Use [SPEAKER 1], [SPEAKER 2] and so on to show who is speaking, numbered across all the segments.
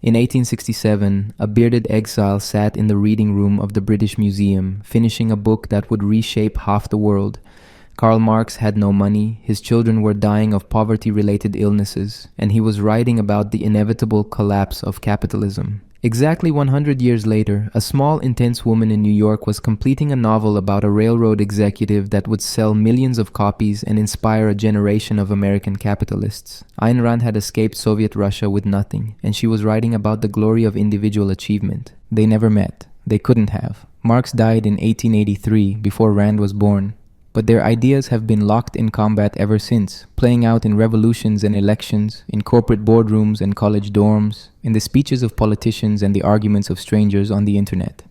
[SPEAKER 1] In 1867, a bearded exile sat in the reading room of the British Museum, finishing a book that would reshape half the world. Karl Marx had no money, his children were dying of poverty-related illnesses, and he was writing about the inevitable collapse of capitalism. Exactly 100 years later, a small, intense woman in New York was completing a novel about a railroad executive that would sell millions of copies and inspire a generation of American capitalists. Ayn Rand had escaped Soviet Russia with nothing, and she was writing about the glory of individual achievement. They never met. They couldn't have. Marx died in 1883, before Rand was born. But their ideas have been locked in combat ever since, playing out in revolutions and elections, in corporate boardrooms and college dorms, in the speeches of politicians and the arguments of strangers on the internet.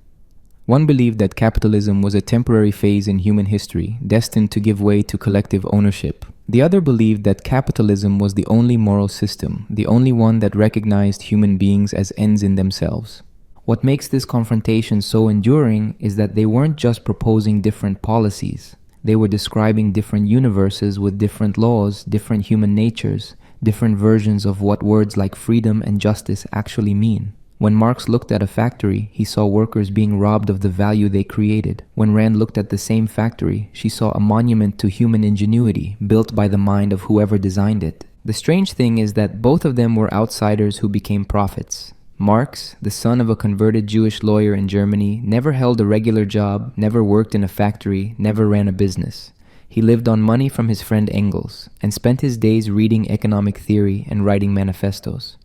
[SPEAKER 1] One believed that capitalism was a temporary phase in human history, destined to give way to collective ownership. The other believed that capitalism was the only moral system, the only one that recognized human beings as ends in themselves. What makes this confrontation so enduring is that they weren't just proposing different policies. They were describing different universes with different laws, different human natures, different versions of what words like freedom and justice actually mean. When Marx looked at a factory, he saw workers being robbed of the value they created. When Rand looked at the same factory, she saw a monument to human ingenuity built by the mind of whoever designed it. The strange thing is that both of them were outsiders who became prophets. Marx, the son of a converted Jewish lawyer in Germany, never held a regular job, never worked in a factory, never ran a business. He lived on money from his friend Engels, and spent his days reading economic theory and writing manifestos.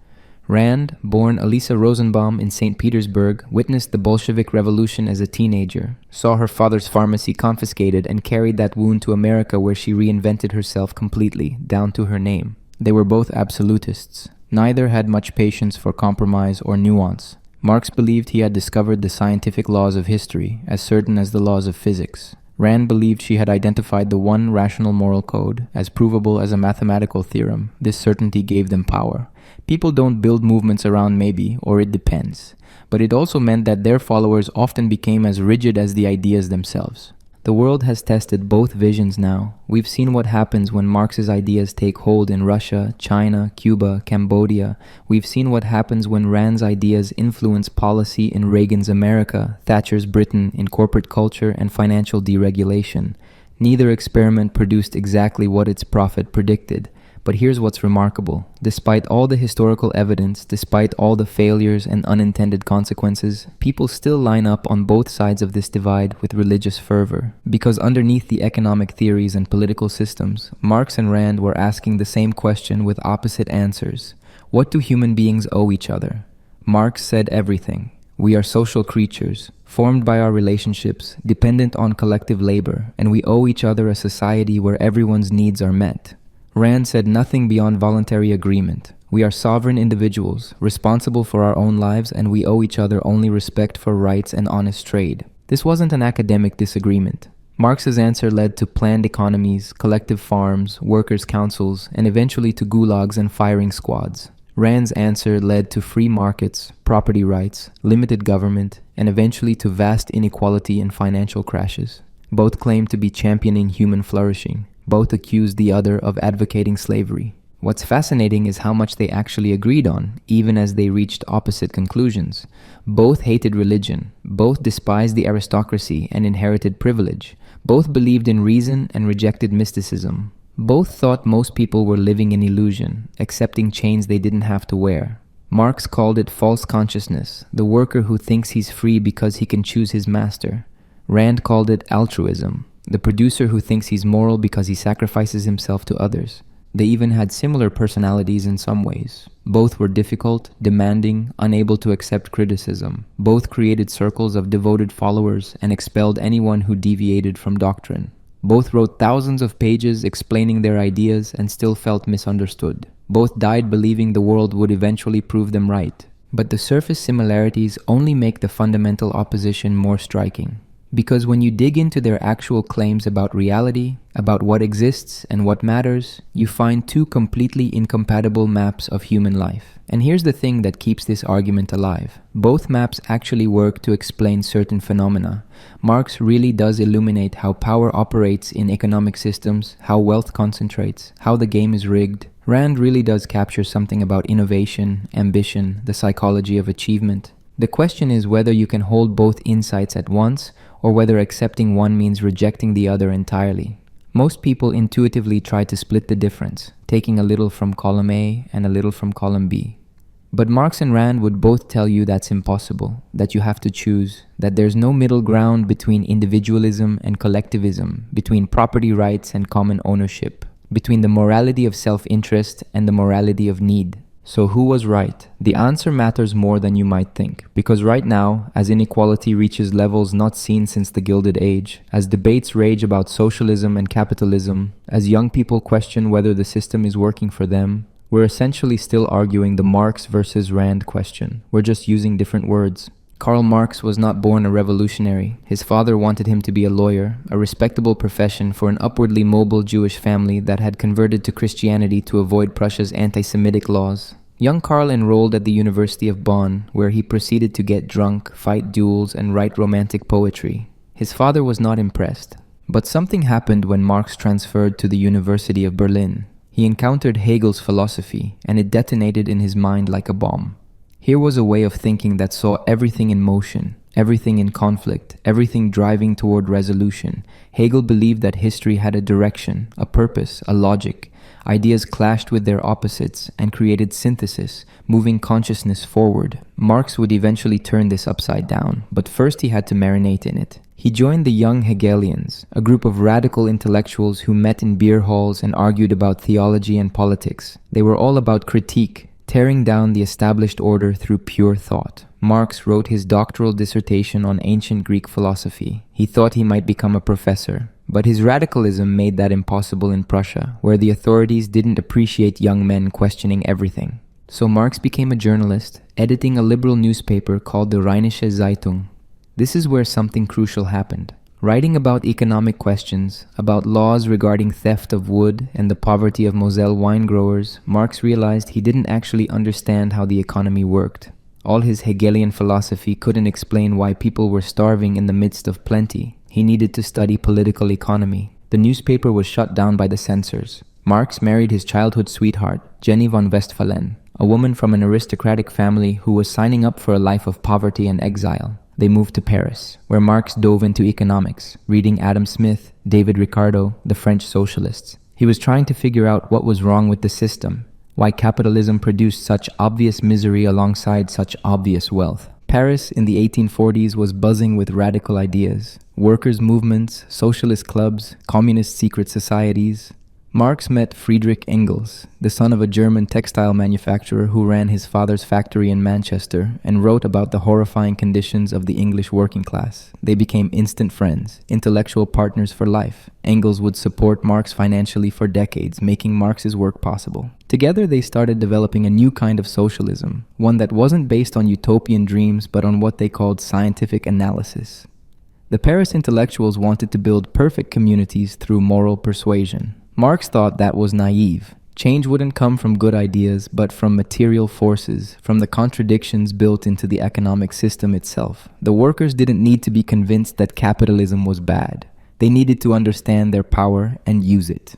[SPEAKER 1] Rand, born Elisa Rosenbaum in St. Petersburg, witnessed the Bolshevik Revolution as a teenager, saw her father's pharmacy confiscated, and carried that wound to America, where she reinvented herself completely, down to her name. They were both absolutists. Neither had much patience for compromise or nuance. Marx believed he had discovered the scientific laws of history, as certain as the laws of physics. Rand believed she had identified the one rational moral code, as provable as a mathematical theorem. This certainty gave them power. People don't build movements around maybe, or it depends. But it also meant that their followers often became as rigid as the ideas themselves. The world has tested both visions now. We've seen what happens when Marx's ideas take hold in Russia, China, Cuba, Cambodia. We've seen what happens when Rand's ideas influence policy in Reagan's America, Thatcher's Britain, in corporate culture and financial deregulation. Neither experiment produced exactly what its prophet predicted. But here's what's remarkable. Despite all the historical evidence, despite all the failures and unintended consequences, people still line up on both sides of this divide with religious fervor. Because underneath the economic theories and political systems, Marx and Rand were asking the same question with opposite answers. What do human beings owe each other? Marx said everything. We are social creatures, formed by our relationships, dependent on collective labor, and we owe each other a society where everyone's needs are met. Rand said nothing beyond voluntary agreement. We are sovereign individuals, responsible for our own lives, and we owe each other only respect for rights and honest trade. This wasn't an academic disagreement. Marx's answer led to planned economies, collective farms, workers' councils, and eventually to gulags and firing squads. Rand's answer led to free markets, property rights, limited government, and eventually to vast inequality and financial crashes. Both claimed to be championing human flourishing. Both accused the other of advocating slavery. What's fascinating is how much they actually agreed on, even as they reached opposite conclusions. Both hated religion. Both despised the aristocracy and inherited privilege. Both believed in reason and rejected mysticism. Both thought most people were living in illusion, accepting chains they didn't have to wear. Marx called it false consciousness, the worker who thinks he's free because he can choose his master. Rand called it altruism, the producer who thinks he's moral because he sacrifices himself to others. They even had similar personalities in some ways. Both were difficult, demanding, unable to accept criticism. Both created circles of devoted followers and expelled anyone who deviated from doctrine. Both wrote thousands of pages explaining their ideas and still felt misunderstood. Both died believing the world would eventually prove them right. But the surface similarities only make the fundamental opposition more striking. Because when you dig into their actual claims about reality, about what exists and what matters, you find two completely incompatible maps of human life. And here's the thing that keeps this argument alive. Both maps actually work to explain certain phenomena. Marx really does illuminate how power operates in economic systems, how wealth concentrates, how the game is rigged. Rand really does capture something about innovation, ambition, the psychology of achievement. The question is whether you can hold both insights at once, or whether accepting one means rejecting the other entirely. Most people intuitively try to split the difference, taking a little from column A and a little from column B. But Marx and Rand would both tell you that's impossible, that you have to choose, that there's no middle ground between individualism and collectivism, between property rights and common ownership, between the morality of self-interest and the morality of need. So who was right? The answer matters more than you might think, because right now, as inequality reaches levels not seen since the Gilded Age, as debates rage about socialism and capitalism, as young people question whether the system is working for them, we're essentially still arguing the Marx versus Rand question. We're just using different words. Karl Marx was not born a revolutionary. His father wanted him to be a lawyer, a respectable profession for an upwardly mobile Jewish family that had converted to Christianity to avoid Prussia's anti-Semitic laws. Young Karl enrolled at the University of Bonn, where he proceeded to get drunk, fight duels, and write romantic poetry. His father was not impressed. But something happened when Marx transferred to the University of Berlin. He encountered Hegel's philosophy, and it detonated in his mind like a bomb. Here was a way of thinking that saw everything in motion, everything in conflict, everything driving toward resolution. Hegel believed that history had a direction, a purpose, a logic. Ideas clashed with their opposites and created synthesis, moving consciousness forward. Marx would eventually turn this upside down, but first he had to marinate in it. He joined the Young Hegelians, a group of radical intellectuals who met in beer halls and argued about theology and politics. They were all about critique, tearing down the established order through pure thought. Marx wrote his doctoral dissertation on ancient Greek philosophy. He thought he might become a professor, but his radicalism made that impossible in Prussia, where the authorities didn't appreciate young men questioning everything. So Marx became a journalist, editing a liberal newspaper called the Rheinische Zeitung. This is where something crucial happened. Writing about economic questions, about laws regarding theft of wood and the poverty of Moselle wine growers, Marx realized he didn't actually understand how the economy worked. All his Hegelian philosophy couldn't explain why people were starving in the midst of plenty. He needed to study political economy. The newspaper was shut down by the censors. Marx married his childhood sweetheart, Jenny von Westphalen, a woman from an aristocratic family who was signing up for a life of poverty and exile. They moved to Paris, where Marx dove into economics, reading Adam Smith, David Ricardo, the French socialists. He was trying to figure out what was wrong with the system, why capitalism produced such obvious misery alongside such obvious wealth. Paris in the 1840s was buzzing with radical ideas. Workers' movements, socialist clubs, communist secret societies. Marx met Friedrich Engels, the son of a German textile manufacturer who ran his father's factory in Manchester, and wrote about the horrifying conditions of the English working class. They became instant friends, intellectual partners for life. Engels would support Marx financially for decades, making Marx's work possible. Together they started developing a new kind of socialism, one that wasn't based on utopian dreams but on what they called scientific analysis. The Paris intellectuals wanted to build perfect communities through moral persuasion. Marx thought that was naive. Change wouldn't come from good ideas, but from material forces, from the contradictions built into the economic system itself. The workers didn't need to be convinced that capitalism was bad. They needed to understand their power and use it.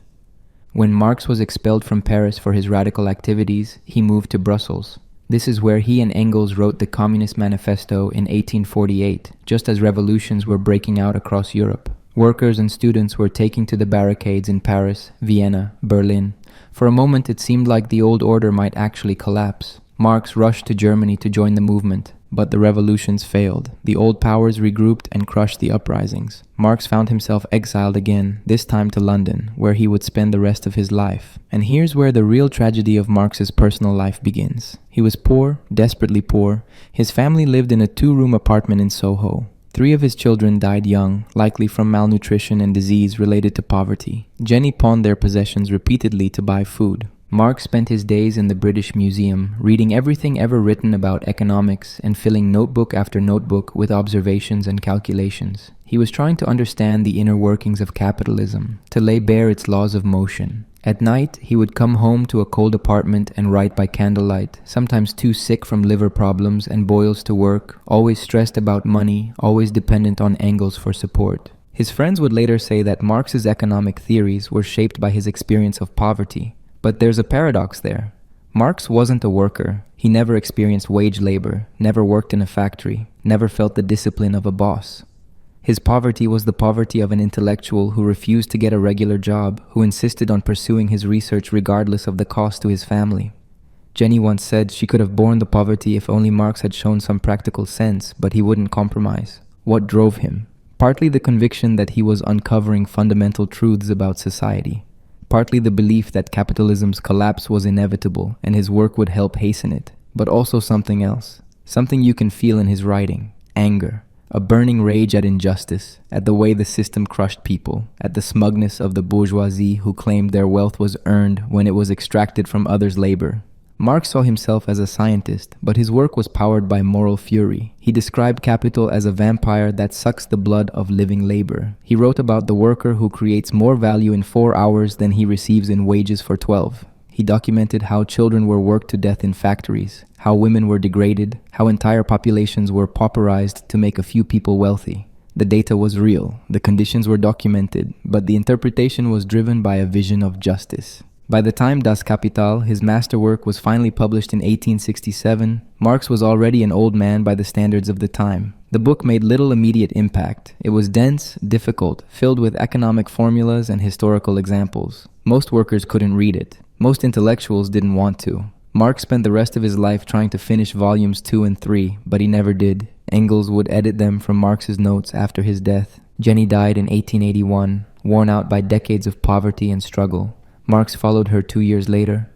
[SPEAKER 1] When Marx was expelled from Paris for his radical activities, he moved to Brussels. This is where he and Engels wrote the Communist Manifesto in 1848, just as revolutions were breaking out across Europe. Workers and students were taking to the barricades in Paris, Vienna, Berlin. For a moment it seemed like the old order might actually collapse. Marx rushed to Germany to join the movement, but the revolutions failed. The old powers regrouped and crushed the uprisings. Marx found himself exiled again, this time to London, where he would spend the rest of his life. And here's where the real tragedy of Marx's personal life begins. He was poor, desperately poor. His family lived in a 2-room apartment in Soho. 3 of his children died young, likely from malnutrition and disease related to poverty. Jenny pawned their possessions repeatedly to buy food. Marx spent his days in the British Museum, reading everything ever written about economics and filling notebook after notebook with observations and calculations. He was trying to understand the inner workings of capitalism, to lay bare its laws of motion. At night, he would come home to a cold apartment and write by candlelight, sometimes too sick from liver problems and boils to work, always stressed about money, always dependent on Engels for support. His friends would later say that Marx's economic theories were shaped by his experience of poverty. But there's a paradox there. Marx wasn't a worker. He never experienced wage labor, never worked in a factory, never felt the discipline of a boss. His poverty was the poverty of an intellectual who refused to get a regular job, who insisted on pursuing his research regardless of the cost to his family. Jenny once said she could have borne the poverty if only Marx had shown some practical sense, but he wouldn't compromise. What drove him? Partly the conviction that he was uncovering fundamental truths about society. Partly the belief that capitalism's collapse was inevitable and his work would help hasten it. But also something else. Something you can feel in his writing. Anger. A burning rage at injustice, at the way the system crushed people, at the smugness of the bourgeoisie who claimed their wealth was earned when it was extracted from others' labor. Marx saw himself as a scientist, but his work was powered by moral fury. He described capital as a vampire that sucks the blood of living labor. He wrote about the worker who creates more value in 4 hours than he receives in wages for 12. He documented how children were worked to death in factories, how women were degraded, how entire populations were pauperized to make a few people wealthy. The data was real, the conditions were documented, but the interpretation was driven by a vision of justice. By the time Das Kapital, his masterwork, was finally published in 1867, Marx was already an old man by the standards of the time. The book made little immediate impact. It was dense, difficult, filled with economic formulas and historical examples. Most workers couldn't read it. Most intellectuals didn't want to. Marx spent the rest of his life trying to finish volumes 2 and 3, but he never did. Engels would edit them from Marx's notes after his death. Jenny died in 1881, worn out by decades of poverty and struggle. Marx followed her 2 years later.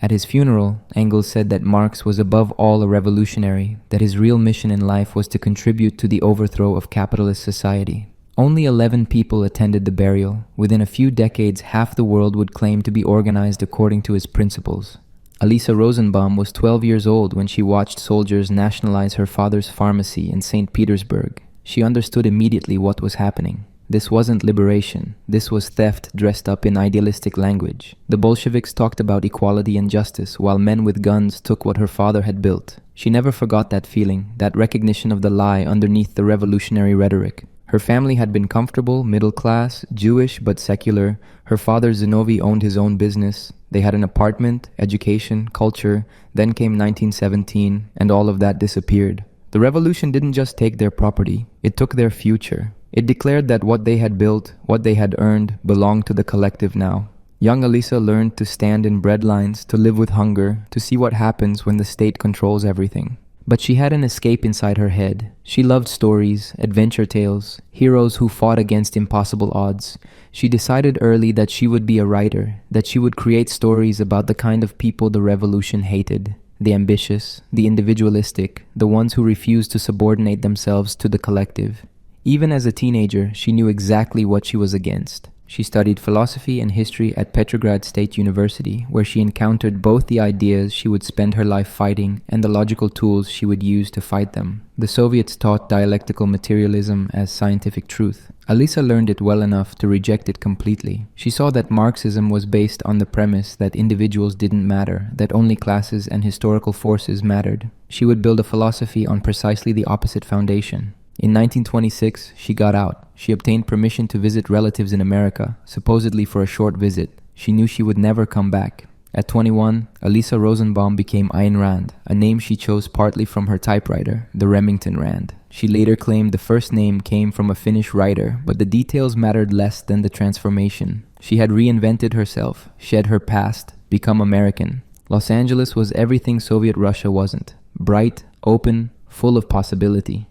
[SPEAKER 1] At his funeral, Engels said that Marx was above all a revolutionary, that his real mission in life was to contribute to the overthrow of capitalist society. Only 11 people attended the burial. Within a few decades, half the world would claim to be organized according to his principles. Elisa Rosenbaum was 12 years old when she watched soldiers nationalize her father's pharmacy in St. Petersburg. She understood immediately what was happening. This wasn't liberation. This was theft dressed up in idealistic language. The Bolsheviks talked about equality and justice, while men with guns took what her father had built. She never forgot that feeling, that recognition of the lie underneath the revolutionary rhetoric. Her family had been comfortable, middle class, Jewish but secular. Her father Zinovy owned his own business. They had an apartment, education, culture. Then came 1917, and all of that disappeared. The revolution didn't just take their property, it took their future. It declared that what they had built, what they had earned, belonged to the collective now. Young Elisa learned to stand in bread lines, to live with hunger, to see what happens when the state controls everything. But she had an escape inside her head. She loved stories, adventure tales, heroes who fought against impossible odds. She decided early that she would be a writer, that she would create stories about the kind of people the revolution hated. The ambitious, the individualistic, the ones who refused to subordinate themselves to the collective. Even as a teenager, she knew exactly what she was against. She studied philosophy and history at Petrograd State University, where she encountered both the ideas she would spend her life fighting and the logical tools she would use to fight them. The Soviets taught dialectical materialism as scientific truth. Elisa learned it well enough to reject it completely. She saw that Marxism was based on the premise that individuals didn't matter, that only classes and historical forces mattered. She would build a philosophy on precisely the opposite foundation. In 1926, she got out. She obtained permission to visit relatives in America, supposedly for a short visit. She knew she would never come back. At 21, Elisa Rosenbaum became Ayn Rand, a name she chose partly from her typewriter, the Remington Rand. She later claimed the first name came from a Finnish writer, but the details mattered less than the transformation. She had reinvented herself, shed her past, become American. Los Angeles was everything Soviet Russia wasn't. Bright, open, full of possibility.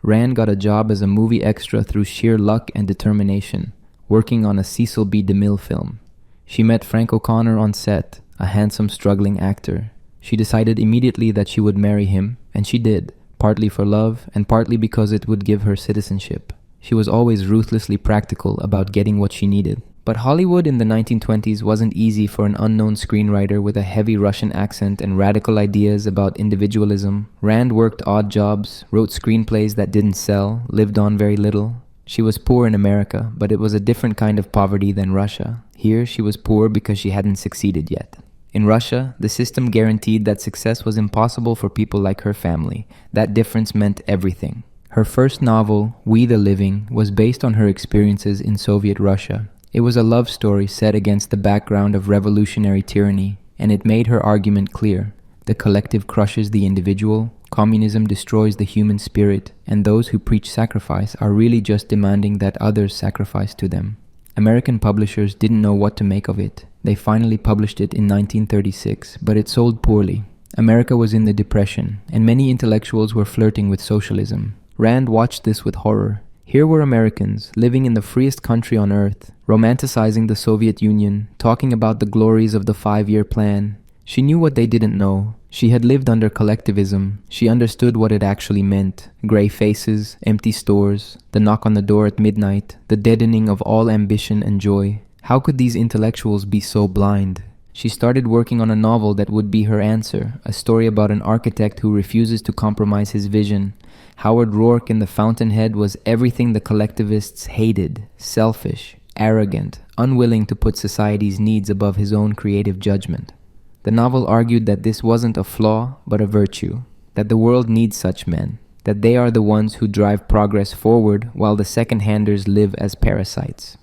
[SPEAKER 1] Rand got a job as a movie extra through sheer luck and determination, working on a Cecil B. DeMille film. She met Frank O'Connor on set, a handsome, struggling actor. She decided immediately that she would marry him, and she did, partly for love and partly because it would give her citizenship. She was always ruthlessly practical about getting what she needed. But Hollywood in the 1920s wasn't easy for an unknown screenwriter with a heavy Russian accent and radical ideas about individualism. Rand worked odd jobs, wrote screenplays that didn't sell, lived on very little. She was poor in America, but it was a different kind of poverty than Russia. Here, she was poor because she hadn't succeeded yet. In Russia, the system guaranteed that success was impossible for people like her family. That difference meant everything. Her first novel, We the Living, was based on her experiences in Soviet Russia. It was a love story set against the background of revolutionary tyranny, and it made her argument clear. The collective crushes the individual, communism destroys the human spirit, and those who preach sacrifice are really just demanding that others sacrifice to them. American publishers didn't know what to make of it. They finally published it in 1936, but it sold poorly. America was in the Depression, and many intellectuals were flirting with socialism. Rand watched this with horror. Here were Americans, living in the freest country on earth, romanticizing the Soviet Union, talking about the glories of the 5-year plan. She knew what they didn't know. She had lived under collectivism. She understood what it actually meant. Gray faces, empty stores, the knock on the door at midnight, the deadening of all ambition and joy. How could these intellectuals be so blind? She started working on a novel that would be her answer, a story about an architect who refuses to compromise his vision. Howard Rourke in The Fountainhead was everything the collectivists hated: selfish, arrogant, unwilling to put society's needs above his own creative judgment. The novel argued that this wasn't a flaw, but a virtue, that the world needs such men, that they are the ones who drive progress forward while the second-handers live as parasites.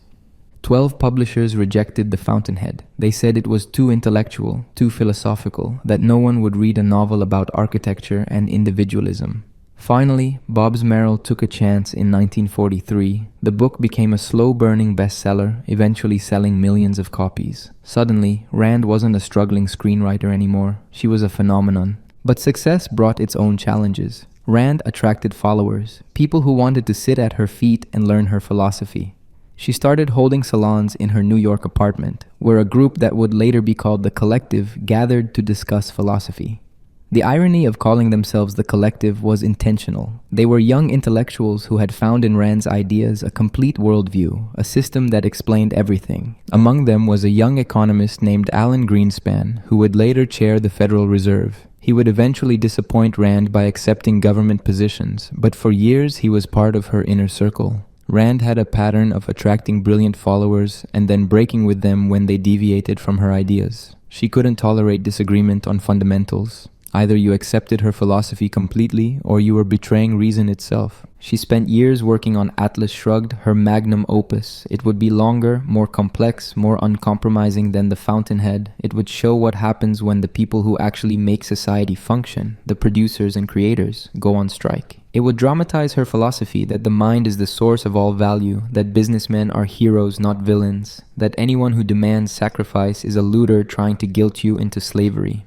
[SPEAKER 1] 12 publishers rejected The Fountainhead. They said it was too intellectual, too philosophical, that no one would read a novel about architecture and individualism. Finally, Bobbs-Merrill took a chance in 1943. The book became a slow-burning bestseller, eventually selling millions of copies. Suddenly, Rand wasn't a struggling screenwriter anymore. She was a phenomenon. But success brought its own challenges. Rand attracted followers, people who wanted to sit at her feet and learn her philosophy. She started holding salons in her New York apartment, where a group that would later be called the Collective gathered to discuss philosophy. The irony of calling themselves the Collective was intentional. They were young intellectuals who had found in Rand's ideas a complete worldview, a system that explained everything. Among them was a young economist named Alan Greenspan, who would later chair the Federal Reserve. He would eventually disappoint Rand by accepting government positions, but for years he was part of her inner circle. Rand had a pattern of attracting brilliant followers and then breaking with them when they deviated from her ideas. She couldn't tolerate disagreement on fundamentals. Either you accepted her philosophy completely, or you were betraying reason itself. She spent years working on Atlas Shrugged, her magnum opus. It would be longer, more complex, more uncompromising than The Fountainhead. It would show what happens when the people who actually make society function, the producers and creators, go on strike. It would dramatize her philosophy that the mind is the source of all value, that businessmen are heroes, not villains, that anyone who demands sacrifice is a looter trying to guilt you into slavery.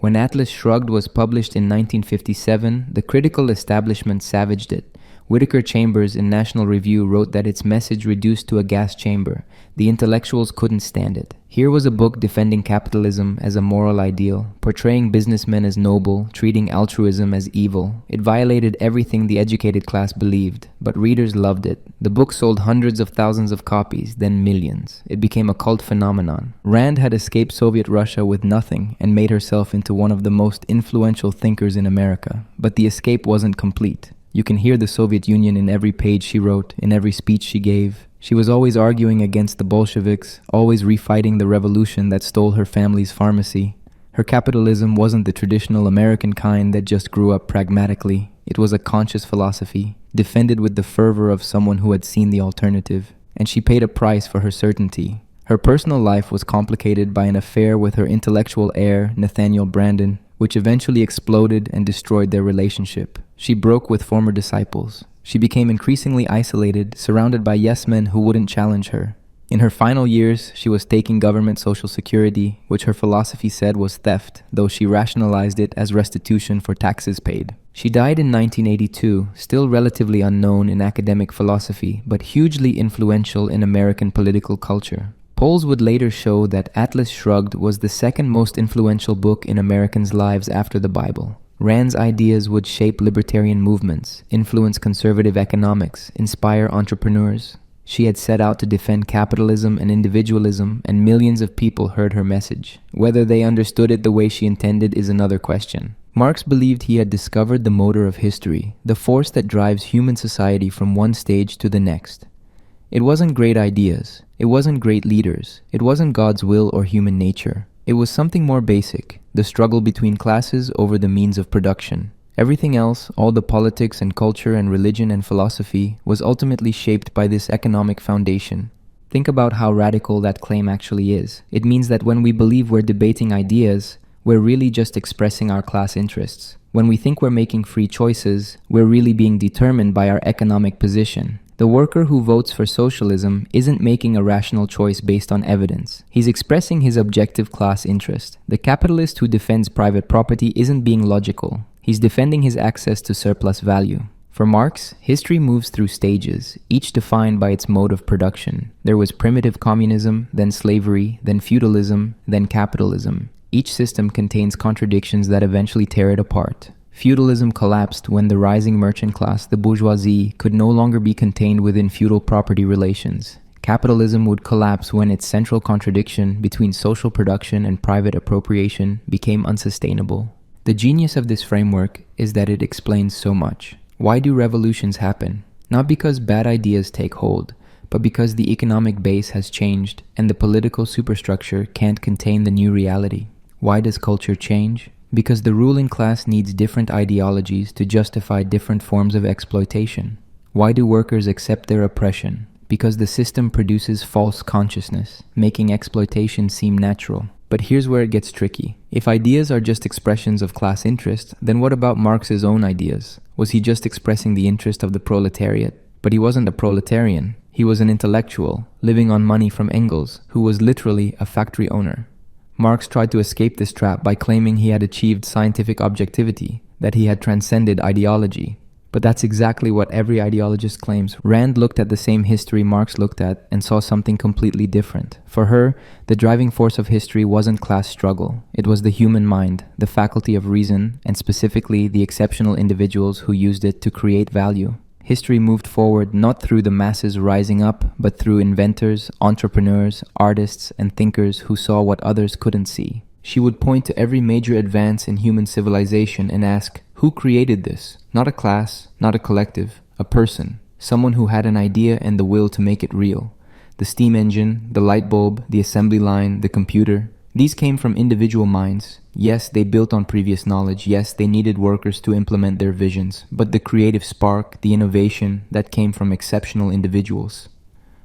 [SPEAKER 1] When Atlas Shrugged was published in 1957, the critical establishment savaged it. Whittaker Chambers in National Review wrote that its message reduced to a gas chamber. The intellectuals couldn't stand it. Here was a book defending capitalism as a moral ideal, portraying businessmen as noble, treating altruism as evil. It violated everything the educated class believed, but readers loved it. The book sold hundreds of thousands of copies, then millions. It became a cult phenomenon. Rand had escaped Soviet Russia with nothing and made herself into one of the most influential thinkers in America. But the escape wasn't complete. You can hear the Soviet Union in every page she wrote, in every speech she gave. She was always arguing against the Bolsheviks, always refighting the revolution that stole her family's pharmacy. Her capitalism wasn't the traditional American kind that just grew up pragmatically. It was a conscious philosophy, defended with the fervor of someone who had seen the alternative. And she paid a price for her certainty. Her personal life was complicated by an affair with her intellectual heir, Nathaniel Branden, which eventually exploded and destroyed their relationship. She broke with former disciples. She became increasingly isolated, surrounded by yes-men who wouldn't challenge her. In her final years, she was taking government social security, which her philosophy said was theft, though she rationalized it as restitution for taxes paid. She died in 1982, still relatively unknown in academic philosophy, but hugely influential in American political culture. Polls would later show that Atlas Shrugged was the second most influential book in Americans' lives after the Bible. Rand's ideas would shape libertarian movements, influence conservative economics, inspire entrepreneurs. She had set out to defend capitalism and individualism, and millions of people heard her message. Whether they understood it the way she intended is another question. Marx believed he had discovered the motor of history, the force that drives human society from one stage to the next. It wasn't great ideas. It wasn't great leaders. It wasn't God's will or human nature. It was something more basic, the struggle between classes over the means of production. Everything else, all the politics and culture and religion and philosophy, was ultimately shaped by this economic foundation. Think about how radical that claim actually is. It means that when we believe we're debating ideas, we're really just expressing our class interests. When we think we're making free choices, we're really being determined by our economic position. The worker who votes for socialism isn't making a rational choice based on evidence. He's expressing his objective class interest. The capitalist who defends private property isn't being logical. He's defending his access to surplus value. For Marx, history moves through stages, each defined by its mode of production. There was primitive communism, then slavery, then feudalism, then capitalism. Each system contains contradictions that eventually tear it apart. Feudalism collapsed when the rising merchant class, the bourgeoisie, could no longer be contained within feudal property relations. Capitalism would collapse when its central contradiction between social production and private appropriation became unsustainable. The genius of this framework is that it explains so much. Why do revolutions happen? Not because bad ideas take hold, but because the economic base has changed and the political superstructure can't contain the new reality. Why does culture change? Because the ruling class needs different ideologies to justify different forms of exploitation. Why do workers accept their oppression? Because the system produces false consciousness, making exploitation seem natural. But here's where it gets tricky. If ideas are just expressions of class interest, then what about Marx's own ideas? Was he just expressing the interest of the proletariat? But he wasn't a proletarian. He was an intellectual, living on money from Engels, who was literally a factory owner. Marx tried to escape this trap by claiming he had achieved scientific objectivity, that he had transcended ideology. But that's exactly what every ideologist claims. Rand looked at the same history Marx looked at and saw something completely different. For her, the driving force of history wasn't class struggle. It was the human mind, the faculty of reason, and specifically the exceptional individuals who used it to create value. History moved forward not through the masses rising up, but through inventors, entrepreneurs, artists, and thinkers who saw what others couldn't see. She would point to every major advance in human civilization and ask, who created this? Not a class, not a collective, a person, someone who had an idea and the will to make it real. The steam engine, the light bulb, the assembly line, the computer. These came from individual minds. Yes, they built on previous knowledge. Yes, they needed workers to implement their visions. But the creative spark, the innovation, that came from exceptional individuals.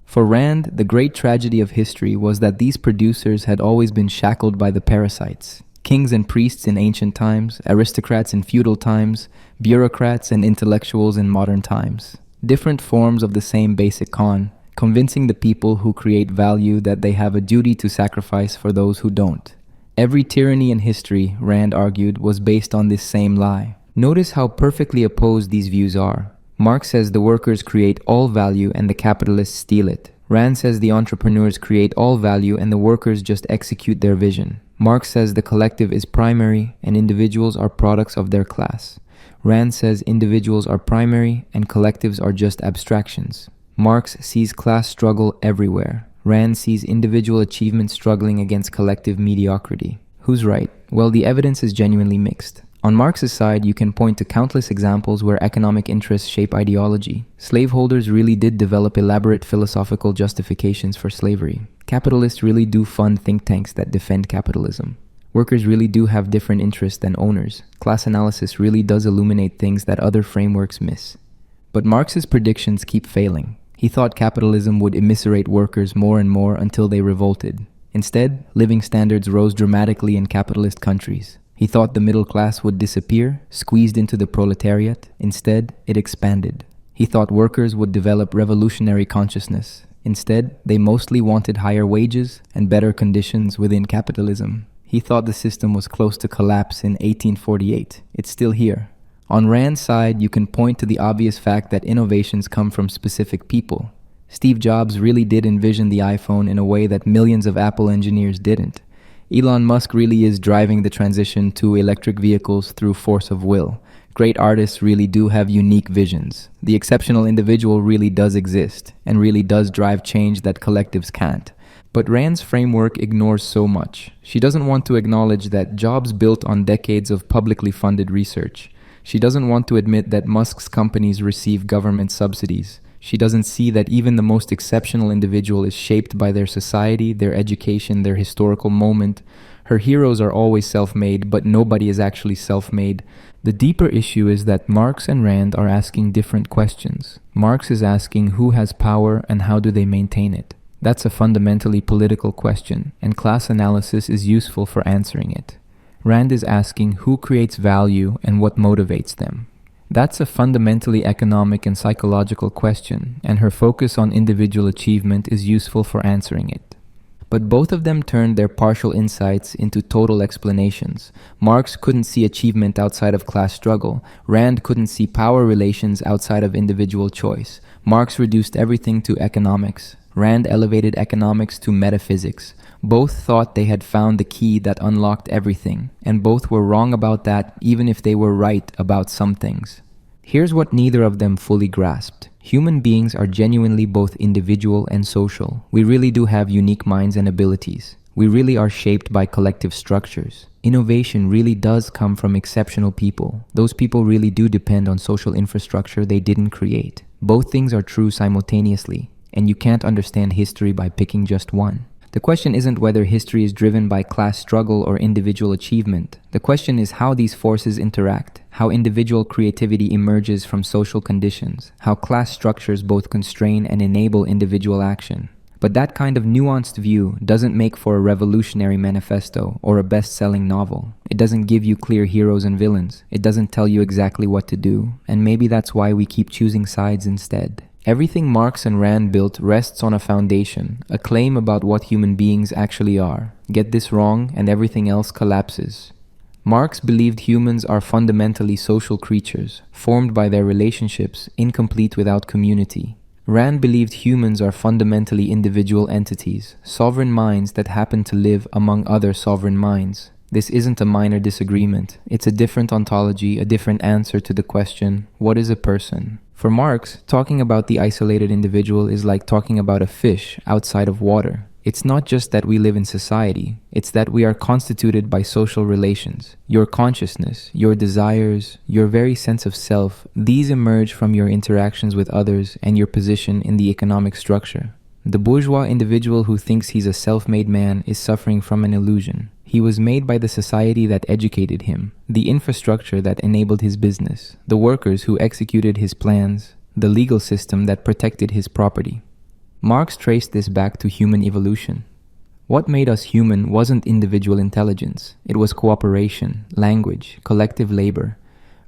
[SPEAKER 1] For Rand, the great tragedy of history was that these producers had always been shackled by the parasites. Kings and priests in ancient times, aristocrats in feudal times, bureaucrats and intellectuals in modern times. Different forms of the same basic con, convincing the people who create value that they have a duty to sacrifice for those who don't. Every tyranny in history, Rand argued, was based on this same lie. Notice how perfectly opposed these views are. Marx says the workers create all value and the capitalists steal it. Rand says the entrepreneurs create all value and the workers just execute their vision. Marx says the collective is primary and individuals are products of their class. Rand says individuals are primary and collectives are just abstractions. Marx sees class struggle everywhere. Rand sees individual achievement struggling against collective mediocrity. Who's right? Well, the evidence is genuinely mixed. On Marx's side, you can point to countless examples where economic interests shape ideology. Slaveholders really did develop elaborate philosophical justifications for slavery. Capitalists really do fund think tanks that defend capitalism. Workers really do have different interests than owners. Class analysis really does illuminate things that other frameworks miss. But Marx's predictions keep failing. He thought capitalism would immiserate workers more and more until they revolted. Instead, living standards rose dramatically in capitalist countries. He thought the middle class would disappear, squeezed into the proletariat. Instead, it expanded. He thought workers would develop revolutionary consciousness. Instead, they mostly wanted higher wages and better conditions within capitalism. He thought the system was close to collapse in 1848. It's still here. On Rand's side, you can point to the obvious fact that innovations come from specific people. Steve Jobs really did envision the iPhone in a way that millions of Apple engineers didn't. Elon Musk really is driving the transition to electric vehicles through force of will. Great artists really do have unique visions. The exceptional individual really does exist and really does drive change that collectives can't. But Rand's framework ignores so much. She doesn't want to acknowledge that Jobs built on decades of publicly funded research. She doesn't want to admit that Musk's companies receive government subsidies. She doesn't see that even the most exceptional individual is shaped by their society, their education, their historical moment. Her heroes are always self-made, but nobody is actually self-made. The deeper issue is that Marx and Rand are asking different questions. Marx is asking who has power and how do they maintain it. That's a fundamentally political question, and class analysis is useful for answering it. Rand is asking who creates value and what motivates them. That's a fundamentally economic and psychological question, and her focus on individual achievement is useful for answering it. But both of them turned their partial insights into total explanations. Marx couldn't see achievement outside of class struggle. Rand couldn't see power relations outside of individual choice. Marx reduced everything to economics. Rand elevated economics to metaphysics. Both thought they had found the key that unlocked everything, and both were wrong about that, even if they were right about some things. Here's what neither of them fully grasped. Human beings are genuinely both individual and social. We really do have unique minds and abilities. We really are shaped by collective structures. Innovation really does come from exceptional people. Those people really do depend on social infrastructure they didn't create. Both things are true simultaneously, and you can't understand history by picking just one. The question isn't whether history is driven by class struggle or individual achievement. The question is how these forces interact, how individual creativity emerges from social conditions, how class structures both constrain and enable individual action. But that kind of nuanced view doesn't make for a revolutionary manifesto or a best-selling novel. It doesn't give you clear heroes and villains. It doesn't tell you exactly what to do, and maybe that's why we keep choosing sides instead. Everything Marx and Rand built rests on a foundation, a claim about what human beings actually are. Get this wrong and everything else collapses. Marx believed humans are fundamentally social creatures, formed by their relationships, incomplete without community. Rand believed humans are fundamentally individual entities, sovereign minds that happen to live among other sovereign minds. This isn't a minor disagreement. It's a different ontology, a different answer to the question, what is a person? For Marx, talking about the isolated individual is like talking about a fish outside of water. It's not just that we live in society, it's that we are constituted by social relations. Your consciousness, your desires, your very sense of self, these emerge from your interactions with others and your position in the economic structure. The bourgeois individual who thinks he's a self-made man is suffering from an illusion. He was made by the society that educated him, the infrastructure that enabled his business, the workers who executed his plans, the legal system that protected his property. Marx traced this back to human evolution. What made us human wasn't individual intelligence. It was cooperation, language, collective labor.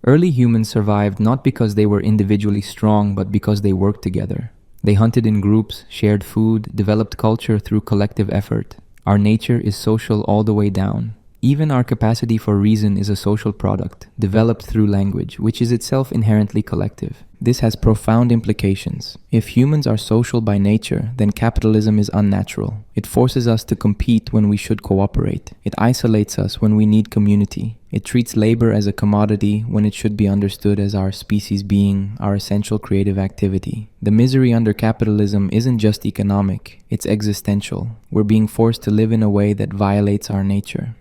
[SPEAKER 1] Early humans survived not because they were individually strong, but because they worked together. They hunted in groups, shared food, developed culture through collective effort. Our nature is social all the way down. Even our capacity for reason is a social product, developed through language, which is itself inherently collective. This has profound implications. If humans are social by nature, then capitalism is unnatural. It forces us to compete when we should cooperate. It isolates us when we need community. It treats labor as a commodity when it should be understood as our species being, our essential creative activity. The misery under capitalism isn't just economic, it's existential. We're being forced to live in a way that violates our nature.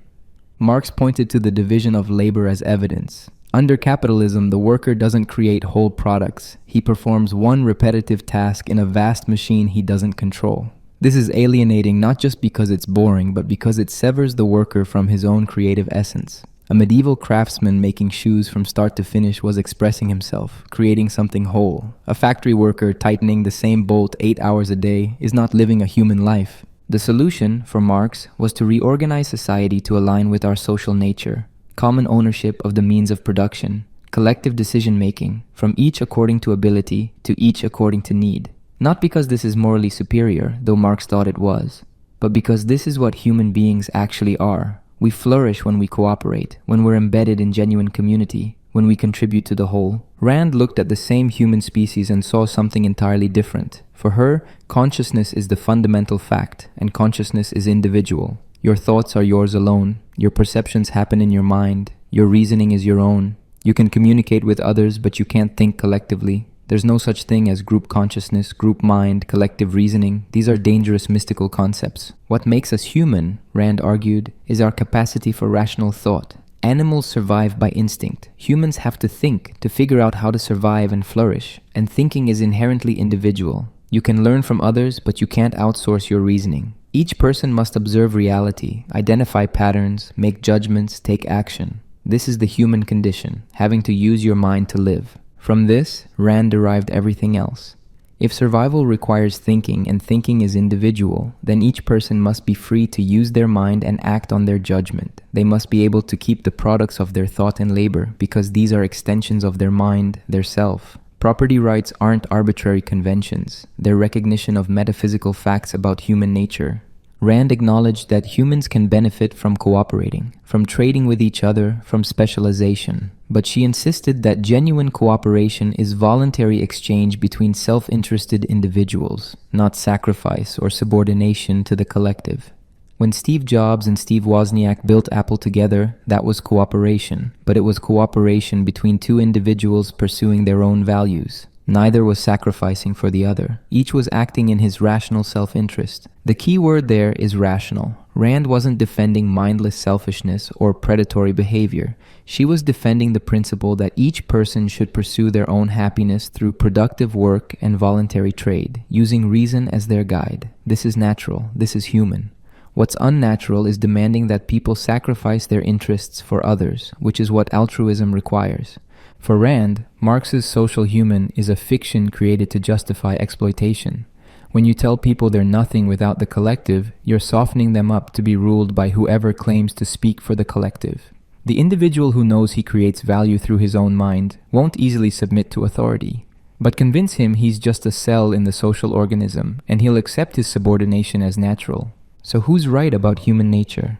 [SPEAKER 1] Marx pointed to the division of labor as evidence. Under capitalism, the worker doesn't create whole products. He performs one repetitive task in a vast machine he doesn't control. This is alienating not just because it's boring, but because it severs the worker from his own creative essence. A medieval craftsman making shoes from start to finish was expressing himself, creating something whole. A factory worker tightening the same bolt 8 hours a day is not living a human life. The solution, for Marx, was to reorganize society to align with our social nature, common ownership of the means of production, collective decision-making, from each according to ability to each according to need. Not because this is morally superior, though Marx thought it was, but because this is what human beings actually are. We flourish when we cooperate, when we're embedded in genuine community, when we contribute to the whole. Rand looked at the same human species and saw something entirely different. For her, consciousness is the fundamental fact, and consciousness is individual. Your thoughts are yours alone. Your perceptions happen in your mind. Your reasoning is your own. You can communicate with others, but you can't think collectively. There's no such thing as group consciousness, group mind, collective reasoning. These are dangerous mystical concepts. What makes us human, Rand argued, is our capacity for rational thought. Animals survive by instinct. Humans have to think to figure out how to survive and flourish, and thinking is inherently individual. You can learn from others, but you can't outsource your reasoning. Each person must observe reality, identify patterns, make judgments, take action. This is the human condition, having to use your mind to live. From this, Rand derived everything else. If survival requires thinking and thinking is individual, then each person must be free to use their mind and act on their judgment. They must be able to keep the products of their thought and labor because these are extensions of their mind, their self. Property rights aren't arbitrary conventions. They're recognition of metaphysical facts about human nature. Rand acknowledged that humans can benefit from cooperating, from trading with each other, from specialization. But she insisted that genuine cooperation is voluntary exchange between self-interested individuals, not sacrifice or subordination to the collective. When Steve Jobs and Steve Wozniak built Apple together, that was cooperation, but it was cooperation between two individuals pursuing their own values. Neither was sacrificing for the other. Each was acting in his rational self-interest. The key word there is rational. Rand wasn't defending mindless selfishness or predatory behavior. She was defending the principle that each person should pursue their own happiness through productive work and voluntary trade, using reason as their guide. This is natural. This is human. What's unnatural is demanding that people sacrifice their interests for others, which is what altruism requires. For Rand, Marx's social human is a fiction created to justify exploitation. When you tell people they're nothing without the collective, you're softening them up to be ruled by whoever claims to speak for the collective. The individual who knows he creates value through his own mind won't easily submit to authority. But convince him he's just a cell in the social organism, and he'll accept his subordination as natural. So who's right about human nature?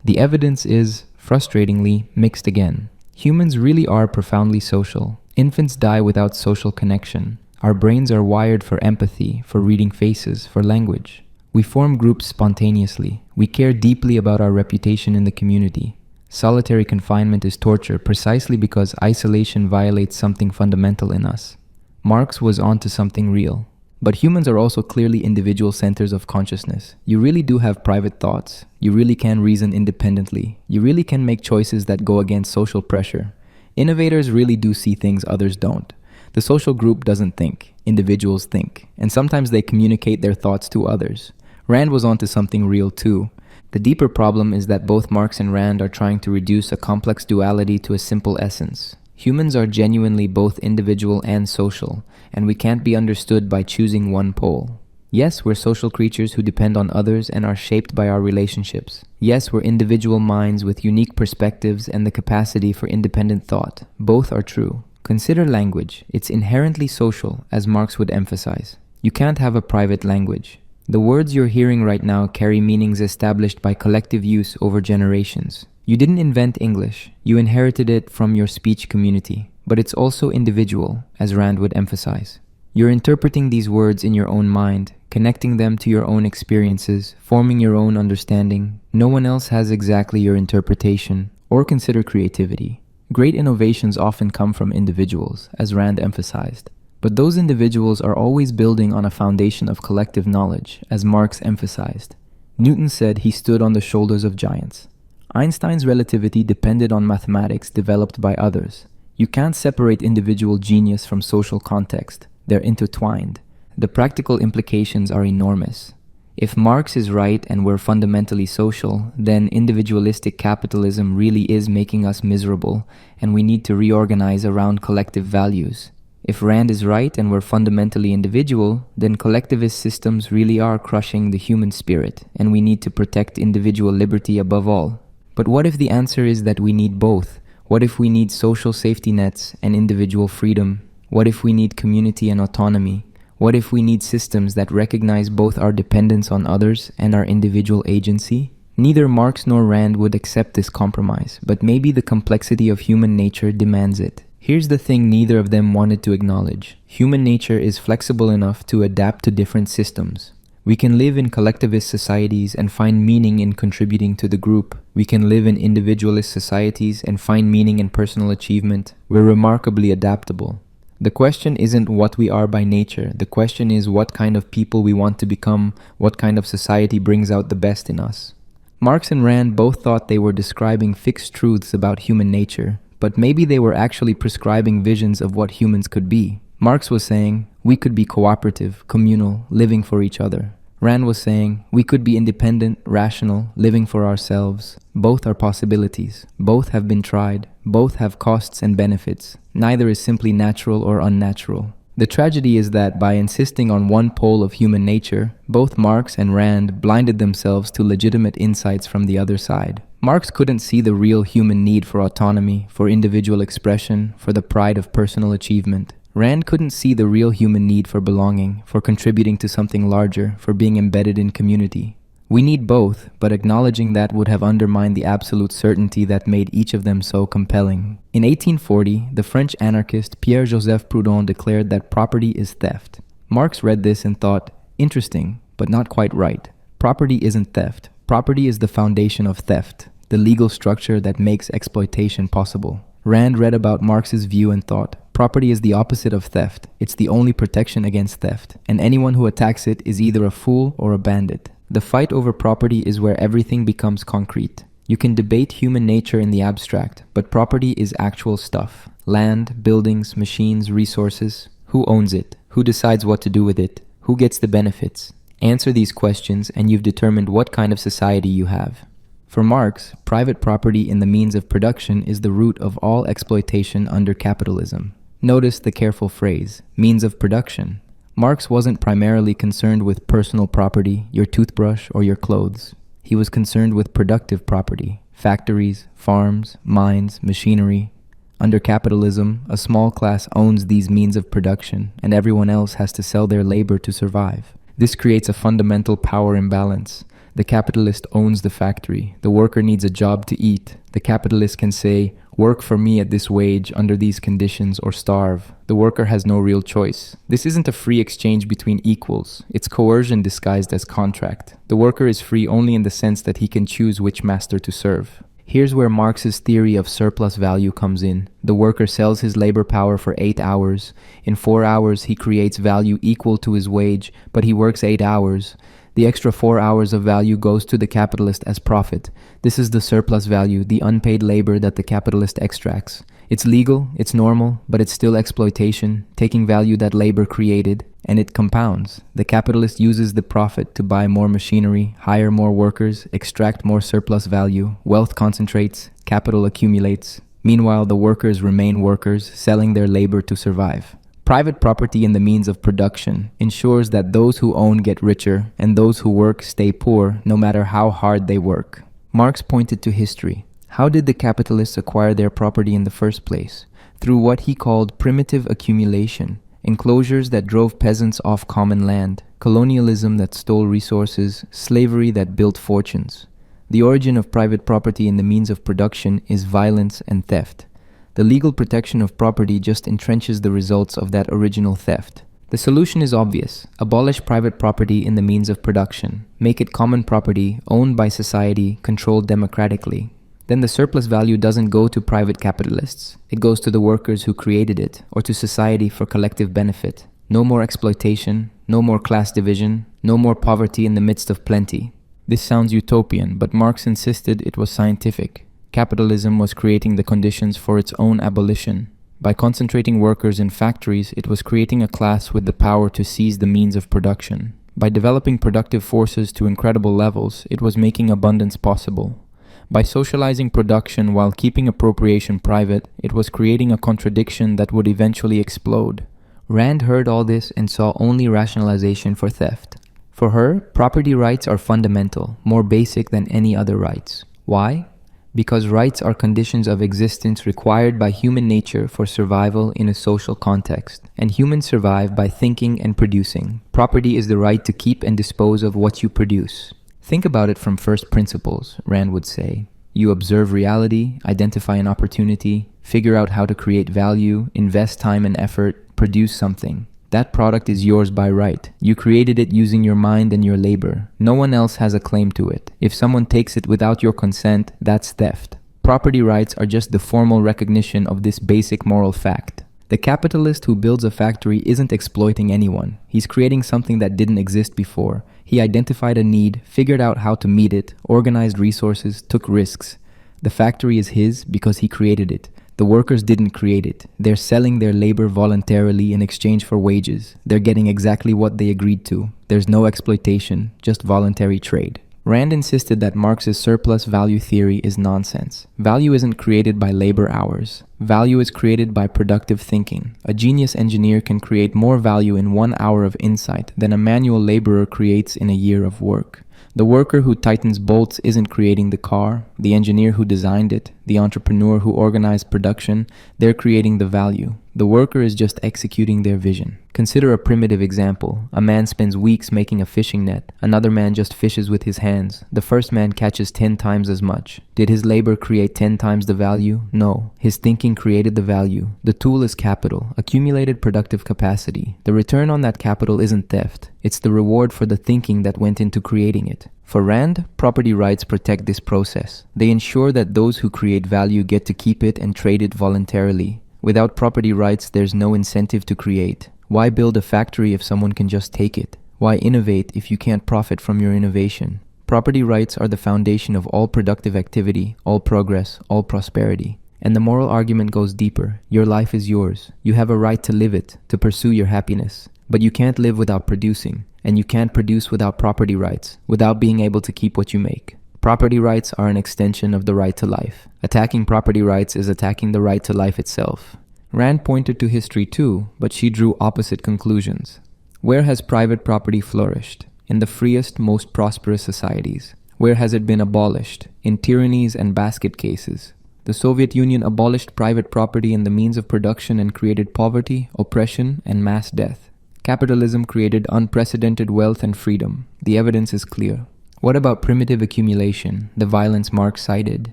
[SPEAKER 1] The evidence is, frustratingly, mixed again. Humans really are profoundly social. Infants die without social connection. Our brains are wired for empathy, for reading faces, for language. We form groups spontaneously. We care deeply about our reputation in the community. Solitary confinement is torture precisely because isolation violates something fundamental in us. Marx was onto something real. But humans are also clearly individual centers of consciousness. You really do have private thoughts. You really can reason independently. You really can make choices that go against social pressure. Innovators really do see things others don't. The social group doesn't think. Individuals think. And sometimes they communicate their thoughts to others. Rand was onto something real too. The deeper problem is that both Marx and Rand are trying to reduce a complex duality to a simple essence. Humans are genuinely both individual and social, and we can't be understood by choosing one pole. Yes, we're social creatures who depend on others and are shaped by our relationships. Yes, we're individual minds with unique perspectives and the capacity for independent thought. Both are true. Consider language. It's inherently social, as Marx would emphasize. You can't have a private language. The words you're hearing right now carry meanings established by collective use over generations. You didn't invent English, you inherited it from your speech community, but it's also individual, as Rand would emphasize. You're interpreting these words in your own mind, connecting them to your own experiences, forming your own understanding. No one else has exactly your interpretation, or consider creativity. Great innovations often come from individuals, as Rand emphasized. But those individuals are always building on a foundation of collective knowledge, as Marx emphasized. Newton said he stood on the shoulders of giants. Einstein's relativity depended on mathematics developed by others. You can't separate individual genius from social context. They're intertwined. The practical implications are enormous. If Marx is right and we're fundamentally social, then individualistic capitalism really is making us miserable, and we need to reorganize around collective values. If Rand is right and we're fundamentally individual, then collectivist systems really are crushing the human spirit, and we need to protect individual liberty above all. But what if the answer is that we need both? What if we need social safety nets and individual freedom? What if we need community and autonomy? What if we need systems that recognize both our dependence on others and our individual agency? Neither Marx nor Rand would accept this compromise, but maybe the complexity of human nature demands it. Here's the thing neither of them wanted to acknowledge. Human nature is flexible enough to adapt to different systems. We can live in collectivist societies and find meaning in contributing to the group. We can live in individualist societies and find meaning in personal achievement. We're remarkably adaptable. The question isn't what we are by nature. The question is what kind of people we want to become, what kind of society brings out the best in us. Marx and Rand both thought they were describing fixed truths about human nature, but maybe they were actually prescribing visions of what humans could be. Marx was saying, we could be cooperative, communal, living for each other. Rand was saying, we could be independent, rational, living for ourselves. Both are possibilities. Both have been tried. Both have costs and benefits. Neither is simply natural or unnatural. The tragedy is that by insisting on one pole of human nature, both Marx and Rand blinded themselves to legitimate insights from the other side. Marx couldn't see the real human need for autonomy, for individual expression, for the pride of personal achievement. Rand couldn't see the real human need for belonging, for contributing to something larger, for being embedded in community. We need both, but acknowledging that would have undermined the absolute certainty that made each of them so compelling. In 1840, the French anarchist Pierre-Joseph Proudhon declared that property is theft. Marx read this and thought, interesting, but not quite right. Property isn't theft. Property is the foundation of theft, the legal structure that makes exploitation possible. Rand read about Marx's view and thought, property is the opposite of theft. It's the only protection against theft, and anyone who attacks it is either a fool or a bandit. The fight over property is where everything becomes concrete. You can debate human nature in the abstract, but property is actual stuff. Land, buildings, machines, resources. Who owns it? Who decides what to do with it? Who gets the benefits? Answer these questions and you've determined what kind of society you have. For Marx, private property in the means of production is the root of all exploitation under capitalism. Notice the careful phrase, means of production. Marx wasn't primarily concerned with personal property, your toothbrush, or your clothes. He was concerned with productive property, factories, farms, mines, machinery. Under capitalism, a small class owns these means of production, and everyone else has to sell their labor to survive. This creates a fundamental power imbalance. The capitalist owns the factory. The worker needs a job to eat. The capitalist can say, work for me at this wage under these conditions or starve. The worker has no real choice. This isn't a free exchange between equals. It's coercion disguised as contract. The worker is free only in the sense that he can choose which master to serve. Here's where Marx's theory of surplus value comes in. The worker sells his labor power for 8 hours. In 4 hours, he creates value equal to his wage, but he works 8 hours. The extra 4 hours of value goes to the capitalist as profit. This is the surplus value, the unpaid labor that the capitalist extracts. It's legal, it's normal, but it's still exploitation, taking value that labor created, and it compounds. The capitalist uses the profit to buy more machinery, hire more workers, extract more surplus value, wealth concentrates, capital accumulates. Meanwhile, the workers remain workers, selling their labor to survive. Private property in the means of production ensures that those who own get richer and those who work stay poor no matter how hard they work. Marx pointed to history. How did the capitalists acquire their property in the first place? Through what he called primitive accumulation, enclosures that drove peasants off common land, colonialism that stole resources, slavery that built fortunes. The origin of private property in the means of production is violence and theft. The legal protection of property just entrenches the results of that original theft. The solution is obvious. Abolish private property in the means of production. Make it common property, owned by society, controlled democratically. Then the surplus value doesn't go to private capitalists. It goes to the workers who created it, or to society for collective benefit. No more exploitation, no more class division, no more poverty in the midst of plenty. This sounds utopian, but Marx insisted it was scientific. Capitalism was creating the conditions for its own abolition. By concentrating workers in factories, it was creating a class with the power to seize the means of production. By developing productive forces to incredible levels, it was making abundance possible. By socializing production while keeping appropriation private, it was creating a contradiction that would eventually explode. Rand heard all this and saw only rationalization for theft. For her, property rights are fundamental, more basic than any other rights. Why? Because rights are conditions of existence required by human nature for survival in a social context, and humans survive by thinking and producing. Property is the right to keep and dispose of what you produce. Think about it from first principles, Rand would say. You observe reality, identify an opportunity, figure out how to create value, invest time and effort, produce something. That product is yours by right. You created it using your mind and your labor. No one else has a claim to it. If someone takes it without your consent, that's theft. Property rights are just the formal recognition of this basic moral fact. The capitalist who builds a factory isn't exploiting anyone. He's creating something that didn't exist before. He identified a need, figured out how to meet it, organized resources, took risks. The factory is his because he created it. The workers didn't create it. They're selling their labor voluntarily in exchange for wages. They're getting exactly what they agreed to. There's no exploitation, just voluntary trade. Rand insisted that Marx's surplus value theory is nonsense. Value isn't created by labor hours. Value is created by productive thinking. A genius engineer can create more value in 1 hour of insight than a manual laborer creates in a year of work. The worker who tightens bolts isn't creating the car. The engineer who designed it, the entrepreneur who organized production, they're creating the value. The worker is just executing their vision. Consider a primitive example. A man spends weeks making a fishing net. Another man just fishes with his hands. The first man catches 10 times as much. Did his labor create 10 times the value? No. His thinking created the value. The tool is capital, accumulated productive capacity. The return on that capital isn't theft. It's the reward for the thinking that went into creating it. For Rand, property rights protect this process. They ensure that those who create value get to keep it and trade it voluntarily. Without property rights, there's no incentive to create. Why build a factory if someone can just take it? Why innovate if you can't profit from your innovation? Property rights are the foundation of all productive activity, all progress, all prosperity. And the moral argument goes deeper. Your life is yours. You have a right to live it, to pursue your happiness. But you can't live without producing, and you can't produce without property rights, without being able to keep what you make. Property rights are an extension of the right to life. Attacking property rights is attacking the right to life itself. Rand pointed to history too, but she drew opposite conclusions. Where has private property flourished? In the freest, most prosperous societies. Where has it been abolished? In tyrannies and basket cases. The Soviet Union abolished private property and the means of production and created poverty, oppression, and mass death. Capitalism created unprecedented wealth and freedom. The evidence is clear. What about primitive accumulation, the violence Marx cited?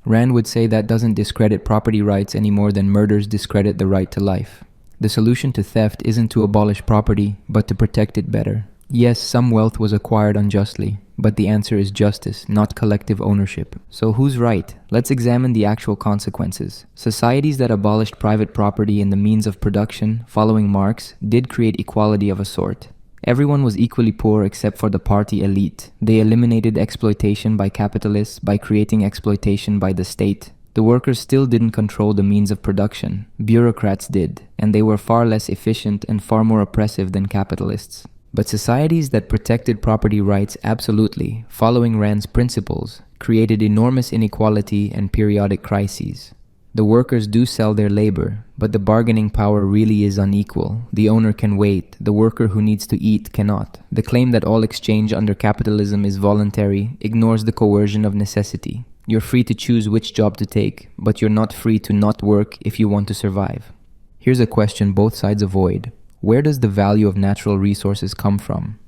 [SPEAKER 1] Rand would say that doesn't discredit property rights any more than murders discredit the right to life. The solution to theft isn't to abolish property, but to protect it better. Yes, some wealth was acquired unjustly, but the answer is justice, not collective ownership. So who's right? Let's examine the actual consequences. Societies that abolished private property and the means of production, following Marx, did create equality of a sort. Everyone was equally poor except for the party elite. They eliminated exploitation by capitalists by creating exploitation by the state. The workers still didn't control the means of production. Bureaucrats did, and they were far less efficient and far more oppressive than capitalists. But societies that protected property rights absolutely, following Rand's principles, created enormous inequality and periodic crises. The workers do sell their labor, but the bargaining power really is unequal. The owner can wait, the worker who needs to eat cannot. The claim that all exchange under capitalism is voluntary ignores the coercion of necessity. You're free to choose which job to take, but you're not free to not work if you want to survive. Here's a question both sides avoid. Where does the value of natural resources come from?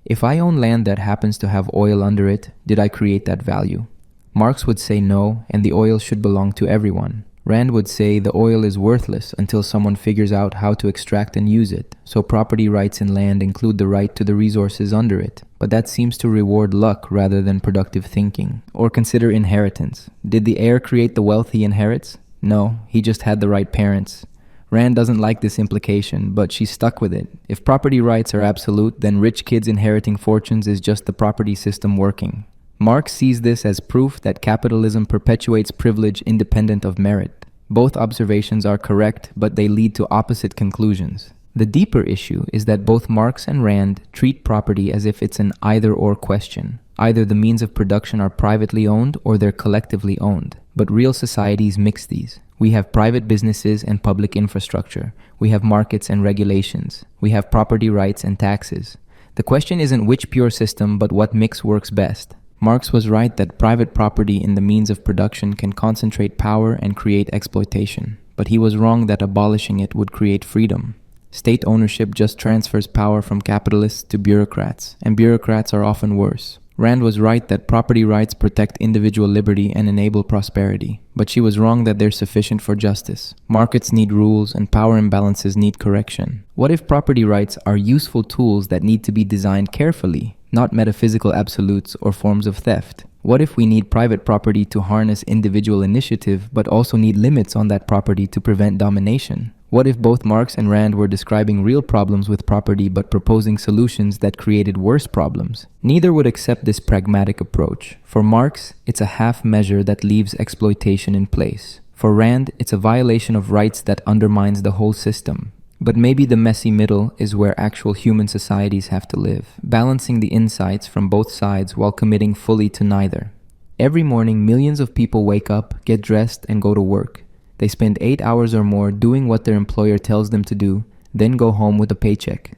[SPEAKER 1] If I own land that happens to have oil under it, did I create that value? Marx would say no, and the oil should belong to everyone. Rand would say the oil is worthless until someone figures out how to extract and use it, so property rights in land include the right to the resources under it. But that seems to reward luck rather than productive thinking. Or consider inheritance. Did the heir create the wealth he inherits? No, he just had the right parents. Rand doesn't like this implication, but she's stuck with it. If property rights are absolute, then rich kids inheriting fortunes is just the property system working. Marx sees this as proof that capitalism perpetuates privilege independent of merit. Both observations are correct, but they lead to opposite conclusions. The deeper issue is that both Marx and Rand treat property as if it's an either-or question. Either the means of production are privately owned or they're collectively owned. But real societies mix these. We have private businesses and public infrastructure. We have markets and regulations. We have property rights and taxes. The question isn't which pure system, but what mix works best. Marx was right that private property in the means of production can concentrate power and create exploitation. But he was wrong that abolishing it would create freedom. State ownership just transfers power from capitalists to bureaucrats, and bureaucrats are often worse. Rand was right that property rights protect individual liberty and enable prosperity, but she was wrong that they're sufficient for justice. Markets need rules and power imbalances need correction. What if property rights are useful tools that need to be designed carefully, not metaphysical absolutes or forms of theft? What if we need private property to harness individual initiative, but also need limits on that property to prevent domination? What if both Marx and Rand were describing real problems with property but proposing solutions that created worse problems? Neither would accept this pragmatic approach. For Marx, it's a half measure that leaves exploitation in place. For Rand, it's a violation of rights that undermines the whole system. But maybe the messy middle is where actual human societies have to live, balancing the insights from both sides while committing fully to neither. Every morning, millions of people wake up, get dressed, and go to work. They spend 8 hours or more doing what their employer tells them to do, then go home with a paycheck.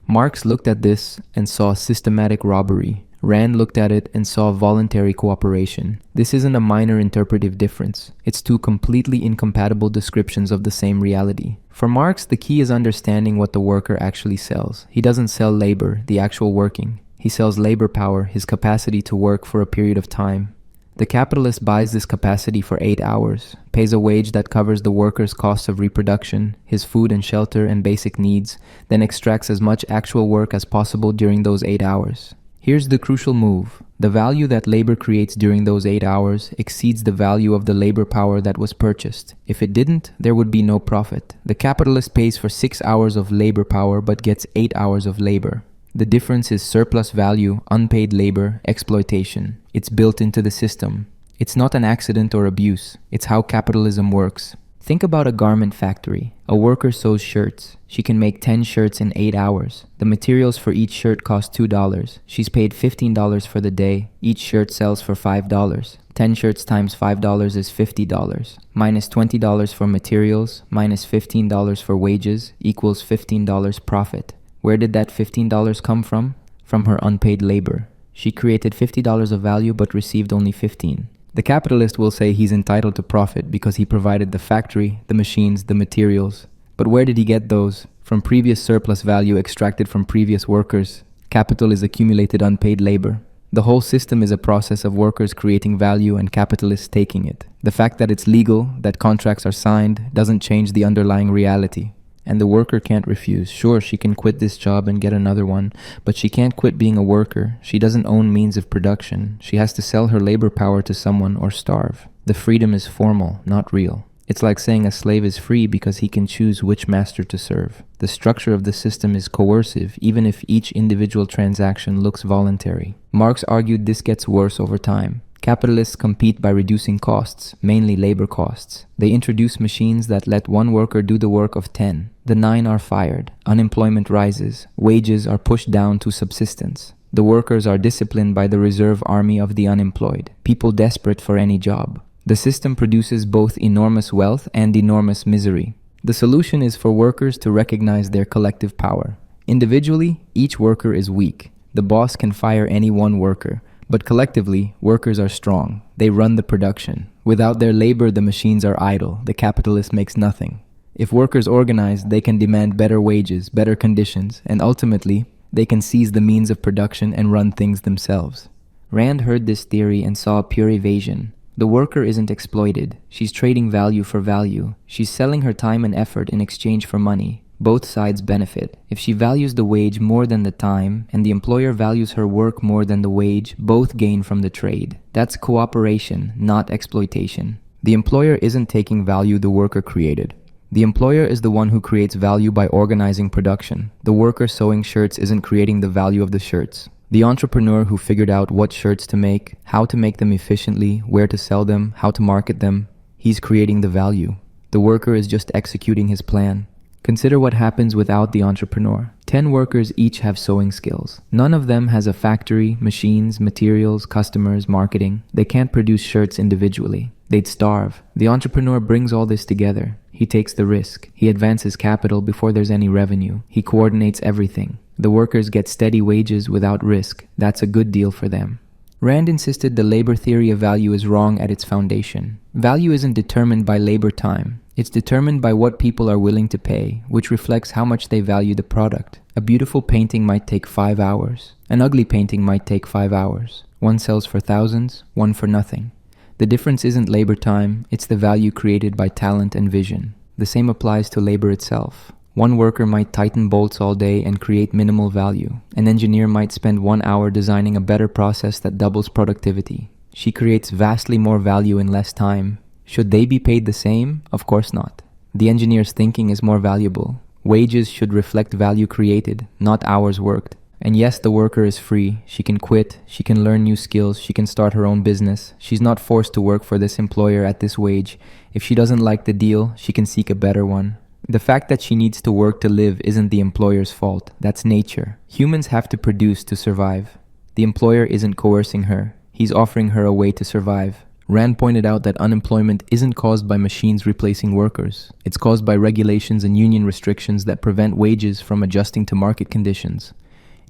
[SPEAKER 1] Marx looked at this and saw systematic robbery. Rand looked at it and saw voluntary cooperation. This isn't a minor interpretive difference. It's two completely incompatible descriptions of the same reality. For Marx, the key is understanding what the worker actually sells. He doesn't sell labor, the actual working. He sells labor power, his capacity to work for a period of time. The capitalist buys this capacity for 8 hours, pays a wage that covers the worker's costs of reproduction, his food and shelter and basic needs, then extracts as much actual work as possible during those 8 hours. Here's the crucial move. The value that labor creates during those 8 hours exceeds the value of the labor power that was purchased. If it didn't, there would be no profit. The capitalist pays for 6 hours of labor power but gets 8 hours of labor. The difference is surplus value, unpaid labor, exploitation. It's built into the system. It's not an accident or abuse. It's how capitalism works. Think about a garment factory. A worker sews shirts. She can make 10 shirts in 8 hours. The materials for each shirt cost $2. She's paid $15 for the day. Each shirt sells for $5. 10 shirts times $5 is $50. Minus $20 for materials, minus $15 for wages equals $15 profit. Where did that $15 come from? From her unpaid labor. She created $50 of value but received only $15. The capitalist will say he's entitled to profit because he provided the factory, the machines, the materials. But where did he get those? From previous surplus value extracted from previous workers. Capital is accumulated unpaid labor. The whole system is a process of workers creating value and capitalists taking it. The fact that it's legal, that contracts are signed, doesn't change the underlying reality. And the worker can't refuse. Sure, she can quit this job and get another one, but she can't quit being a worker. She doesn't own means of production. She has to sell her labor power to someone or starve. The freedom is formal, not real. It's like saying a slave is free because he can choose which master to serve. The structure of the system is coercive, even if each individual transaction looks voluntary. Marx argued this gets worse over time. Capitalists compete by reducing costs, mainly labor costs. They introduce machines that let one worker do the work of 10. The 9 are fired. Unemployment rises. Wages are pushed down to subsistence. The workers are disciplined by the reserve army of the unemployed, people desperate for any job. The system produces both enormous wealth and enormous misery. The solution is for workers to recognize their collective power. Individually, each worker is weak. The boss can fire any one worker. But collectively, workers are strong. They run the production. Without their labor, the machines are idle. The capitalist makes nothing. If workers organize, they can demand better wages, better conditions, and ultimately, they can seize the means of production and run things themselves. Rand heard this theory and saw a pure evasion. The worker isn't exploited. She's trading value for value. She's selling her time and effort in exchange for money. Both sides benefit. If she values the wage more than the time, and the employer values her work more than the wage, both gain from the trade. That's cooperation, not exploitation. The employer isn't taking value the worker created. The employer is the one who creates value by organizing production. The worker sewing shirts isn't creating the value of the shirts. The entrepreneur who figured out what shirts to make, how to make them efficiently, where to sell them, how to market them, he's creating the value. The worker is just executing his plan. Consider what happens without the entrepreneur. 10 workers each have sewing skills. None of them has a factory, machines, materials, customers, marketing. They can't produce shirts individually. They'd starve. The entrepreneur brings all this together. He takes the risk. He advances capital before there's any revenue. He coordinates everything. The workers get steady wages without risk. That's a good deal for them. Rand insisted the labor theory of value is wrong at its foundation. Value isn't determined by labor time. It's determined by what people are willing to pay, which reflects how much they value the product. A beautiful painting might take 5 hours. An ugly painting might take 5 hours. One sells for thousands, one for nothing. The difference isn't labor time, it's the value created by talent and vision. The same applies to labor itself. One worker might tighten bolts all day and create minimal value. An engineer might spend 1 hour designing a better process that doubles productivity. She creates vastly more value in less time. Should they be paid the same? Of course not. The engineer's thinking is more valuable. Wages should reflect value created, not hours worked. And yes, the worker is free. She can quit, she can learn new skills, she can start her own business. She's not forced to work for this employer at this wage. If she doesn't like the deal, she can seek a better one. The fact that she needs to work to live isn't the employer's fault. That's nature. Humans have to produce to survive. The employer isn't coercing her. He's offering her a way to survive. Rand pointed out that unemployment isn't caused by machines replacing workers. It's caused by regulations and union restrictions that prevent wages from adjusting to market conditions.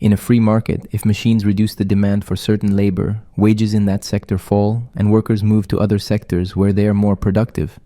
[SPEAKER 1] In a free market, if machines reduce the demand for certain labor, wages in that sector fall, and workers move to other sectors where they are more productive.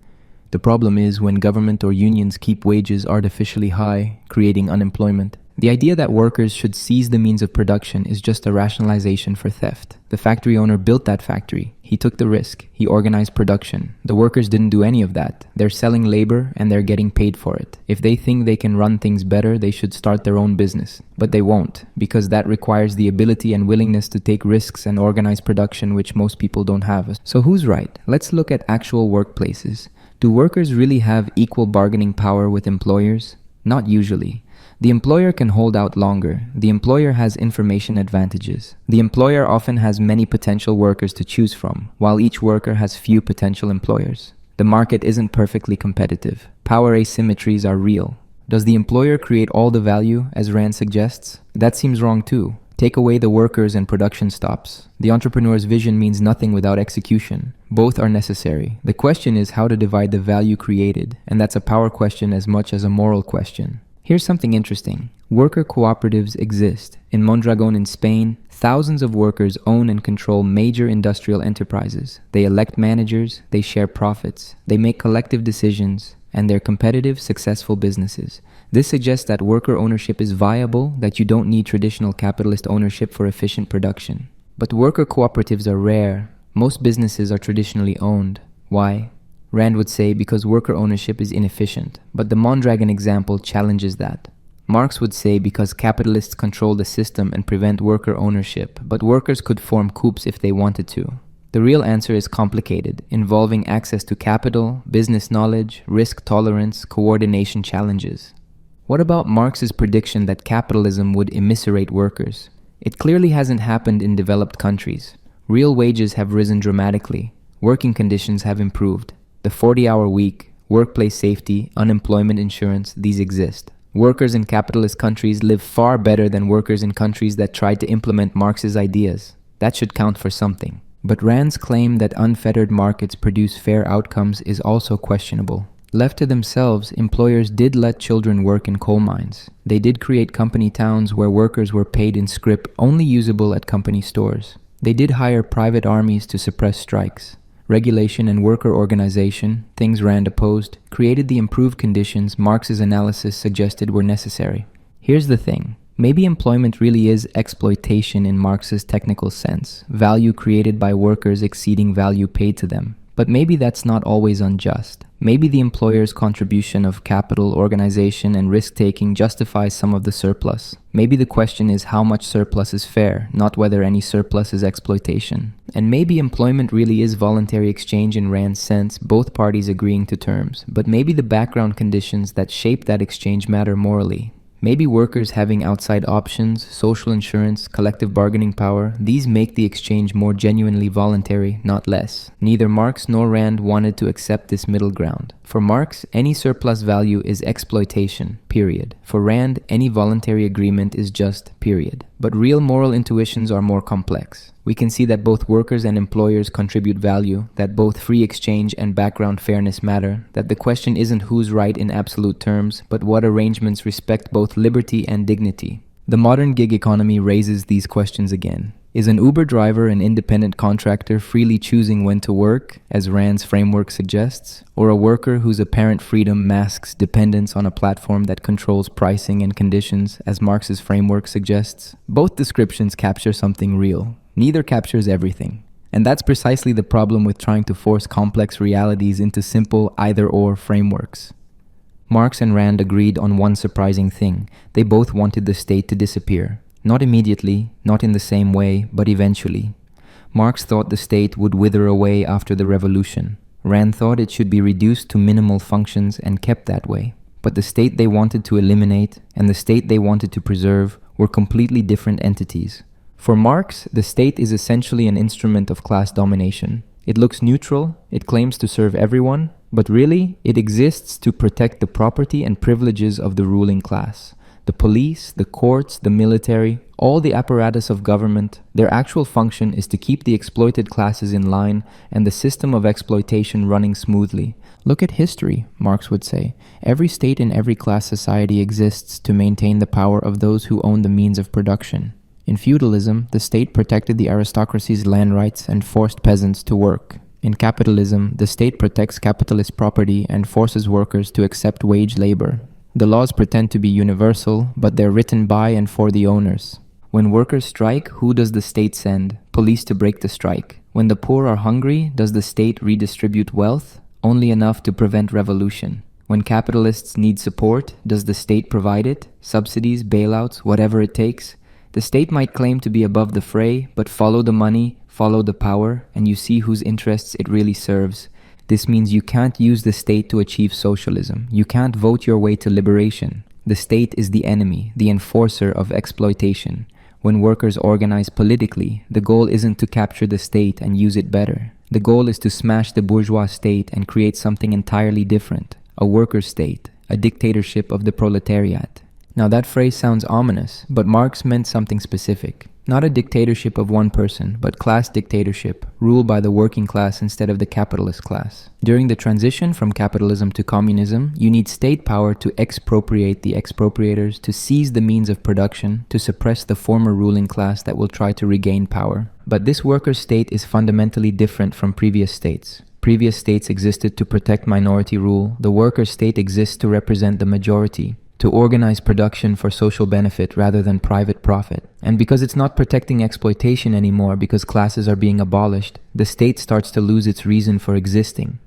[SPEAKER 1] The problem is when government or unions keep wages artificially high, creating unemployment. The idea that workers should seize the means of production is just a rationalization for theft. The factory owner built that factory. He took the risk. He organized production. The workers didn't do any of that. They're selling labor and they're getting paid for it. If they think they can run things better, they should start their own business. But they won't, because that requires the ability and willingness to take risks and organize production, which most people don't have. So who's right? Let's look at actual workplaces. Do workers really have equal bargaining power with employers? Not usually. The employer can hold out longer. The employer has information advantages. The employer often has many potential workers to choose from, while each worker has few potential employers. The market isn't perfectly competitive. Power asymmetries are real. Does the employer create all the value, as Rand suggests? That seems wrong too. Take away the workers and production stops. The entrepreneur's vision means nothing without execution. Both are necessary. The question is how to divide the value created, and that's a power question as much as a moral question. Here's something interesting. Worker cooperatives exist. In Mondragon in Spain, thousands of workers own and control major industrial enterprises. They elect managers, they share profits, they make collective decisions, and they're competitive, successful businesses. This suggests that worker ownership is viable, that you don't need traditional capitalist ownership for efficient production. But worker cooperatives are rare. Most businesses are traditionally owned. Why? Rand would say because worker ownership is inefficient, but the Mondragon example challenges that. Marx would say because capitalists control the system and prevent worker ownership, but workers could form coups if they wanted to. The real answer is complicated, involving access to capital, business knowledge, risk tolerance, coordination challenges. What about Marx's prediction that capitalism would immiserate workers? It clearly hasn't happened in developed countries. Real wages have risen dramatically. Working conditions have improved. The 40-hour week, workplace safety, unemployment insurance, these exist. Workers in capitalist countries live far better than workers in countries that tried to implement Marx's ideas. That should count for something. But Rand's claim that unfettered markets produce fair outcomes is also questionable. Left to themselves, employers did let children work in coal mines. They did create company towns where workers were paid in scrip only usable at company stores. They did hire private armies to suppress strikes. Regulation and worker organization, things Rand opposed, created the improved conditions Marx's analysis suggested were necessary. Here's the thing. Maybe employment really is exploitation in Marx's technical sense, value created by workers exceeding value paid to them. But maybe that's not always unjust. Maybe the employer's contribution of capital, organization, and risk-taking justifies some of the surplus. Maybe the question is how much surplus is fair, not whether any surplus is exploitation. And maybe employment really is voluntary exchange in Rand's sense, both parties agreeing to terms. But maybe the background conditions that shape that exchange matter morally. Maybe workers having outside options, social insurance, collective bargaining power, these make the exchange more genuinely voluntary, not less. Neither Marx nor Rand wanted to accept this middle ground. For Marx, any surplus value is exploitation, period. For Rand, any voluntary agreement is just, period. But real moral intuitions are more complex. We can see that both workers and employers contribute value, that both free exchange and background fairness matter, that the question isn't who's right in absolute terms, but what arrangements respect both liberty and dignity. The modern gig economy raises these questions again. Is an Uber driver an independent contractor freely choosing when to work, as Rand's framework suggests, or a worker whose apparent freedom masks dependence on a platform that controls pricing and conditions, as Marx's framework suggests? Both descriptions capture something real. Neither captures everything. And that's precisely the problem with trying to force complex realities into simple either-or frameworks. Marx and Rand agreed on one surprising thing. They both wanted the state to disappear. Not immediately, not in the same way, but eventually. Marx thought the state would wither away after the revolution. Rand thought it should be reduced to minimal functions and kept that way. But the state they wanted to eliminate and the state they wanted to preserve were completely different entities. For Marx, the state is essentially an instrument of class domination. It looks neutral, it claims to serve everyone, But really, it exists to protect the property and privileges of the ruling class. The police, the courts, the military, all the apparatus of government, their actual function is to keep the exploited classes in line and the system of exploitation running smoothly. Look at history, Marx would say. Every state and every class society exists to maintain the power of those who own the means of production. In feudalism, the state protected the aristocracy's land rights and forced peasants to work. In capitalism, the state protects capitalist property and forces workers to accept wage labor. The laws pretend to be universal, but they're written by and for the owners. When workers strike, who does the state send? Police to break the strike. When the poor are hungry, does the state redistribute wealth? Only enough to prevent revolution. When capitalists need support, does the state provide it? Subsidies, bailouts, whatever it takes? The state might claim to be above the fray, but follow the money, follow the power, and you see whose interests it really serves. This means you can't use the state to achieve socialism. You can't vote your way to liberation. The state is the enemy, the enforcer of exploitation. When workers organize politically, the goal isn't to capture the state and use it better. The goal is to smash the bourgeois state and create something entirely different, a worker state, a dictatorship of the proletariat. Now that phrase sounds ominous, but Marx meant something specific. Not a dictatorship of one person, but class dictatorship, ruled by the working class instead of the capitalist class. During the transition from capitalism to communism, you need state power to expropriate the expropriators, to seize the means of production, to suppress the former ruling class that will try to regain power. But this worker state is fundamentally different from previous states. Previous states existed to protect minority rule. The worker state exists to represent the majority, to organize production for social benefit rather than private profit. And because it's not protecting exploitation anymore because classes are being abolished, the state starts to lose its reason for existing.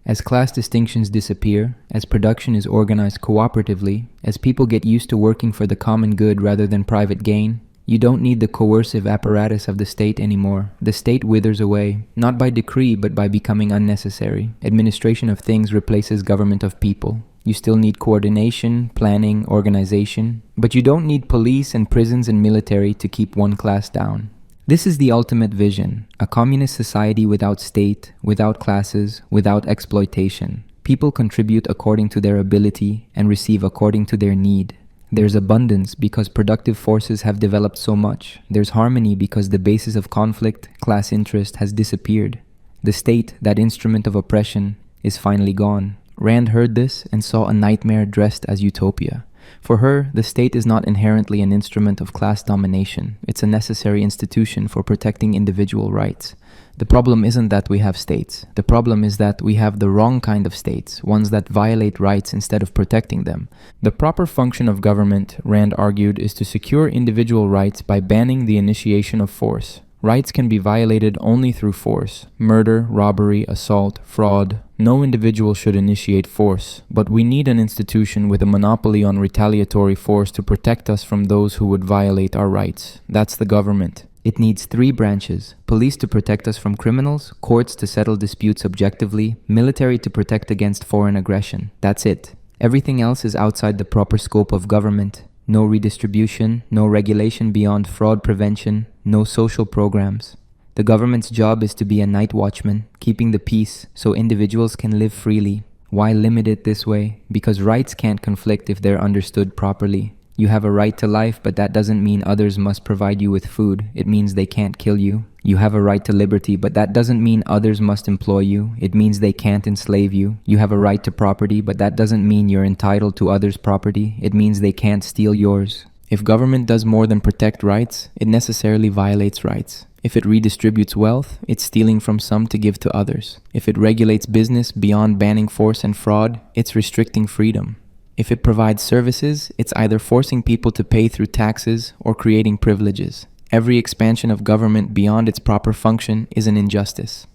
[SPEAKER 1] As class distinctions disappear, as production is organized cooperatively, as people get used to working for the common good rather than private gain, you don't need the coercive apparatus of the state anymore. The state withers away, not by decree but by becoming unnecessary. Administration of things replaces government of people. You still need coordination, planning, organization, but you don't need police and prisons and military to keep one class down. This is the ultimate vision, a communist society without state, without classes, without exploitation. People contribute according to their ability and receive according to their need. There's abundance because productive forces have developed so much. There's harmony because the basis of conflict, class interest, has disappeared. The state, that instrument of oppression, is finally gone. Rand heard this and saw a nightmare dressed as utopia. For her, the state is not inherently an instrument of class domination. It's a necessary institution for protecting individual rights. The problem isn't that we have states. The problem is that we have the wrong kind of states, ones that violate rights instead of protecting them. The proper function of government, Rand argued, is to secure individual rights by banning the initiation of force. Rights can be violated only through force. Murder, robbery, assault, fraud. No individual should initiate force, but we need an institution with a monopoly on retaliatory force to protect us from those who would violate our rights. That's the government. It needs 3 branches: police to protect us from criminals, courts to settle disputes objectively, military to protect against foreign aggression. That's it. Everything else is outside the proper scope of government. No redistribution, no regulation beyond fraud prevention, no social programs. The government's job is to be a night watchman, keeping the peace so individuals can live freely. Why limit it this way? Because rights can't conflict if they're understood properly. You have a right to life, but that doesn't mean others must provide you with food. It means they can't kill you. You have a right to liberty, but that doesn't mean others must employ you. It means they can't enslave you. You have a right to property, but that doesn't mean you're entitled to others' property. It means they can't steal yours. If government does more than protect rights, it necessarily violates rights. If it redistributes wealth, it's stealing from some to give to others. If it regulates business beyond banning force and fraud, it's restricting freedom. If it provides services, it's either forcing people to pay through taxes or creating privileges. Every expansion of government beyond its proper function is an injustice.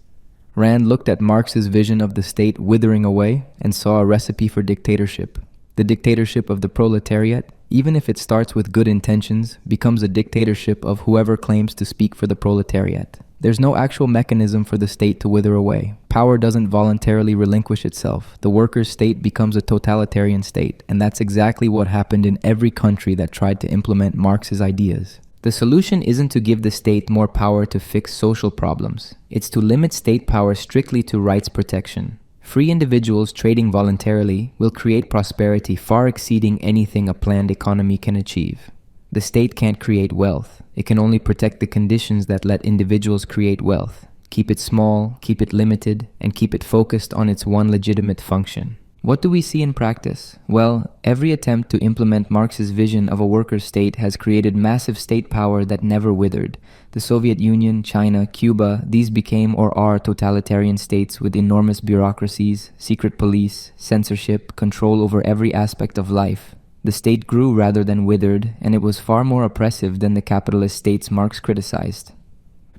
[SPEAKER 1] Rand looked at Marx's vision of the state withering away and saw a recipe for dictatorship. The dictatorship of the proletariat, even if it starts with good intentions, becomes a dictatorship of whoever claims to speak for the proletariat. There's no actual mechanism for the state to wither away. Power doesn't voluntarily relinquish itself. The workers' state becomes a totalitarian state, and that's exactly what happened in every country that tried to implement Marx's ideas. The solution isn't to give the state more power to fix social problems. It's to limit state power strictly to rights protection. Free individuals trading voluntarily will create prosperity far exceeding anything a planned economy can achieve. The state can't create wealth. It can only protect the conditions that let individuals create wealth. Keep it small, keep it limited, and keep it focused on its one legitimate function. What do we see in practice? Well, every attempt to implement Marx's vision of a worker state has created massive state power that never withered. The Soviet Union, China, Cuba, these became or are totalitarian states with enormous bureaucracies, secret police, censorship, control over every aspect of life. The state grew rather than withered, and it was far more oppressive than the capitalist states Marx criticized.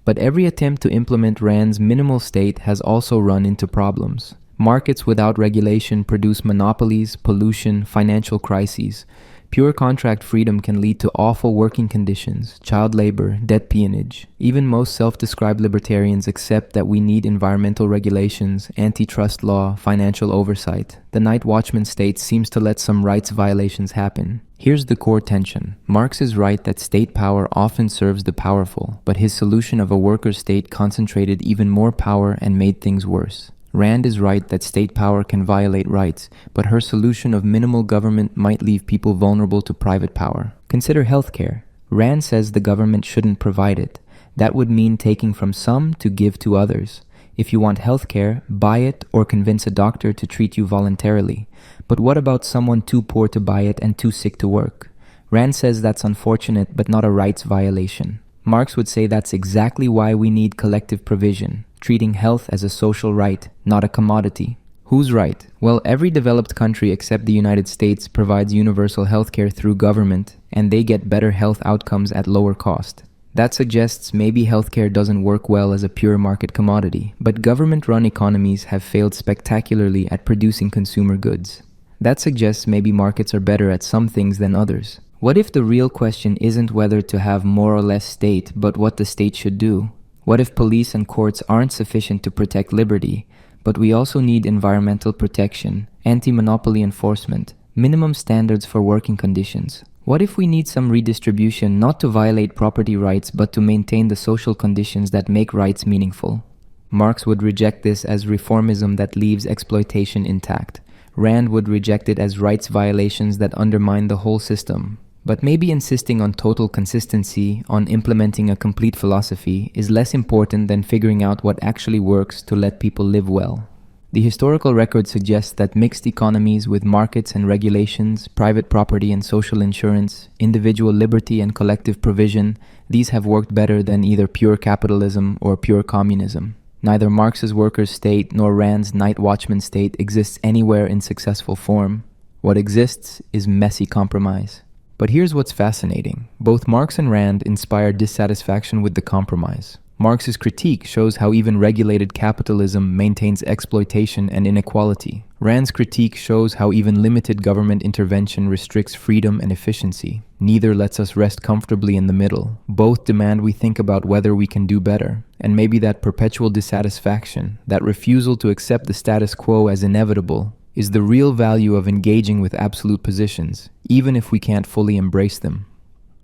[SPEAKER 1] But every attempt to implement Rand's minimal state has also run into problems. Markets without regulation produce monopolies, pollution, financial crises. Pure contract freedom can lead to awful working conditions, child labor, debt peonage. Even most self-described libertarians accept that we need environmental regulations, antitrust law, financial oversight. The night watchman state seems to let some rights violations happen. Here's the core tension. Marx is right that state power often serves the powerful, but his solution of a worker state concentrated even more power and made things worse. Rand is right that state power can violate rights, but her solution of minimal government might leave people vulnerable to private power. Consider healthcare. Rand says the government shouldn't provide it. That would mean taking from some to give to others. If you want healthcare, buy it or convince a doctor to treat you voluntarily. But what about someone too poor to buy it and too sick to work? Rand says that's unfortunate but not a rights violation. Marx would say that's exactly why we need collective provision, treating health as a social right, not a commodity. Who's right? Well, every developed country except the United States provides universal healthcare through government, and they get better health outcomes at lower cost. That suggests maybe healthcare doesn't work well as a pure market commodity, but government-run economies have failed spectacularly at producing consumer goods. That suggests maybe markets are better at some things than others. What if the real question isn't whether to have more or less state, but what the state should do? What if police and courts aren't sufficient to protect liberty, but we also need environmental protection, anti-monopoly enforcement, minimum standards for working conditions? What if we need some redistribution not to violate property rights but to maintain the social conditions that make rights meaningful? Marx would reject this as reformism that leaves exploitation intact. Rand would reject it as rights violations that undermine the whole system. But maybe insisting on total consistency, on implementing a complete philosophy, is less important than figuring out what actually works to let people live well. The historical record suggests that mixed economies with markets and regulations, private property and social insurance, individual liberty and collective provision, these have worked better than either pure capitalism or pure communism. Neither Marx's workers' state nor Rand's night watchman state exists anywhere in successful form. What exists is messy compromise. But here's what's fascinating. Both Marx and Rand inspire dissatisfaction with the compromise. Marx's critique shows how even regulated capitalism maintains exploitation and inequality. Rand's critique shows how even limited government intervention restricts freedom and efficiency. Neither lets us rest comfortably in the middle. Both demand we think about whether we can do better. And maybe that perpetual dissatisfaction, that refusal to accept the status quo as inevitable, is the real value of engaging with absolute positions, even if we can't fully embrace them.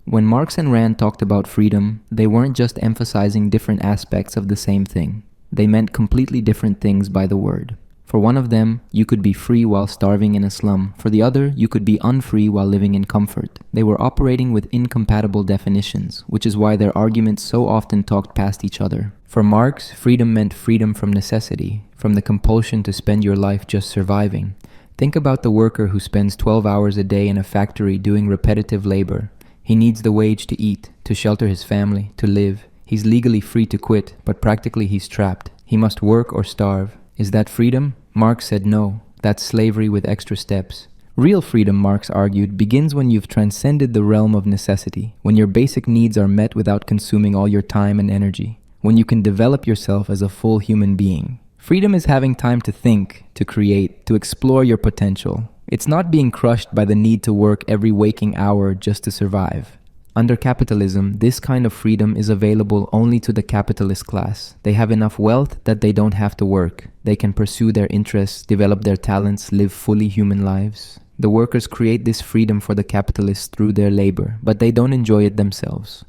[SPEAKER 1] When Marx and Rand talked about freedom, they weren't just emphasizing different aspects of the same thing. They meant completely different things by the word. For one of them, you could be free while starving in a slum. For the other, you could be unfree while living in comfort. They were operating with incompatible definitions, which is why their arguments so often talked past each other. For Marx, freedom meant freedom from necessity, from the compulsion to spend your life just surviving. Think about the worker who spends 12 hours a day in a factory doing repetitive labor. He needs the wage to eat, to shelter his family, to live. He's legally free to quit, but practically he's trapped. He must work or starve. Is that freedom? Marx said no. That's slavery with extra steps. Real freedom, Marx argued, begins when you've transcended the realm of necessity, when your basic needs are met without consuming all your time and energy, when you can develop yourself as a full human being. Freedom is having time to think, to create, to explore your potential. It's not being crushed by the need to work every waking hour just to survive. Under capitalism, this kind of freedom is available only to the capitalist class. They have enough wealth that they don't have to work. They can pursue their interests, develop their talents, live fully human lives. The workers create this freedom for the capitalists through their labor, but they don't enjoy it themselves.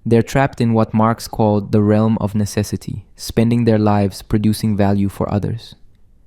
[SPEAKER 1] They're trapped in what Marx called the realm of necessity, spending their lives producing value for others.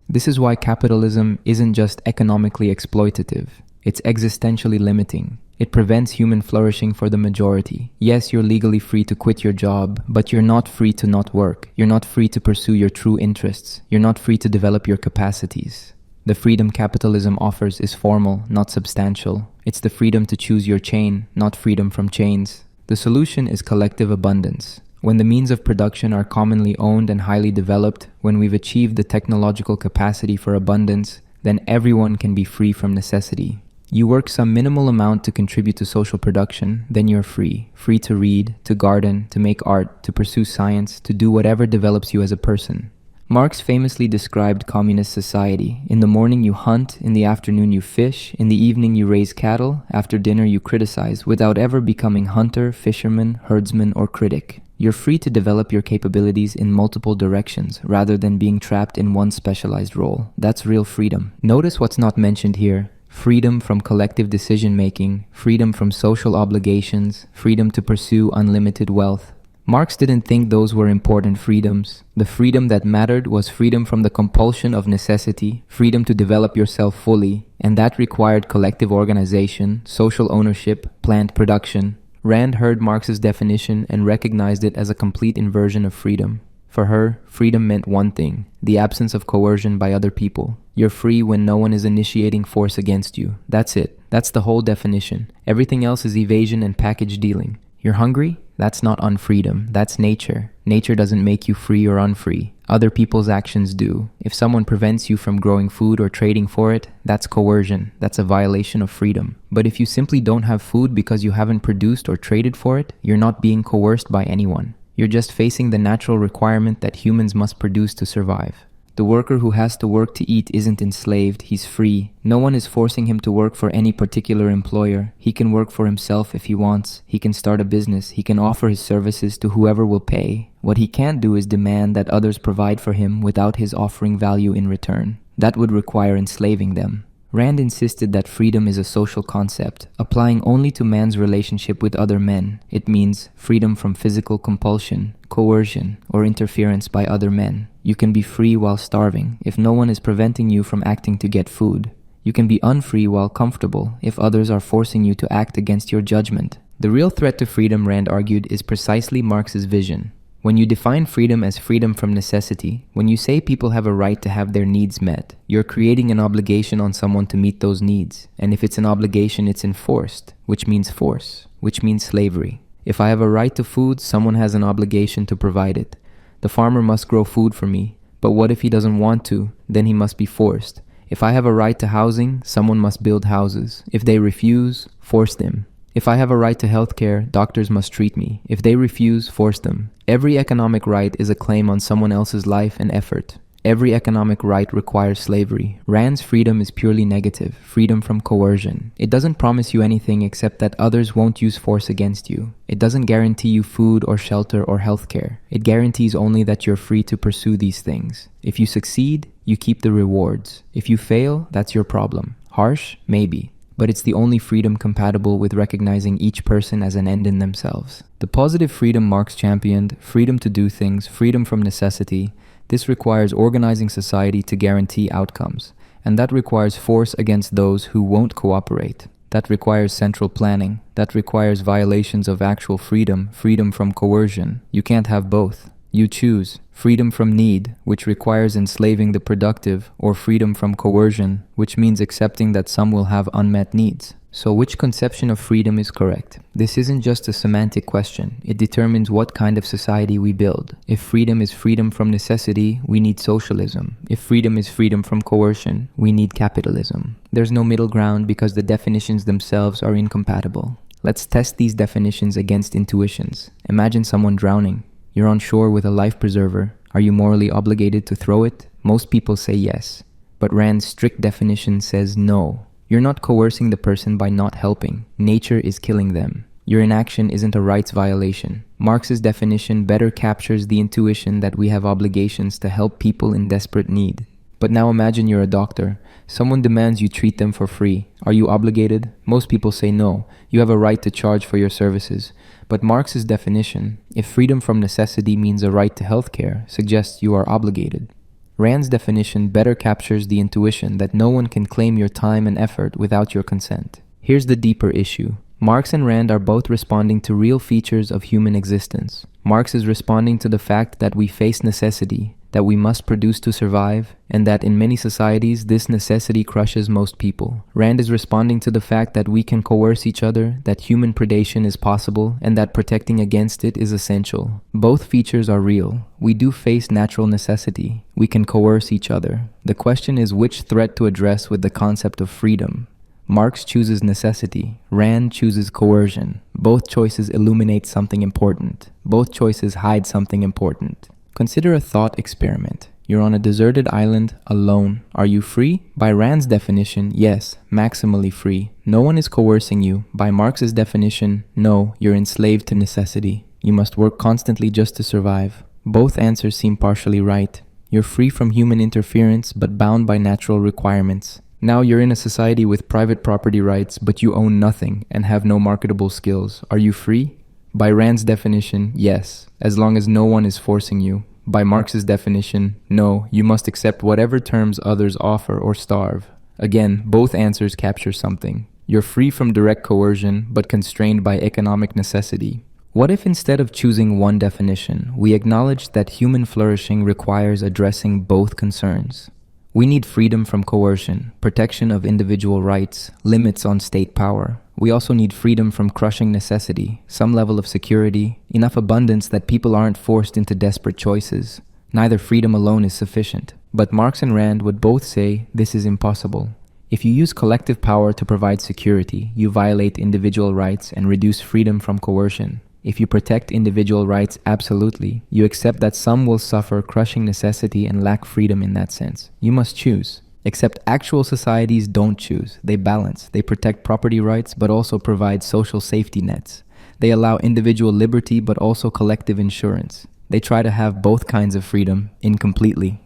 [SPEAKER 1] This is why capitalism isn't just economically exploitative. It's existentially limiting. It prevents human flourishing for the majority. Yes, you're legally free to quit your job, but you're not free to not work. You're not free to pursue your true interests. You're not free to develop your capacities. The freedom capitalism offers is formal, not substantial. It's the freedom to choose your chain, not freedom from chains. The solution is collective abundance. When the means of production are commonly owned and highly developed, when we've achieved the technological capacity for abundance, then everyone can be free from necessity. You work some minimal amount to contribute to social production, then you're free. Free to read, to garden, to make art, to pursue science, to do whatever develops you as a person. Marx famously described communist society. In the morning you hunt, in the afternoon you fish, in the evening you raise cattle, after dinner you criticize, without ever becoming hunter, fisherman, herdsman, or critic. You're free to develop your capabilities in multiple directions, rather than being trapped in one specialized role. That's real freedom. Notice what's not mentioned here. Freedom from collective decision-making, freedom from social obligations, freedom to pursue unlimited wealth. Marx didn't think those were important freedoms. The freedom that mattered was freedom from the compulsion of necessity, freedom to develop yourself fully, and that required collective organization, social ownership, planned production. Rand heard Marx's definition and recognized it as a complete inversion of freedom. For her, freedom meant one thing, the absence of coercion by other people. You're free when no one is initiating force against you. That's it. That's the whole definition. Everything else is evasion and package dealing. You're hungry? That's not unfreedom. That's nature. Nature doesn't make you free or unfree. Other people's actions do. If someone prevents you from growing food or trading for it, that's coercion. That's a violation of freedom. But if you simply don't have food because you haven't produced or traded for it, you're not being coerced by anyone. You're just facing the natural requirement that humans must produce to survive. The worker who has to work to eat isn't enslaved, he's free. No one is forcing him to work for any particular employer. He can work for himself if he wants. He can start a business. He can offer his services to whoever will pay. What he can't do is demand that others provide for him without his offering value in return. That would require enslaving them. Rand insisted that freedom is a social concept, applying only to man's relationship with other men. It means freedom from physical compulsion, coercion, or interference by other men. You can be free while starving, if no one is preventing you from acting to get food. You can be unfree while comfortable, if others are forcing you to act against your judgment. The real threat to freedom, Rand argued, is precisely Marx's vision. When you define freedom as freedom from necessity, when you say people have a right to have their needs met, you're creating an obligation on someone to meet those needs. And if it's an obligation, it's enforced, which means force, which means slavery. If I have a right to food, someone has an obligation to provide it. The farmer must grow food for me, but what if he doesn't want to? Then he must be forced. If I have a right to housing, someone must build houses. If they refuse, force them. If I have a right to healthcare, doctors must treat me. If they refuse, force them. Every economic right is a claim on someone else's life and effort. Every economic right requires slavery. Rand's freedom is purely negative, freedom from coercion. It doesn't promise you anything except that others won't use force against you. It doesn't guarantee you food or shelter or healthcare. It guarantees only that you're free to pursue these things. If you succeed, you keep the rewards. If you fail, that's your problem. Harsh? Maybe. But it's the only freedom compatible with recognizing each person as an end in themselves. The positive freedom Marx championed, freedom to do things, freedom from necessity, this requires organizing society to guarantee outcomes. And that requires force against those who won't cooperate. That requires central planning. That requires violations of actual freedom, freedom from coercion. You can't have both. You choose freedom from need, which requires enslaving the productive, or freedom from coercion, which means accepting that some will have unmet needs. So which conception of freedom is correct? This isn't just a semantic question. It determines what kind of society we build. If freedom is freedom from necessity, we need socialism. If freedom is freedom from coercion, we need capitalism. There's no middle ground because the definitions themselves are incompatible. Let's test these definitions against intuitions. Imagine someone drowning. You're on shore with a life preserver. Are you morally obligated to throw it? Most people say yes. But Rand's strict definition says no. You're not coercing the person by not helping. Nature is killing them. Your inaction isn't a rights violation. Marx's definition better captures the intuition that we have obligations to help people in desperate need. But now imagine you're a doctor. Someone demands you treat them for free. Are you obligated? Most people say no. You have a right to charge for your services. But Marx's definition, if freedom from necessity means a right to healthcare, suggests you are obligated. Rand's definition better captures the intuition that no one can claim your time and effort without your consent. Here's the deeper issue. Marx and Rand are both responding to real features of human existence. Marx is responding to the fact that we face necessity, that we must produce to survive, and that in many societies this necessity crushes most people. Rand is responding to the fact that we can coerce each other, that human predation is possible, and that protecting against it is essential. Both features are real. We do face natural necessity. We can coerce each other. The question is which threat to address with the concept of freedom. Marx chooses necessity. Rand chooses coercion. Both choices illuminate something important. Both choices hide something important. Consider a thought experiment. You're on a deserted island, alone. Are you free? By Rand's definition, yes, maximally free. No one is coercing you. By Marx's definition, no, you're enslaved to necessity. You must work constantly just to survive. Both answers seem partially right. You're free from human interference, but bound by natural requirements. Now you're in a society with private property rights, but you own nothing and have no marketable skills. Are you free? By Rand's definition, yes, as long as no one is forcing you. By Marx's definition, no, you must accept whatever terms others offer or starve. Again, both answers capture something. You're free from direct coercion, but constrained by economic necessity. What if instead of choosing one definition, we acknowledge that human flourishing requires addressing both concerns? We need freedom from coercion, protection of individual rights, limits on state power. We also need freedom from crushing necessity, some level of security, enough abundance that people aren't forced into desperate choices. Neither freedom alone is sufficient. But Marx and Rand would both say this is impossible. If you use collective power to provide security, you violate individual rights and reduce freedom from coercion. If you protect individual rights absolutely, you accept that some will suffer crushing necessity and lack freedom in that sense. You must choose. Except actual societies don't choose. They balance. They protect property rights but also provide social safety nets. They allow individual liberty but also collective insurance. They try to have both kinds of freedom incompletely.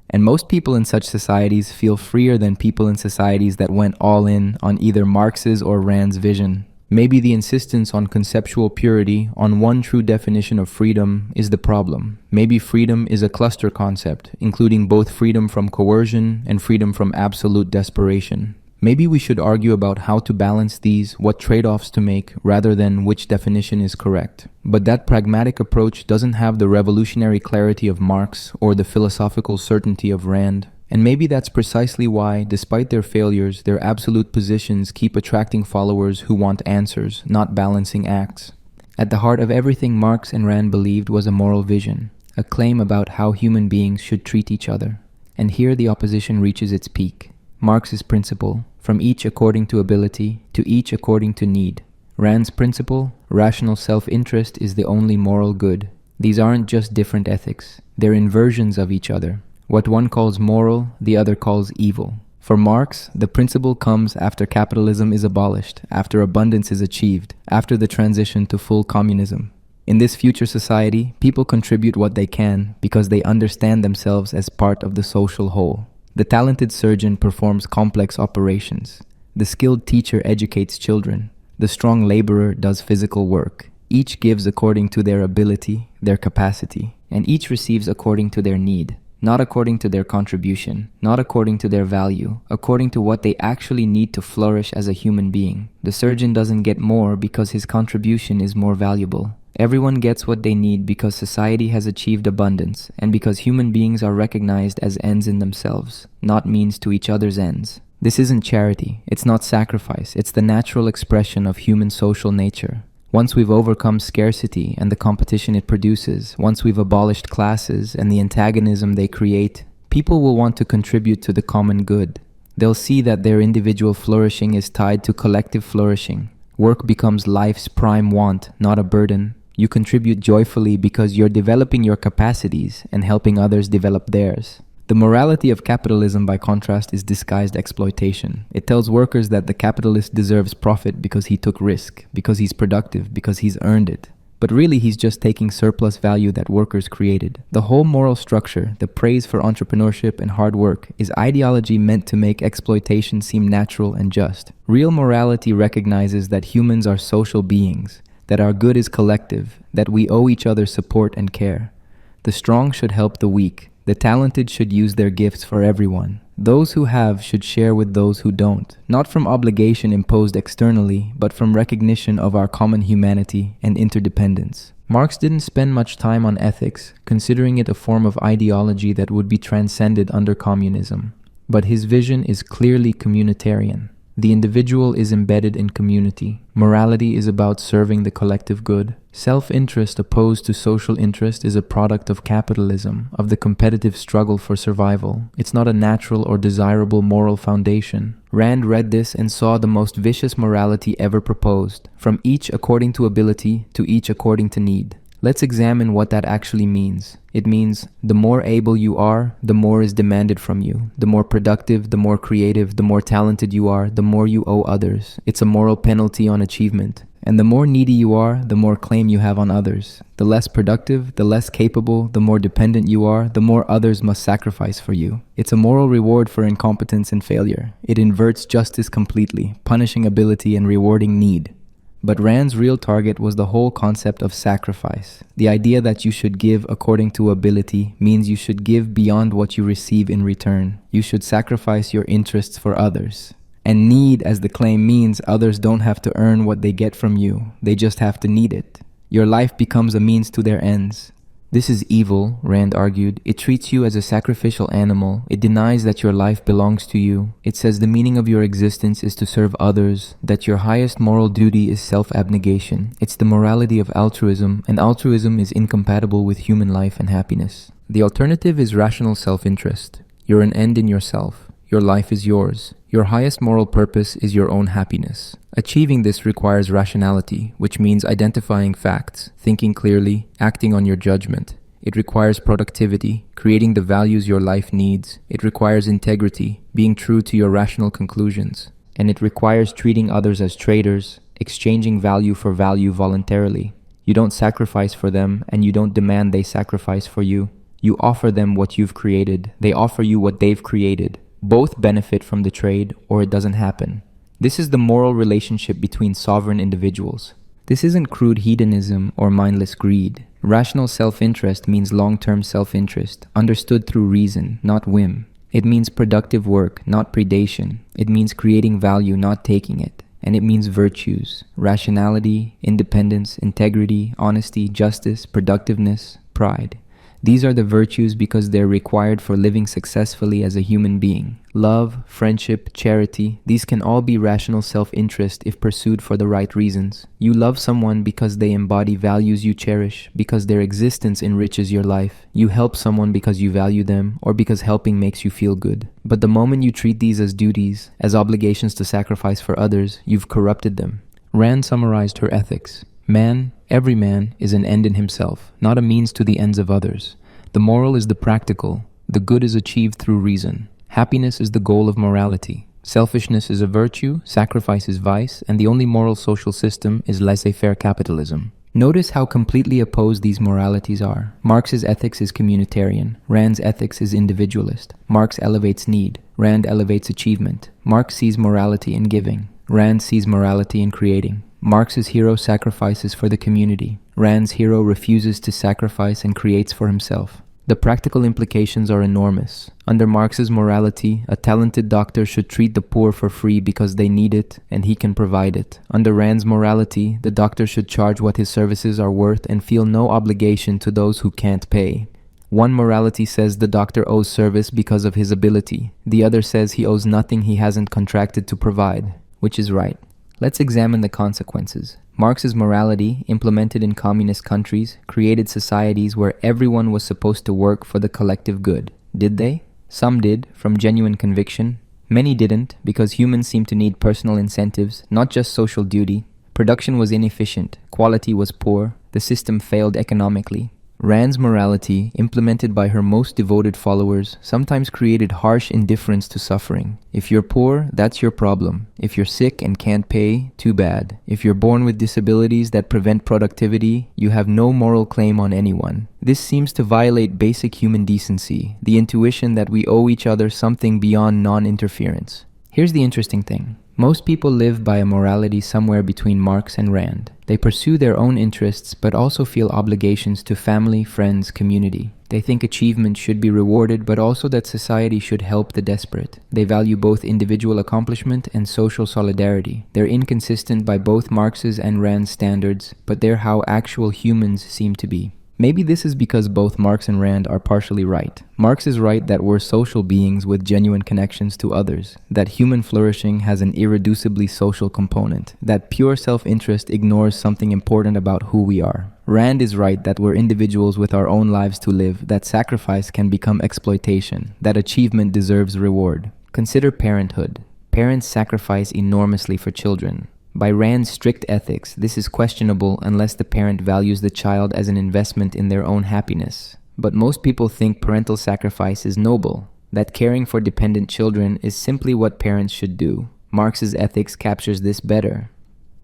[SPEAKER 1] And most people in such societies feel freer than people in societies that went all in on either Marx's or Rand's vision. Maybe the insistence on conceptual purity, on one true definition of freedom, is the problem. Maybe freedom is a cluster concept, including both freedom from coercion and freedom from absolute desperation. Maybe we should argue about how to balance these, what trade-offs to make, rather than which definition is correct. But that pragmatic approach doesn't have the revolutionary clarity of Marx or the philosophical certainty of Rand. And maybe that's precisely why, despite their failures, their absolute positions keep attracting followers who want answers, not balancing acts. At the heart of everything Marx and Rand believed was a moral vision, a claim about how human beings should treat each other. And here the opposition reaches its peak. Marx's principle, from each according to ability, to each according to need. Rand's principle, rational self-interest is the only moral good. These aren't just different ethics, they're inversions of each other. What one calls moral, the other calls evil. For Marx, the principle comes after capitalism is abolished, after abundance is achieved, after the transition to full communism. In this future society, people contribute what they can because they understand themselves as part of the social whole. The talented surgeon performs complex operations. The skilled teacher educates children. The strong laborer does physical work. Each gives according to their ability, their capacity, and each receives according to their need. Not according to their contribution, not according to their value, according to what they actually need to flourish as a human being. The surgeon doesn't get more because his contribution is more valuable. Everyone gets what they need because society has achieved abundance and because human beings are recognized as ends in themselves, not means to each other's ends. This isn't charity, it's not sacrifice, it's the natural expression of human social nature. Once we've overcome scarcity and the competition it produces, once we've abolished classes and the antagonism they create, people will want to contribute to the common good. They'll see that their individual flourishing is tied to collective flourishing. Work becomes life's prime want, not a burden. You contribute joyfully because you're developing your capacities and helping others develop theirs. The morality of capitalism, by contrast, is disguised exploitation. It tells workers that the capitalist deserves profit because he took risk, because he's productive, because he's earned it. But really, he's just taking surplus value that workers created. The whole moral structure, the praise for entrepreneurship and hard work, is ideology meant to make exploitation seem natural and just. Real morality recognizes that humans are social beings, that our good is collective, that we owe each other support and care. The strong should help the weak. The talented should use their gifts for everyone. Those who have should share with those who don't, not from obligation imposed externally, but from recognition of our common humanity and interdependence. Marx didn't spend much time on ethics, considering it a form of ideology that would be transcended under communism. But his vision is clearly communitarian. The individual is embedded in community. Morality is about serving the collective good. Self-interest opposed to social interest is a product of capitalism, of the competitive struggle for survival. It's not a natural or desirable moral foundation. Rand read this and saw the most vicious morality ever proposed, from each according to ability to each according to need. Let's examine what that actually means. It means the more able you are, the more is demanded from you. The more productive, the more creative, the more talented you are, the more you owe others. It's a moral penalty on achievement. And the more needy you are, the more claim you have on others. The less productive, the less capable, the more dependent you are, the more others must sacrifice for you. It's a moral reward for incompetence and failure. It inverts justice completely, punishing ability and rewarding need. But Rand's real target was the whole concept of sacrifice. The idea that you should give according to ability means you should give beyond what you receive in return. You should sacrifice your interests for others. And need, as the claim means, others don't have to earn what they get from you. They just have to need it. Your life becomes a means to their ends. This is evil, Rand argued. It treats you as a sacrificial animal. It denies that your life belongs to you. It says the meaning of your existence is to serve others, that your highest moral duty is self-abnegation. It's the morality of altruism, and altruism is incompatible with human life and happiness. The alternative is rational self-interest. You're an end in yourself. Your life is yours. Your highest moral purpose is your own happiness. Achieving this requires rationality, which means identifying facts, thinking clearly, acting on your judgment. It requires productivity, creating the values your life needs. It requires integrity, being true to your rational conclusions. And it requires treating others as traders, exchanging value for value voluntarily. You don't sacrifice for them, and you don't demand they sacrifice for you. You offer them what you've created. They offer you what they've created. Both benefit from the trade, or it doesn't happen. This is the moral relationship between sovereign individuals. This isn't crude hedonism or mindless greed. Rational self-interest means long-term self-interest, understood through reason, not whim. It means productive work, not predation. It means creating value, not taking it. And it means virtues: rationality, independence, integrity, honesty, justice, productiveness, pride. These are the virtues because they're required for living successfully as a human being. Love, friendship, charity, these can all be rational self-interest if pursued for the right reasons. You love someone because they embody values you cherish, because their existence enriches your life. You help someone because you value them, or because helping makes you feel good. But the moment you treat these as duties, as obligations to sacrifice for others, you've corrupted them. Rand summarized her ethics. Man, every man, is an end in himself, not a means to the ends of others. The moral is the practical. The good is achieved through reason. Happiness is the goal of morality. Selfishness is a virtue, sacrifice is vice, and the only moral social system is laissez-faire capitalism. Notice how completely opposed these moralities are. Marx's ethics is communitarian. Rand's ethics is individualist. Marx elevates need. Rand elevates achievement. Marx sees morality in giving. Rand sees morality in creating. Marx's hero sacrifices for the community. Rand's hero refuses to sacrifice and creates for himself. The practical implications are enormous. Under Marx's morality, a talented doctor should treat the poor for free because they need it and he can provide it. Under Rand's morality, the doctor should charge what his services are worth and feel no obligation to those who can't pay. One morality says the doctor owes service because of his ability. The other says he owes nothing he hasn't contracted to provide. Which is right? Let's examine the consequences. Marx's morality, implemented in communist countries, created societies where everyone was supposed to work for the collective good. Did they? Some did, from genuine conviction. Many didn't, because humans seem to need personal incentives, not just social duty. Production was inefficient, quality was poor, the system failed economically. Rand's morality, implemented by her most devoted followers, sometimes created harsh indifference to suffering. If you're poor, that's your problem. If you're sick and can't pay, too bad. If you're born with disabilities that prevent productivity, you have no moral claim on anyone. This seems to violate basic human decency, the intuition that we owe each other something beyond non-interference. Here's the interesting thing. Most people live by a morality somewhere between Marx and Rand. They pursue their own interests but also feel obligations to family, friends, community. They think achievement should be rewarded but also that society should help the desperate. They value both individual accomplishment and social solidarity. They're inconsistent by both Marx's and Rand's standards, but they're how actual humans seem to be. Maybe this is because both Marx and Rand are partially right. Marx is right that we're social beings with genuine connections to others, that human flourishing has an irreducibly social component, that pure self-interest ignores something important about who we are. Rand is right that we're individuals with our own lives to live, that sacrifice can become exploitation, that achievement deserves reward. Consider parenthood. Parents sacrifice enormously for children. By Rand's strict ethics, this is questionable unless the parent values the child as an investment in their own happiness. But most people think parental sacrifice is noble, that caring for dependent children is simply what parents should do. Marx's ethics captures this better.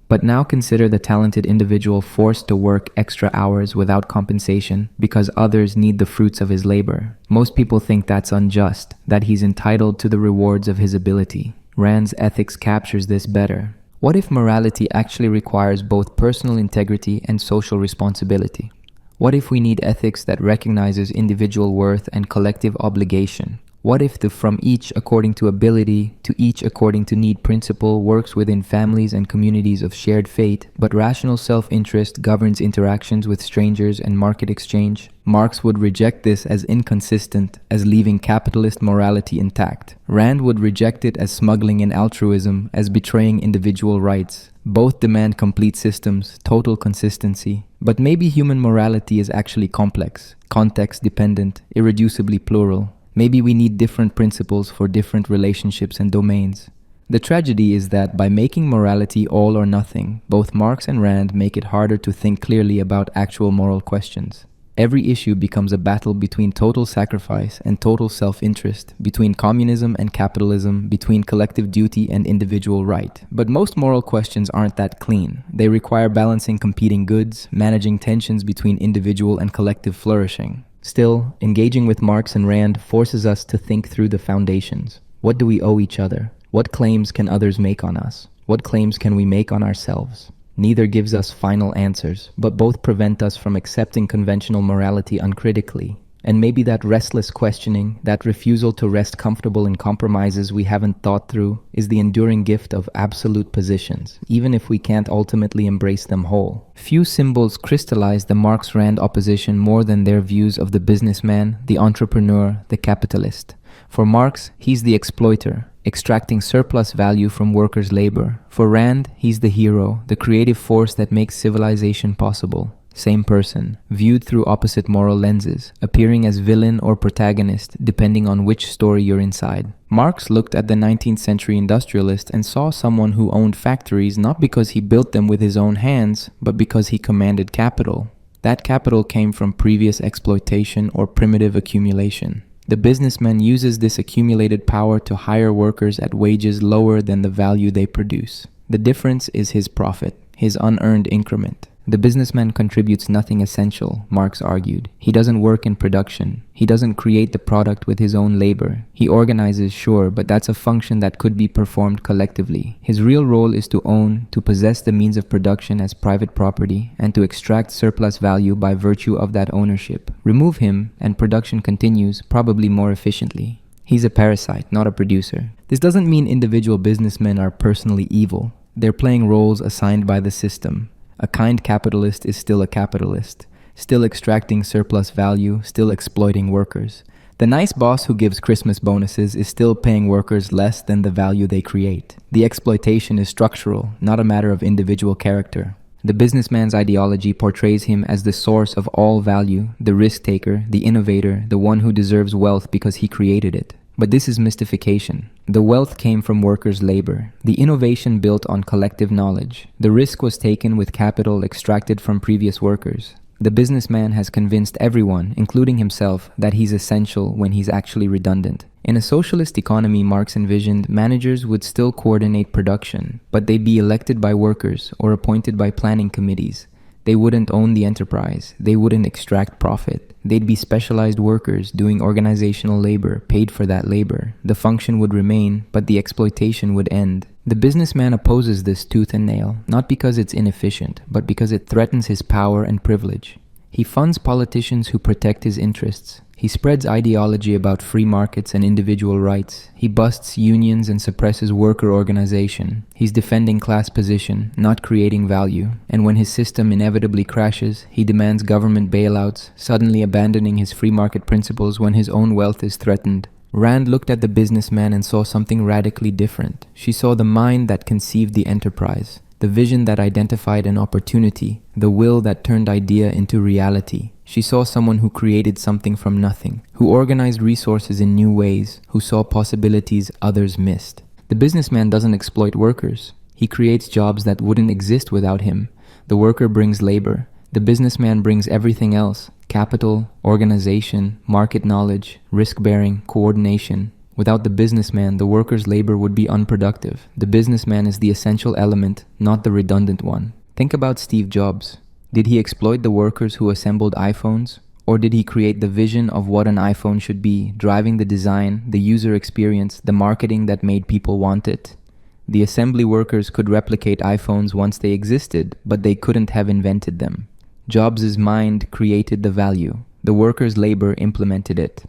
[SPEAKER 1] But now consider the talented individual forced to work extra hours without compensation because others need the fruits of his labor. Most people think that's unjust, that he's entitled to the rewards of his ability. Rand's ethics captures this better. What if morality actually requires both personal integrity and social responsibility? What if we need ethics that recognizes individual worth and collective obligation? What if the from each according to ability to each according to need principle works within families and communities of shared fate, but rational self-interest governs interactions with strangers and market exchange? Marx would reject this as inconsistent, as leaving capitalist morality intact. Rand would reject it as smuggling in altruism, as betraying individual rights. Both demand complete systems, total consistency. But maybe human morality is actually complex, context-dependent, irreducibly plural. Maybe we need different principles for different relationships and domains. The tragedy is that by making morality all or nothing, both Marx and Rand make it harder to think clearly about actual moral questions. Every issue becomes a battle between total sacrifice and total self-interest, between communism and capitalism, between collective duty and individual right. But most moral questions aren't that clean. They require balancing competing goods, managing tensions between individual and collective flourishing. Still, engaging with Marx and Rand forces us to think through the foundations. What do we owe each other? What claims can others make on us? What claims can we make on ourselves? Neither gives us final answers, but both prevent us from accepting conventional morality uncritically. And maybe that restless questioning, that refusal to rest comfortable in compromises we haven't thought through, is the enduring gift of absolute positions, even if we can't ultimately embrace them whole. Few symbols crystallize the Marx-Rand opposition more than their views of the businessman, the entrepreneur, the capitalist. For Marx, he's the exploiter, extracting surplus value from workers' labor. For Rand, he's the hero, the creative force that makes civilization possible. Same person, viewed through opposite moral lenses, appearing as villain or protagonist depending on which story you're inside. Marx looked at the 19th century industrialist and saw someone who owned factories not because he built them with his own hands, but because he commanded capital. That capital came from previous exploitation or primitive accumulation. The businessman uses this accumulated power to hire workers at wages lower than the value they produce. The difference is his profit, his unearned increment. The businessman contributes nothing essential, Marx argued. He doesn't work in production. He doesn't create the product with his own labor. He organizes, sure, but that's a function that could be performed collectively. His real role is to own, to possess the means of production as private property, and to extract surplus value by virtue of that ownership. Remove him, and production continues, probably more efficiently. He's a parasite, not a producer. This doesn't mean individual businessmen are personally evil. They're playing roles assigned by the system. A kind capitalist is still a capitalist, still extracting surplus value, still exploiting workers. The nice boss who gives Christmas bonuses is still paying workers less than the value they create. The exploitation is structural, not a matter of individual character. The businessman's ideology portrays him as the source of all value, the risk taker, the innovator, the one who deserves wealth because he created it. But this is mystification. The wealth came from workers' labor. The innovation built on collective knowledge. The risk was taken with capital extracted from previous workers. The businessman has convinced everyone, including himself, that he's essential when he's actually redundant. In a socialist economy, Marx envisioned managers would still coordinate production, but they'd be elected by workers or appointed by planning committees. They wouldn't own the enterprise. They wouldn't extract profit. They'd be specialized workers doing organizational labor, paid for that labor. The function would remain, but the exploitation would end. The businessman opposes this tooth and nail, not because it's inefficient, but because it threatens his power and privilege. He funds politicians who protect his interests. He spreads ideology about free markets and individual rights. He busts unions and suppresses worker organization. He's defending class position, not creating value. And when his system inevitably crashes, he demands government bailouts, suddenly abandoning his free market principles when his own wealth is threatened. Rand looked at the businessman and saw something radically different. She saw the mind that conceived the enterprise, the vision that identified an opportunity, the will that turned idea into reality. She saw someone who created something from nothing, who organized resources in new ways, who saw possibilities others missed. The businessman doesn't exploit workers. He creates jobs that wouldn't exist without him. The worker brings labor. The businessman brings everything else: capital, organization, market knowledge, risk-bearing, coordination. Without the businessman, the worker's labor would be unproductive. The businessman is the essential element, not the redundant one. Think about Steve Jobs. Did he exploit the workers who assembled iPhones? Or did he create the vision of what an iPhone should be, driving the design, the user experience, the marketing that made people want it? The assembly workers could replicate iPhones once they existed, but they couldn't have invented them. Jobs' mind created the value. The workers' labor implemented it.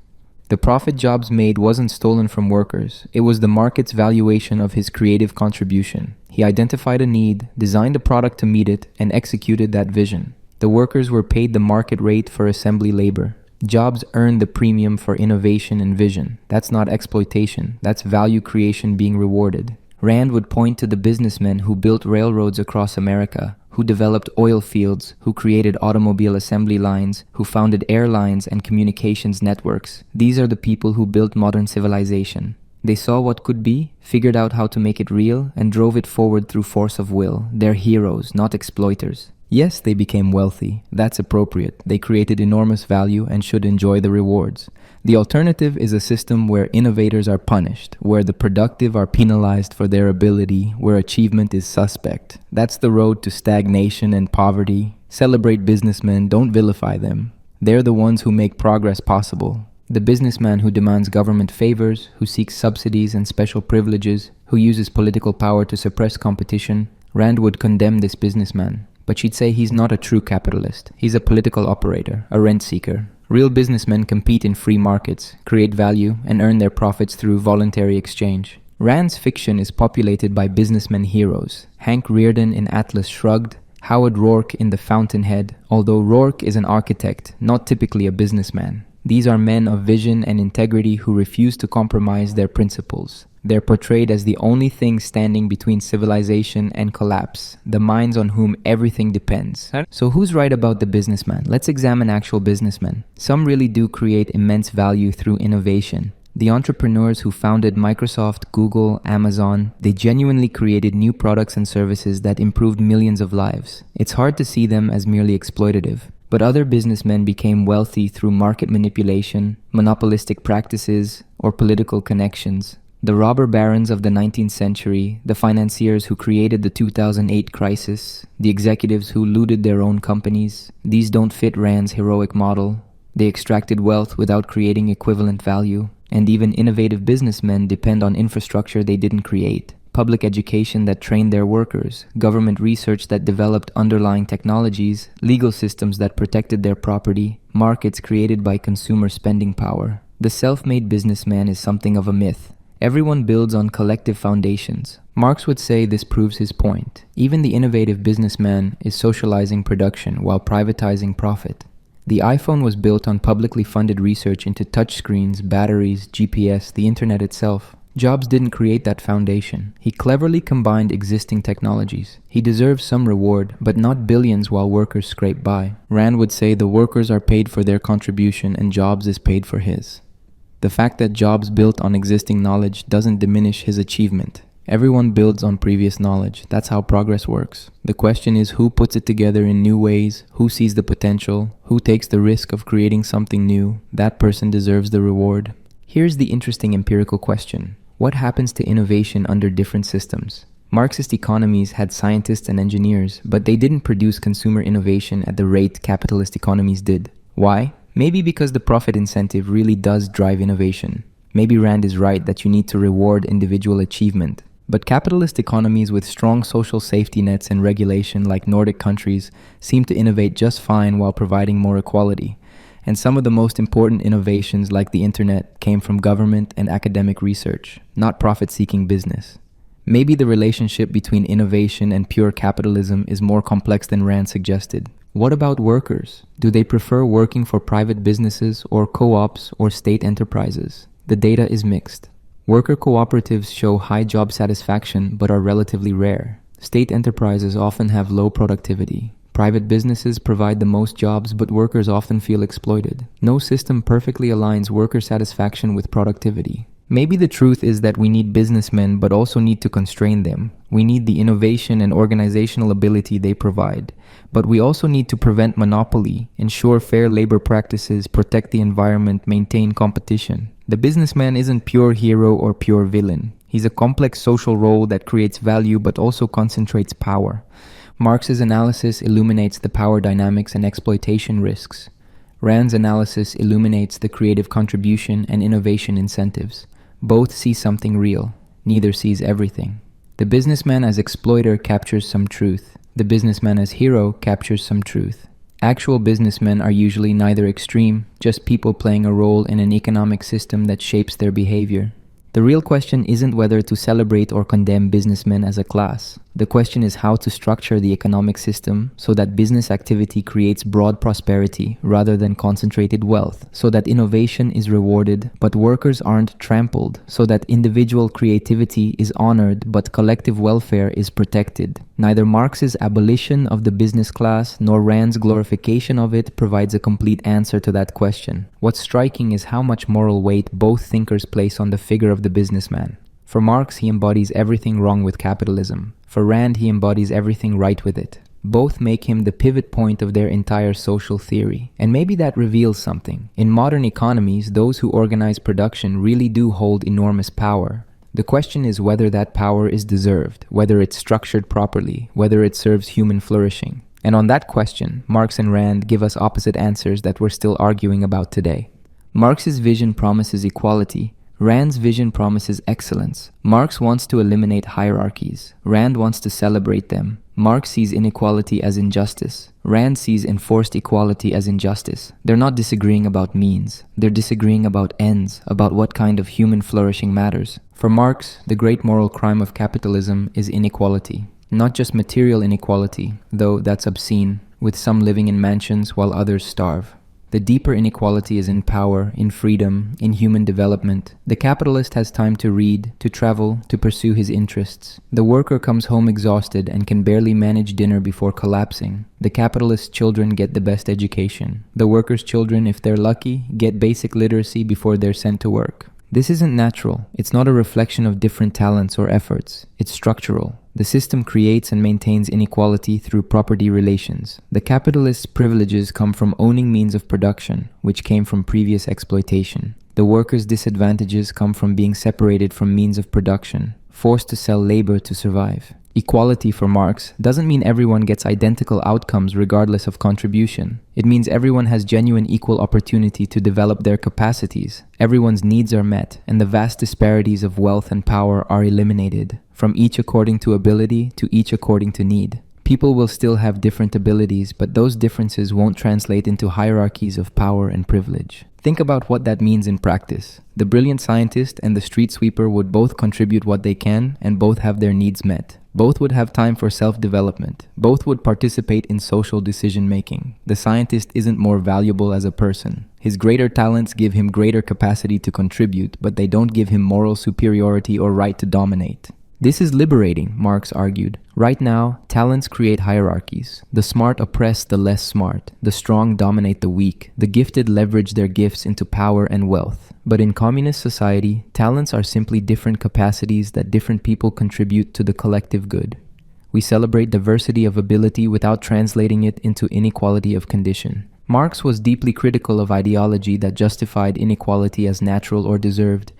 [SPEAKER 1] The profit Jobs made wasn't stolen from workers. It was the market's valuation of his creative contribution. He identified a need, designed a product to meet it, and executed that vision. The workers were paid the market rate for assembly labor. Jobs earned the premium for innovation and vision. That's not exploitation. That's value creation being rewarded. Rand would point to the businessmen who built railroads across America, who developed oil fields, who created automobile assembly lines, who founded airlines and communications networks. These are the people who built modern civilization. They saw what could be, figured out how to make it real, and drove it forward through force of will. They're heroes, not exploiters. Yes, they became wealthy. That's appropriate. They created enormous value and should enjoy the rewards. The alternative is a system where innovators are punished, where the productive are penalized for their ability, where achievement is suspect. That's the road to stagnation and poverty. Celebrate businessmen, don't vilify them. They're the ones who make progress possible. The businessman who demands government favors, who seeks subsidies and special privileges, who uses political power to suppress competition. Rand would condemn this businessman. But she'd say he's not a true capitalist. He's a political operator, a rent seeker. Real businessmen compete in free markets, create value, and earn their profits through voluntary exchange. Rand's fiction is populated by businessmen heroes. Hank Rearden in Atlas Shrugged, Howard Rourke in The Fountainhead, although Rourke is an architect, not typically a businessman. These are men of vision and integrity who refuse to compromise their principles. They're portrayed as the only thing standing between civilization and collapse, the minds on whom everything depends. So who's right about the businessman? Let's examine actual businessmen. Some really do create immense value through innovation. The entrepreneurs who founded Microsoft, Google, Amazon, they genuinely created new products and services that improved millions of lives. It's hard to see them as merely exploitative. But other businessmen became wealthy through market manipulation, monopolistic practices, or political connections. The robber barons of the 19th century, the financiers who created the 2008 crisis, the executives who looted their own companies, these don't fit Rand's heroic model. They extracted wealth without creating equivalent value. And even innovative businessmen depend on infrastructure they didn't create. Public education that trained their workers, government research that developed underlying technologies, legal systems that protected their property, markets created by consumer spending power. The self-made businessman is something of a myth. Everyone builds on collective foundations. Marx would say this proves his point. Even the innovative businessman is socializing production while privatizing profit. The iPhone was built on publicly funded research into touchscreens, batteries, GPS, the internet itself. Jobs didn't create that foundation. He cleverly combined existing technologies. He deserves some reward, but not billions while workers scrape by. Rand would say the workers are paid for their contribution and Jobs is paid for his. The fact that Jobs built on existing knowledge doesn't diminish his achievement. Everyone builds on previous knowledge. That's how progress works. The question is who puts it together in new ways, who sees the potential, who takes the risk of creating something new. That person deserves the reward. Here's the interesting empirical question. What happens to innovation under different systems? Marxist economies had scientists and engineers, but they didn't produce consumer innovation at the rate capitalist economies did. Why? Maybe because the profit incentive really does drive innovation. Maybe Rand is right that you need to reward individual achievement. But capitalist economies with strong social safety nets and regulation like Nordic countries seem to innovate just fine while providing more equality. And some of the most important innovations like the internet came from government and academic research, not profit-seeking business. Maybe the relationship between innovation and pure capitalism is more complex than Rand suggested. What about workers? Do they prefer working for private businesses or co-ops or state enterprises? The data is mixed. Worker cooperatives show high job satisfaction but are relatively rare. State enterprises often have low productivity. Private businesses provide the most jobs, but workers often feel exploited. No system perfectly aligns worker satisfaction with productivity. Maybe the truth is that we need businessmen but also need to constrain them. We need the innovation and organizational ability they provide. But we also need to prevent monopoly, ensure fair labor practices, protect the environment, maintain competition. The businessman isn't pure hero or pure villain. He's a complex social role that creates value but also concentrates power. Marx's analysis illuminates the power dynamics and exploitation risks. Rand's analysis illuminates the creative contribution and innovation incentives. Both see something real. Neither sees everything. The businessman as exploiter captures some truth. The businessman as hero captures some truth. Actual businessmen are usually neither extreme, just people playing a role in an economic system that shapes their behavior. The real question isn't whether to celebrate or condemn businessmen as a class. The question is how to structure the economic system so that business activity creates broad prosperity rather than concentrated wealth, so that innovation is rewarded but workers aren't trampled, so that individual creativity is honored but collective welfare is protected. Neither Marx's abolition of the business class nor Rand's glorification of it provides a complete answer to that question. What's striking is how much moral weight both thinkers place on the figure of the businessman. For Marx, he embodies everything wrong with capitalism. For Rand, he embodies everything right with it. Both make him the pivot point of their entire social theory. And maybe that reveals something. In modern economies, those who organize production really do hold enormous power. The question is whether that power is deserved, whether it's structured properly, whether it serves human flourishing. And on that question, Marx and Rand give us opposite answers that we're still arguing about today. Marx's vision promises equality. Rand's vision promises excellence. Marx wants to eliminate hierarchies. Rand wants to celebrate them. Marx sees inequality as injustice. Rand sees enforced equality as injustice. They're not disagreeing about means. They're disagreeing about ends, about what kind of human flourishing matters. For Marx, the great moral crime of capitalism is inequality. Not just material inequality, though that's obscene, with some living in mansions while others starve. The deeper inequality is in power, in freedom, in human development. The capitalist has time to read, to travel, to pursue his interests. The worker comes home exhausted and can barely manage dinner before collapsing. The capitalist's children get the best education. The worker's children, if they're lucky, get basic literacy before they're sent to work. This isn't natural. It's not a reflection of different talents or efforts. It's structural. The system creates and maintains inequality through property relations. The capitalist's privileges come from owning means of production, which came from previous exploitation. The worker's disadvantages come from being separated from means of production, forced to sell labor to survive. Equality for Marx doesn't mean everyone gets identical outcomes regardless of contribution. It means everyone has genuine equal opportunity to develop their capacities. Everyone's needs are met, and the vast disparities of wealth and power are eliminated, from each according to ability to each according to need. People will still have different abilities, but those differences won't translate into hierarchies of power and privilege. Think about what that means in practice. The brilliant scientist and the street sweeper would both contribute what they can and both have their needs met. Both would have time for self-development. Both would participate in social decision-making. The scientist isn't more valuable as a person. His greater talents give him greater capacity to contribute, but they don't give him moral superiority or right to dominate. This is liberating, Marx argued. Right now, talents create hierarchies. The smart oppress the less smart. The strong dominate the weak. The gifted leverage their gifts into power and wealth. But in communist society, talents are simply different capacities that different people contribute to the collective good. We celebrate diversity of ability without translating it into inequality of condition. Marx was deeply critical of ideology that justified inequality as natural or deserved.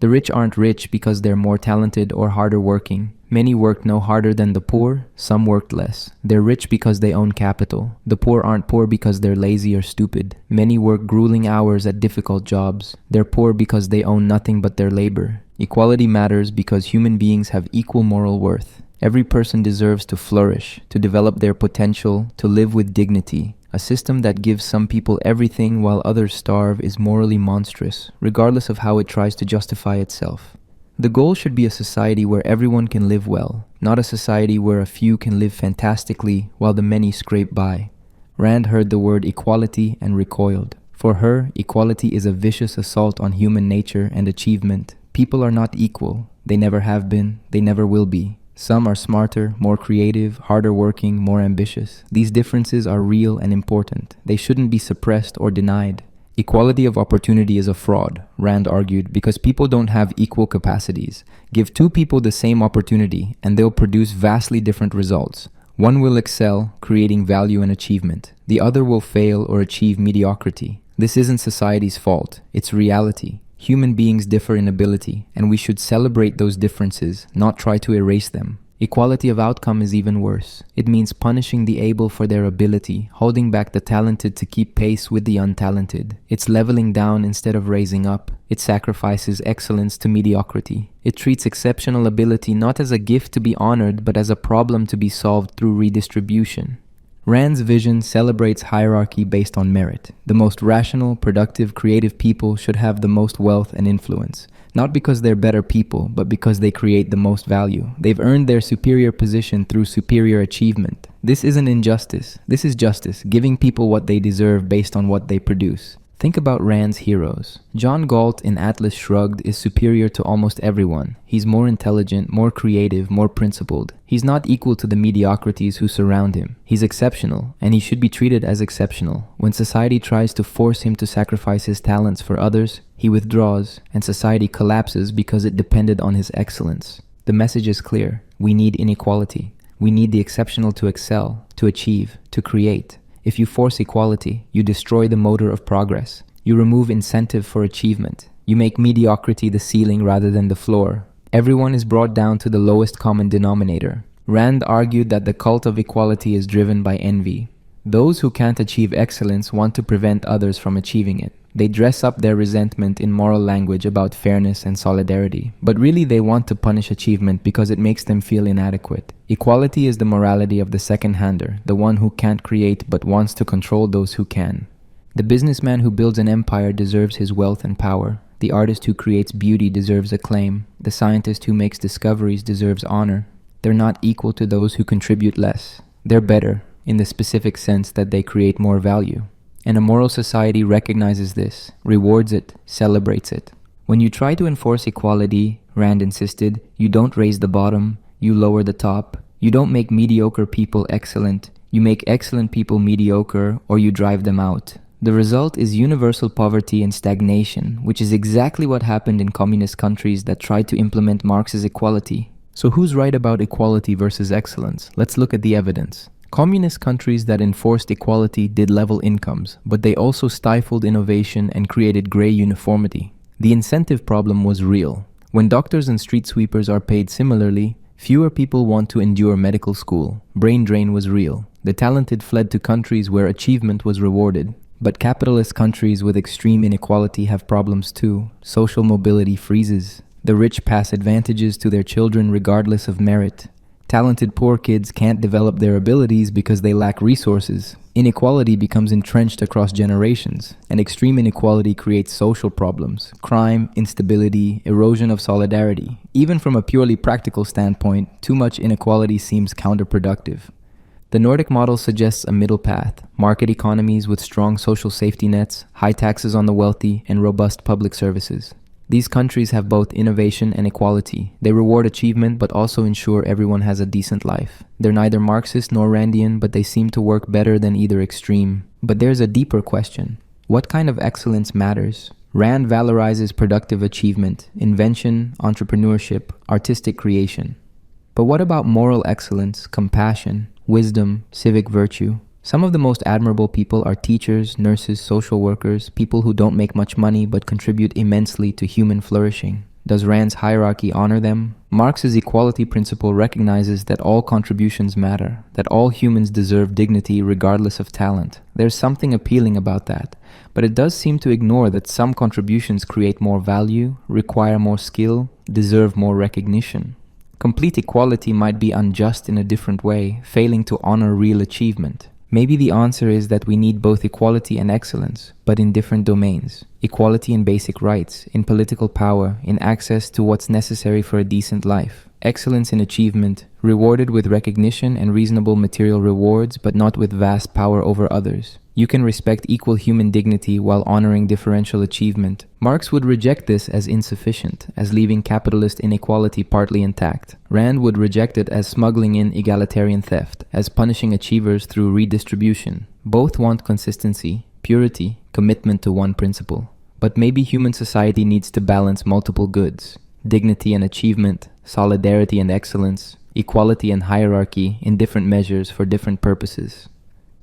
[SPEAKER 1] The rich aren't rich because they're more talented or harder working. Many worked no harder than the poor, some worked less. They're rich because they own capital. The poor aren't poor because they're lazy or stupid. Many work grueling hours at difficult jobs. They're poor because they own nothing but their labor. Equality matters because human beings have equal moral worth. Every person deserves to flourish, to develop their potential, to live with dignity. A system that gives some people everything while others starve is morally monstrous, regardless of how it tries to justify itself. The goal should be a society where everyone can live well, not a society where a few can live fantastically while the many scrape by. Rand heard the word equality and recoiled. For her, equality is a vicious assault on human nature and achievement. People are not equal. They never have been. They never will be. Some are smarter, more creative, harder working, more ambitious. These differences are real and important. They shouldn't be suppressed or denied. Equality of opportunity is a fraud, Rand argued, because people don't have equal capacities. Give two people the same opportunity, and they'll produce vastly different results. One will excel, creating value and achievement. The other will fail or achieve mediocrity. This isn't society's fault. It's reality. Human beings differ in ability, and we should celebrate those differences, not try to erase them. Equality of outcome is even worse. It means punishing the able for their ability, holding back the talented to keep pace with the untalented. It's leveling down instead of raising up. It sacrifices excellence to mediocrity. It treats exceptional ability not as a gift to be honored, but as a problem to be solved through redistribution. Rand's vision celebrates hierarchy based on merit. The most rational, productive, creative people should have the most wealth and influence. Not because they're better people, but because they create the most value. They've earned their superior position through superior achievement. This isn't injustice. This is justice, giving people what they deserve based on what they produce. Think about Rand's heroes. John Galt in Atlas Shrugged is superior to almost everyone. He's more intelligent, more creative, more principled. He's not equal to the mediocrities who surround him. He's exceptional, and he should be treated as exceptional. When society tries to force him to sacrifice his talents for others, he withdraws, and society collapses because it depended on his excellence. The message is clear. We need inequality. We need the exceptional to excel, to achieve, to create. If you force equality, you destroy the motor of progress. You remove incentive for achievement. You make mediocrity the ceiling rather than the floor. Everyone is brought down to the lowest common denominator. Rand argued that the cult of equality is driven by envy. Those who can't achieve excellence want to prevent others from achieving it. They dress up their resentment in moral language about fairness and solidarity, but really they want to punish achievement because it makes them feel inadequate. Equality is the morality of the second-hander, the one who can't create but wants to control those who can. The businessman who builds an empire deserves his wealth and power. The artist who creates beauty deserves acclaim. The scientist who makes discoveries deserves honor. They're not equal to those who contribute less. They're better, in the specific sense that they create more value. And a moral society recognizes this, rewards it, celebrates it. When you try to enforce equality, Rand insisted, you don't raise the bottom, you lower the top. You don't make mediocre people excellent, you make excellent people mediocre, or you drive them out. The result is universal poverty and stagnation, which is exactly what happened in communist countries that tried to implement Marx's equality. So who's right about equality versus excellence? Let's look at the evidence. Communist countries that enforced equality did level incomes, but they also stifled innovation and created gray uniformity. The incentive problem was real. When doctors and street sweepers are paid similarly, fewer people want to endure medical school. Brain drain was real. The talented fled to countries where achievement was rewarded. But capitalist countries with extreme inequality have problems too. Social mobility freezes. The rich pass advantages to their children regardless of merit. Talented poor kids can't develop their abilities because they lack resources. Inequality becomes entrenched across generations, and extreme inequality creates social problems, crime, instability, erosion of solidarity. Even from a purely practical standpoint, too much inequality seems counterproductive. The Nordic model suggests a middle path, market economies with strong social safety nets, high taxes on the wealthy, and robust public services. These countries have both innovation and equality. They reward achievement but also ensure everyone has a decent life. They're neither Marxist nor Randian, but they seem to work better than either extreme. But there's a deeper question. What kind of excellence matters? Rand valorizes productive achievement, invention, entrepreneurship, artistic creation. But what about moral excellence, compassion, wisdom, civic virtue? Some of the most admirable people are teachers, nurses, social workers, people who don't make much money but contribute immensely to human flourishing. Does Rand's hierarchy honor them? Marx's equality principle recognizes that all contributions matter, that all humans deserve dignity regardless of talent. There's something appealing about that, but it does seem to ignore that some contributions create more value, require more skill, deserve more recognition. Complete equality might be unjust in a different way, failing to honor real achievement. Maybe the answer is that we need both equality and excellence, but in different domains. Equality in basic rights, in political power, in access to what's necessary for a decent life. Excellence in achievement, rewarded with recognition and reasonable material rewards, but not with vast power over others. You can respect equal human dignity while honoring differential achievement. Marx would reject this as insufficient, as leaving capitalist inequality partly intact. Rand would reject it as smuggling in egalitarian theft, as punishing achievers through redistribution. Both want consistency, purity, commitment to one principle. But maybe human society needs to balance multiple goods: dignity and achievement, solidarity and excellence, equality and hierarchy in different measures for different purposes.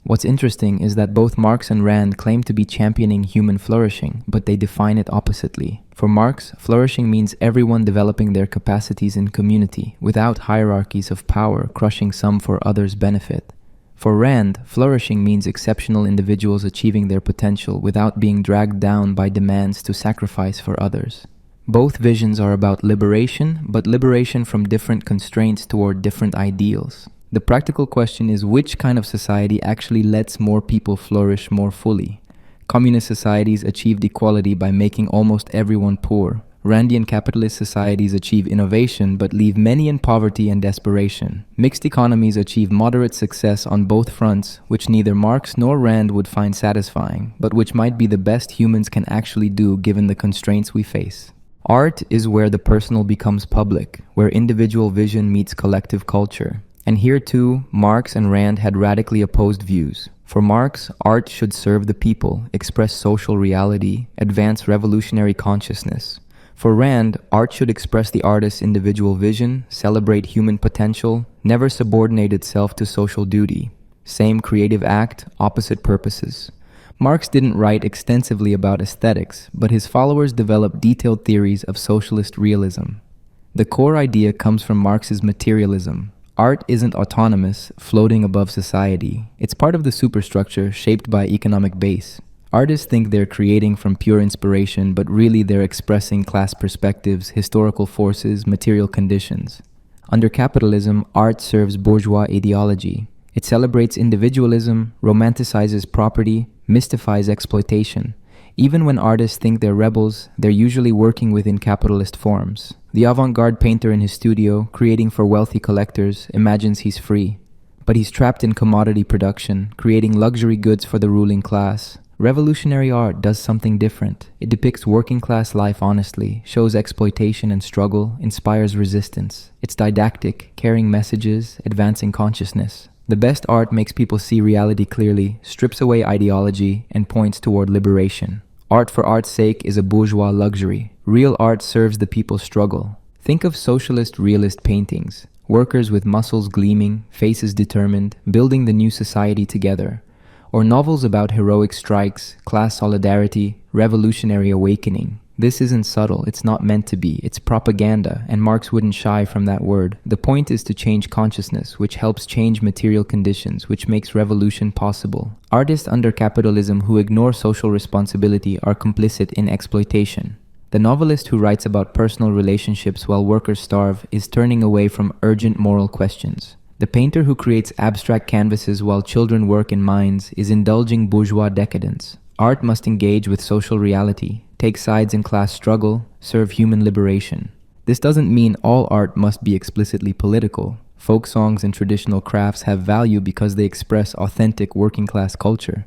[SPEAKER 1] What's interesting is that both Marx and Rand claim to be championing human flourishing, but they define it oppositely. For Marx, flourishing means everyone developing their capacities in community, without hierarchies of power crushing some for others' benefit. For Rand, flourishing means exceptional individuals achieving their potential without being dragged down by demands to sacrifice for others. Both visions are about liberation, but liberation from different constraints toward different ideals. The practical question is, which kind of society actually lets more people flourish more fully? Communist societies achieved equality by making almost everyone poor. Randian capitalist societies achieve innovation but leave many in poverty and desperation. Mixed economies achieve moderate success on both fronts, which neither Marx nor Rand would find satisfying, but which might be the best humans can actually do given the constraints we face. Art is where the personal becomes public, where individual vision meets collective culture. And here too, Marx and Rand had radically opposed views. For Marx, art should serve the people, express social reality, advance revolutionary consciousness. For Rand, art should express the artist's individual vision, celebrate human potential, never subordinate itself to social duty. Same creative act, opposite purposes. Marx didn't write extensively about aesthetics, but his followers developed detailed theories of socialist realism. The core idea comes from Marx's materialism. Art isn't autonomous, floating above society. It's part of the superstructure shaped by economic base. Artists think they're creating from pure inspiration, but really they're expressing class perspectives, historical forces, material conditions. Under capitalism, art serves bourgeois ideology. It celebrates individualism, romanticizes property, mystifies exploitation. Even when artists think they're rebels, they're usually working within capitalist forms. The avant-garde painter in his studio, creating for wealthy collectors, imagines he's free. But he's trapped in commodity production, creating luxury goods for the ruling class. Revolutionary art does something different. It depicts working-class life honestly, shows exploitation and struggle, inspires resistance. It's didactic, carrying messages, advancing consciousness. The best art makes people see reality clearly, strips away ideology, and points toward liberation. Art for art's sake is a bourgeois luxury. Real art serves the people's struggle. Think of socialist realist paintings. Workers with muscles gleaming, faces determined, building the new society together. Or novels about heroic strikes, class solidarity, revolutionary awakening. This isn't subtle, it's not meant to be, it's propaganda, and Marx wouldn't shy from that word. The point is to change consciousness, which helps change material conditions, which makes revolution possible. Artists under capitalism who ignore social responsibility are complicit in exploitation. The novelist who writes about personal relationships while workers starve is turning away from urgent moral questions. The painter who creates abstract canvases while children work in mines is indulging bourgeois decadence. Art must engage with social reality, take sides in class struggle, serve human liberation. This doesn't mean all art must be explicitly political. Folk songs and traditional crafts have value because they express authentic working-class culture.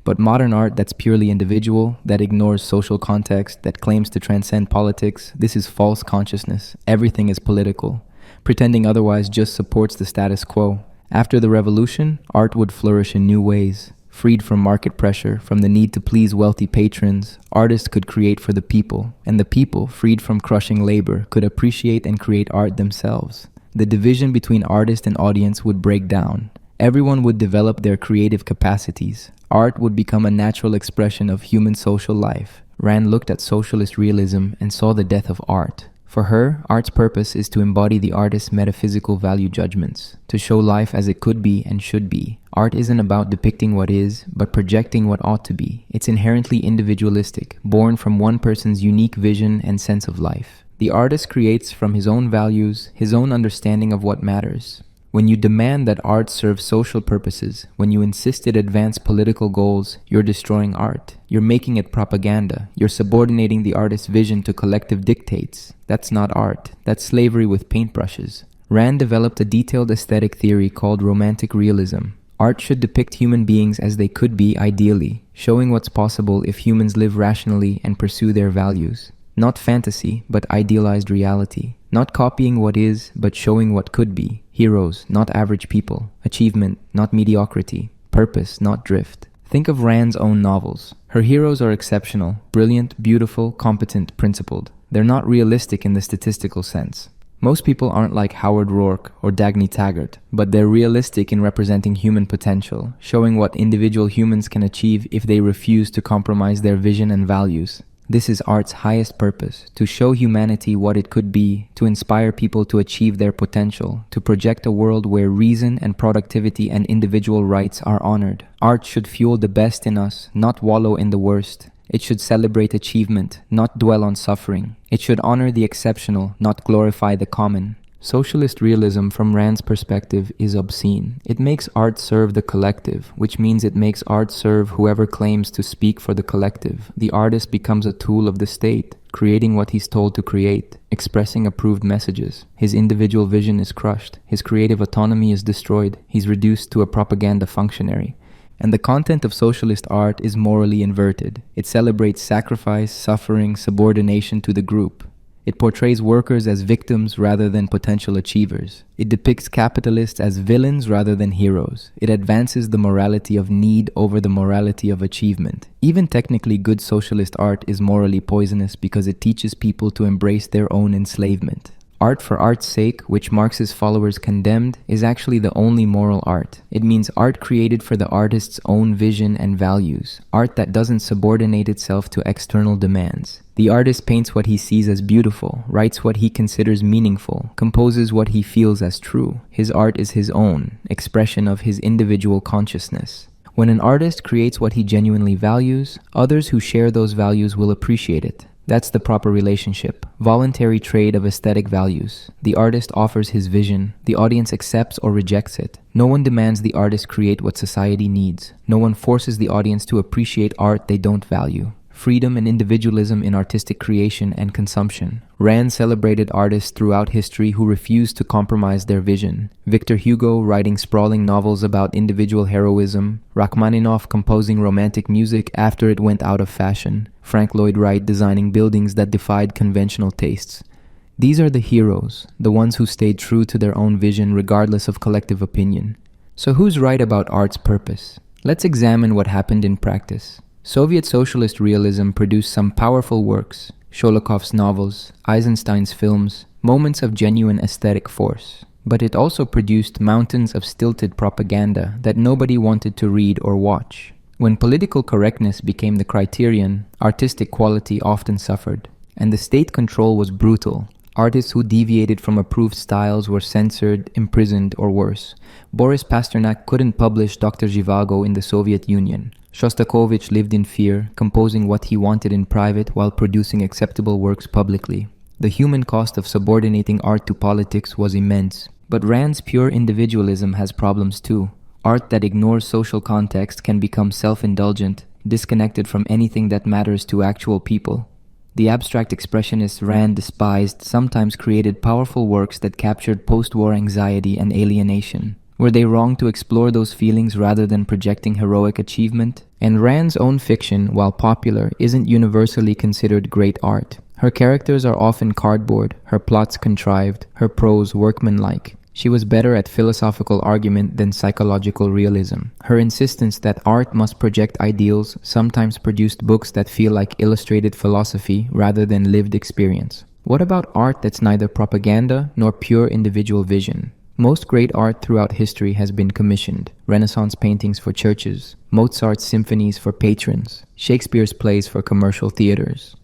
[SPEAKER 1] But modern art that's purely individual, that ignores social context, that claims to transcend politics, this is false consciousness. Everything is political. Pretending otherwise just supports the status quo. After the revolution, art would flourish in new ways. Freed from market pressure, from the need to please wealthy patrons, artists could create for the people, and the people, freed from crushing labor, could appreciate and create art themselves. The division between artist and audience would break down. Everyone would develop their creative capacities. Art would become a natural expression of human social life. Rand looked at socialist realism and saw the death of art. For her, art's purpose is to embody the artist's metaphysical value judgments, to show life as it could be and should be. Art isn't about depicting what is, but projecting what ought to be. It's inherently individualistic, born from one person's unique vision and sense of life. The artist creates from his own values, his own understanding of what matters. When you demand that art serve social purposes, when you insist it advance political goals, you're destroying art. You're making it propaganda. You're subordinating the artist's vision to collective dictates. That's not art. That's slavery with paintbrushes. Rand developed a detailed aesthetic theory called romantic realism. Art should depict human beings as they could be ideally, showing what's possible if humans live rationally and pursue their values. Not fantasy, but idealized reality. Not copying what is, but showing what could be. Heroes, not average people. Achievement, not mediocrity. Purpose, not drift. Think of Rand's own novels. Her heroes are exceptional, brilliant, beautiful, competent, principled. They're not realistic in the statistical sense. Most people aren't like Howard Rourke or Dagny Taggart, but they're realistic in representing human potential, showing what individual humans can achieve if they refuse to compromise their vision and values. This is art's highest purpose, to show humanity what it could be, to inspire people to achieve their potential, to project a world where reason and productivity and individual rights are honored. Art should fuel the best in us, not wallow in the worst. It should celebrate achievement, not dwell on suffering. It should honor the exceptional, not glorify the common. Socialist realism from Rand's perspective is obscene. It makes art serve the collective, which means it makes art serve whoever claims to speak for the collective. The artist becomes a tool of the state, creating what he's told to create, expressing approved messages. His individual vision is crushed. His creative autonomy is destroyed. He's reduced to a propaganda functionary. And the content of socialist art is morally inverted. It celebrates sacrifice, suffering, subordination to the group. It portrays workers as victims rather than potential achievers. It depicts capitalists as villains rather than heroes. It advances the morality of need over the morality of achievement. Even technically good socialist art is morally poisonous because it teaches people to embrace their own enslavement. Art for art's sake, which Marx's followers condemned, is actually the only moral art. It means art created for the artist's own vision and values. Art that doesn't subordinate itself to external demands. The artist paints what he sees as beautiful, writes what he considers meaningful, composes what he feels as true. His art is his own, expression of his individual consciousness. When an artist creates what he genuinely values, others who share those values will appreciate it. That's the proper relationship. Voluntary trade of aesthetic values. The artist offers his vision. The audience accepts or rejects it. No one demands the artist create what society needs. No one forces the audience to appreciate art they don't value. Freedom and individualism in artistic creation and consumption. Rand celebrated artists throughout history who refused to compromise their vision. Victor Hugo writing sprawling novels about individual heroism. Rachmaninoff composing romantic music after it went out of fashion. Frank Lloyd Wright designing buildings that defied conventional tastes. These are the heroes, the ones who stayed true to their own vision regardless of collective opinion. So who's right about art's purpose? Let's examine what happened in practice. Soviet socialist realism produced some powerful works, Sholokov's novels, Eisenstein's films, moments of genuine aesthetic force. But it also produced mountains of stilted propaganda that nobody wanted to read or watch. When political correctness became the criterion, artistic quality often suffered. And the state control was brutal. Artists who deviated from approved styles were censored, imprisoned, or worse. Boris Pasternak couldn't publish Dr. Zhivago in the Soviet Union. Shostakovich lived in fear, composing what he wanted in private while producing acceptable works publicly. The human cost of subordinating art to politics was immense. But Rand's pure individualism has problems too. Art that ignores social context can become self-indulgent, disconnected from anything that matters to actual people. The abstract expressionists Rand despised sometimes created powerful works that captured post-war anxiety and alienation. Were they wrong to explore those feelings rather than projecting heroic achievement? And Rand's own fiction, while popular, isn't universally considered great art. Her characters are often cardboard, her plots contrived, her prose workmanlike. She was better at philosophical argument than psychological realism. Her insistence that art must project ideals sometimes produced books that feel like illustrated philosophy rather than lived experience. What about art that's neither propaganda nor pure individual vision? Most great art throughout history has been commissioned. Renaissance paintings for churches, Mozart's symphonies for patrons, Shakespeare's plays for commercial theaters.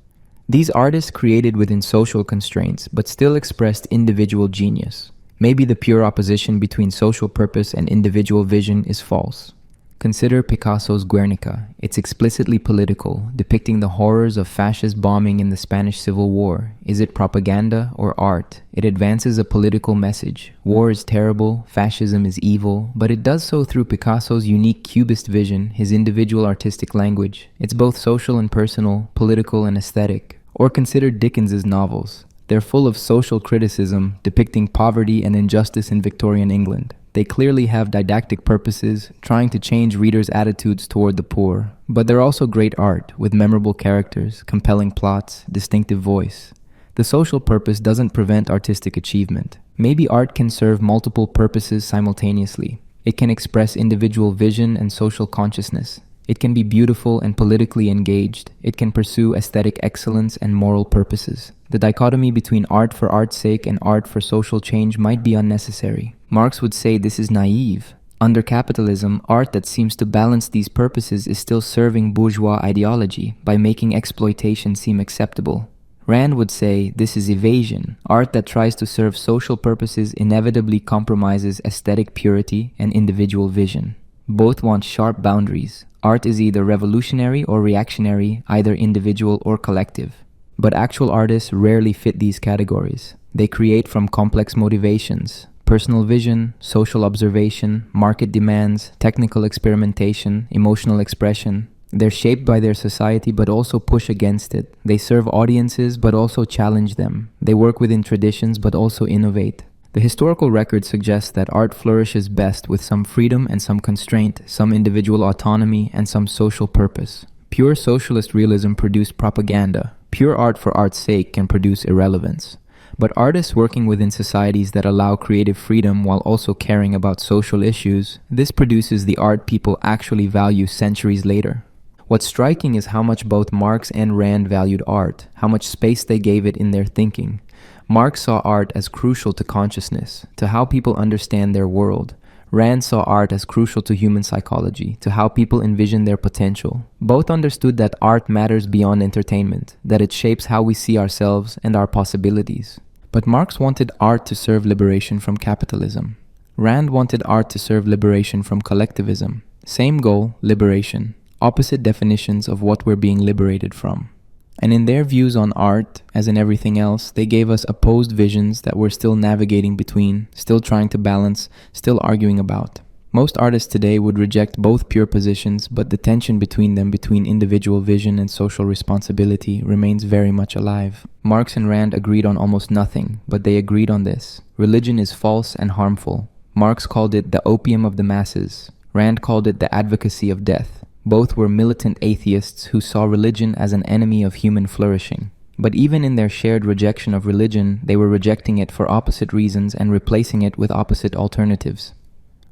[SPEAKER 1] These artists created within social constraints, but still expressed individual genius. Maybe the pure opposition between social purpose and individual vision is false. Consider Picasso's Guernica. It's explicitly political, depicting the horrors of fascist bombing in the Spanish Civil War. Is it propaganda or art? It advances a political message. War is terrible, fascism is evil, but it does so through Picasso's unique cubist vision, his individual artistic language. It's both social and personal, political and aesthetic. Or consider Dickens's novels. They're full of social criticism, depicting poverty and injustice in Victorian England. They clearly have didactic purposes, trying to change readers' attitudes toward the poor. But they're also great art, with memorable characters, compelling plots, distinctive voice. The social purpose doesn't prevent artistic achievement. Maybe art can serve multiple purposes simultaneously. It can express individual vision and social consciousness. It can be beautiful and politically engaged. It can pursue aesthetic excellence and moral purposes. The dichotomy between art for art's sake and art for social change might be unnecessary. Marx would say this is naive. Under capitalism, art that seems to balance these purposes is still serving bourgeois ideology by making exploitation seem acceptable. Rand would say this is evasion. Art that tries to serve social purposes inevitably compromises aesthetic purity and individual vision. Both want sharp boundaries. Art is either revolutionary or reactionary, either individual or collective. But actual artists rarely fit these categories. They create from complex motivations: personal vision, social observation, market demands, technical experimentation, emotional expression. They're shaped by their society but also push against it. They serve audiences but also challenge them. They work within traditions but also innovate. The historical record suggests that art flourishes best with some freedom and some constraint, some individual autonomy and some social purpose. Pure socialist realism produced propaganda. Pure art for art's sake can produce irrelevance. But artists working within societies that allow creative freedom while also caring about social issues, this produces the art people actually value centuries later. What's striking is how much both Marx and Rand valued art, how much space they gave it in their thinking. Marx saw art as crucial to consciousness, to how people understand their world. Rand saw art as crucial to human psychology, to how people envision their potential. Both understood that art matters beyond entertainment, that it shapes how we see ourselves and our possibilities. But Marx wanted art to serve liberation from capitalism. Rand wanted art to serve liberation from collectivism. Same goal, liberation. Opposite definitions of what we're being liberated from. And in their views on art, as in everything else, they gave us opposed visions that we're still navigating between, still trying to balance, still arguing about. Most artists today would reject both pure positions, but the tension between them, between individual vision and social responsibility, remains very much alive. Marx and Rand agreed on almost nothing, but they agreed on this. Religion is false and harmful. Marx called it the opium of the masses. Rand called it the advocacy of death. Both were militant atheists who saw religion as an enemy of human flourishing. But even in their shared rejection of religion, they were rejecting it for opposite reasons and replacing it with opposite alternatives.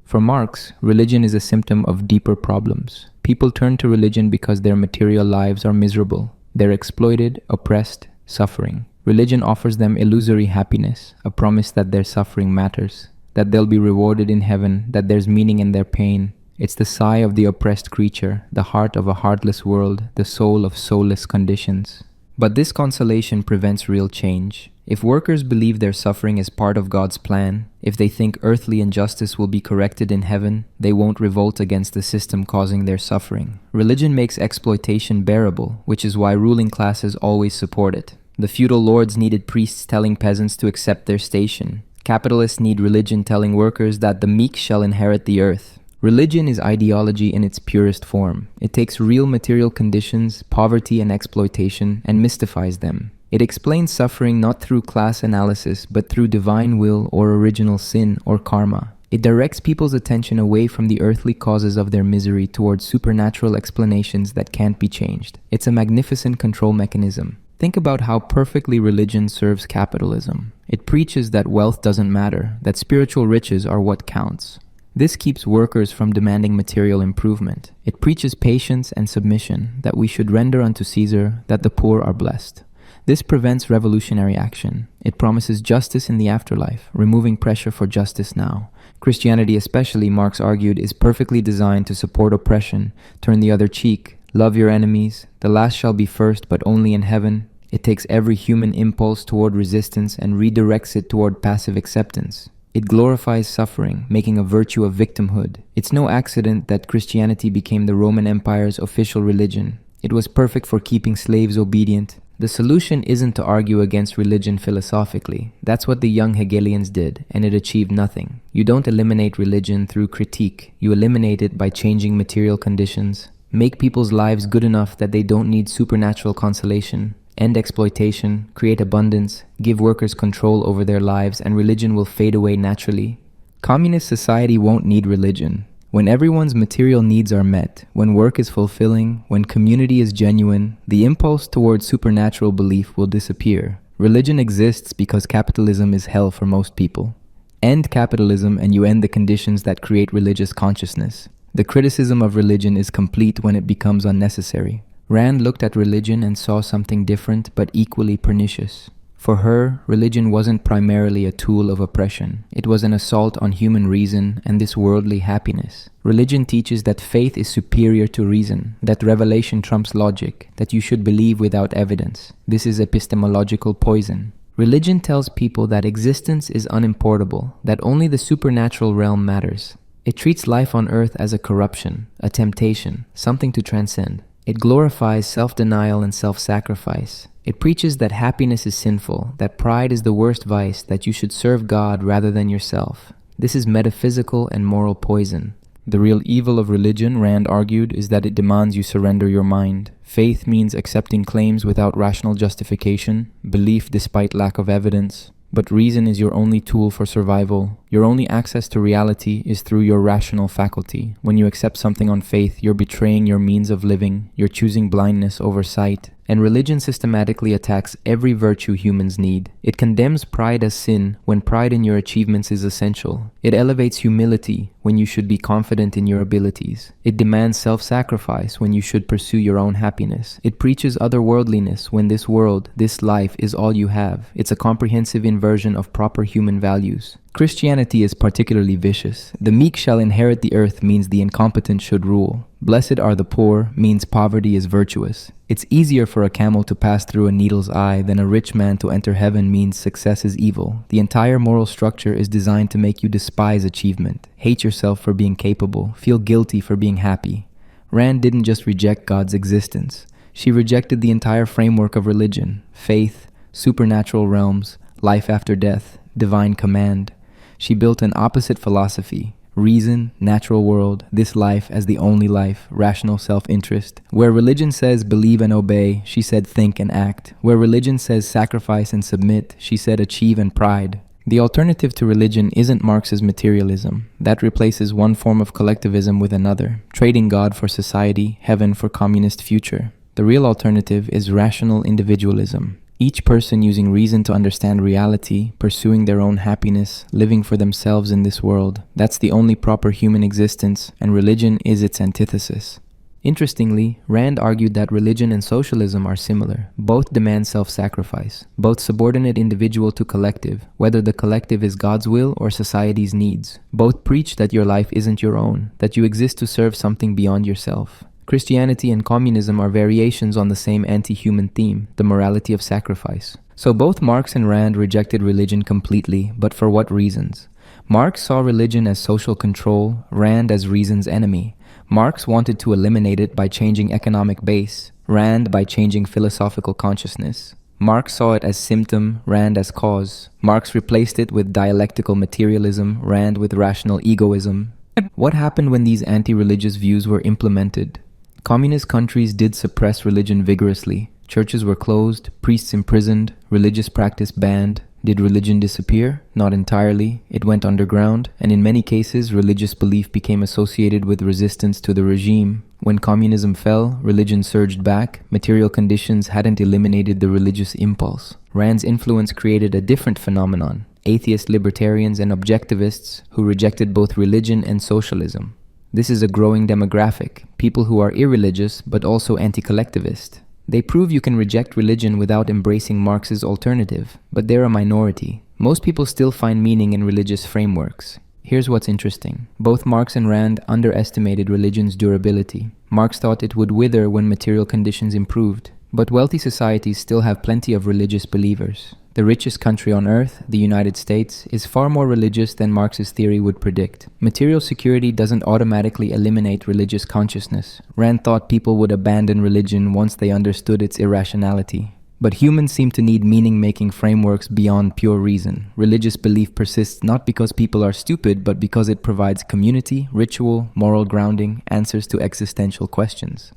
[SPEAKER 1] For Marx, religion is a symptom of deeper problems. People turn to religion because their material lives are miserable. They're exploited, oppressed, suffering. Religion offers them illusory happiness, a promise that their suffering matters, that they'll be rewarded in heaven, that there's meaning in their pain. It's the sigh of the oppressed creature, the heart of a heartless world, the soul of soulless conditions. But this consolation prevents real change. If workers believe their suffering is part of God's plan, if they think earthly injustice will be corrected in heaven, they won't revolt against the system causing their suffering. Religion makes exploitation bearable, which is why ruling classes always support it. The feudal lords needed priests telling peasants to accept their station. Capitalists need religion telling workers that the meek shall inherit the earth. Religion is ideology in its purest form. It takes real material conditions, poverty and exploitation, and mystifies them. It explains suffering not through class analysis, but through divine will or original sin or karma. It directs people's attention away from the earthly causes of their misery towards supernatural explanations that can't be changed. It's a magnificent control mechanism. Think about how perfectly religion serves capitalism. It preaches that wealth doesn't matter, that spiritual riches are what counts. This keeps workers from demanding material improvement. It preaches patience and submission, that we should render unto Caesar, that the poor are blessed. This prevents revolutionary action. It promises justice in the afterlife, removing pressure for justice now. Christianity especially, Marx argued, is perfectly designed to support oppression, turn the other cheek, love your enemies, the last shall be first but only in heaven. It takes every human impulse toward resistance and redirects it toward passive acceptance. It glorifies suffering, making a virtue of victimhood. It's no accident that Christianity became the Roman Empire's official religion. It was perfect for keeping slaves obedient. The solution isn't to argue against religion philosophically. That's what the young Hegelians did, and it achieved nothing. You don't eliminate religion through critique. You eliminate it by changing material conditions. Make people's lives good enough that they don't need supernatural consolation. End exploitation, create abundance, give workers control over their lives, and religion will fade away naturally. Communist society won't need religion. When everyone's material needs are met, when work is fulfilling, when community is genuine, the impulse towards supernatural belief will disappear. Religion exists because capitalism is hell for most people. End capitalism and you end the conditions that create religious consciousness. The criticism of religion is complete when it becomes unnecessary. Rand looked at religion and saw something different but equally pernicious. For her, religion wasn't primarily a tool of oppression. It was an assault on human reason and this worldly happiness. Religion teaches that faith is superior to reason, that revelation trumps logic, that you should believe without evidence. This is epistemological poison. Religion tells people that existence is unimportable, that only the supernatural realm matters. It treats life on earth as a corruption, a temptation, something to transcend. It glorifies self-denial and self-sacrifice. It preaches that happiness is sinful, that pride is the worst vice, that you should serve God rather than yourself. This is metaphysical and moral poison. The real evil of religion, Rand argued, is that it demands you surrender your mind. Faith means accepting claims without rational justification, belief despite lack of evidence. But reason is your only tool for survival. Your only access to reality is through your rational faculty. When you accept something on faith, you're betraying your means of living. You're choosing blindness over sight. And religion systematically attacks every virtue humans need. It condemns pride as sin when pride in your achievements is essential. It elevates humility when you should be confident in your abilities. It demands self-sacrifice when you should pursue your own happiness. It preaches otherworldliness when this world, this life, is all you have. It's a comprehensive inversion of proper human values. Christianity is particularly vicious. The meek shall inherit the earth means the incompetent should rule. Blessed are the poor means poverty is virtuous. It's easier for a camel to pass through a needle's eye than a rich man to enter heaven means success is evil. The entire moral structure is designed to make you despise achievement, hate yourself for being capable, feel guilty for being happy. Rand didn't just reject God's existence. She rejected the entire framework of religion, faith, supernatural realms, life after death, divine command. She built an opposite philosophy. Reason, natural world, this life as the only life, rational self-interest. Where religion says believe and obey, she said think and act. Where religion says sacrifice and submit, she said achieve and pride. The alternative to religion isn't Marx's materialism. That replaces one form of collectivism with another, trading God for society, heaven for communist future. The real alternative is rational individualism. Each person using reason to understand reality, pursuing their own happiness, living for themselves in this world. That's the only proper human existence, and religion is its antithesis. Interestingly, Rand argued that religion and socialism are similar. Both demand self-sacrifice. Both subordinate individual to collective, whether the collective is God's will or society's needs. Both preach that your life isn't your own, that you exist to serve something beyond yourself. Christianity and communism are variations on the same anti-human theme, the morality of sacrifice. So both Marx and Rand rejected religion completely, but for what reasons? Marx saw religion as social control, Rand as reason's enemy. Marx wanted to eliminate it by changing economic base, Rand by changing philosophical consciousness. Marx saw it as symptom, Rand as cause. Marx replaced it with dialectical materialism, Rand with rational egoism. What happened when these anti-religious views were implemented? Communist countries did suppress religion vigorously. Churches were closed, priests imprisoned, religious practice banned. Did religion disappear? Not entirely. It went underground, and in many cases, religious belief became associated with resistance to the regime. When communism fell, religion surged back. Material conditions hadn't eliminated the religious impulse. Rand's influence created a different phenomenon: atheist libertarians and objectivists who rejected both religion and socialism. This is a growing demographic, people who are irreligious but also anti-collectivist. They prove you can reject religion without embracing Marx's alternative, but they're a minority. Most people still find meaning in religious frameworks. Here's what's interesting. Both Marx and Rand underestimated religion's durability. Marx thought it would wither when material conditions improved. But wealthy societies still have plenty of religious believers. The richest country on earth, the United States, is far more religious than Marx's theory would predict. Material security doesn't automatically eliminate religious consciousness. Rand thought people would abandon religion once they understood its irrationality. But humans seem to need meaning-making frameworks beyond pure reason. Religious belief persists not because people are stupid, but because it provides community, ritual, moral grounding, answers to existential questions.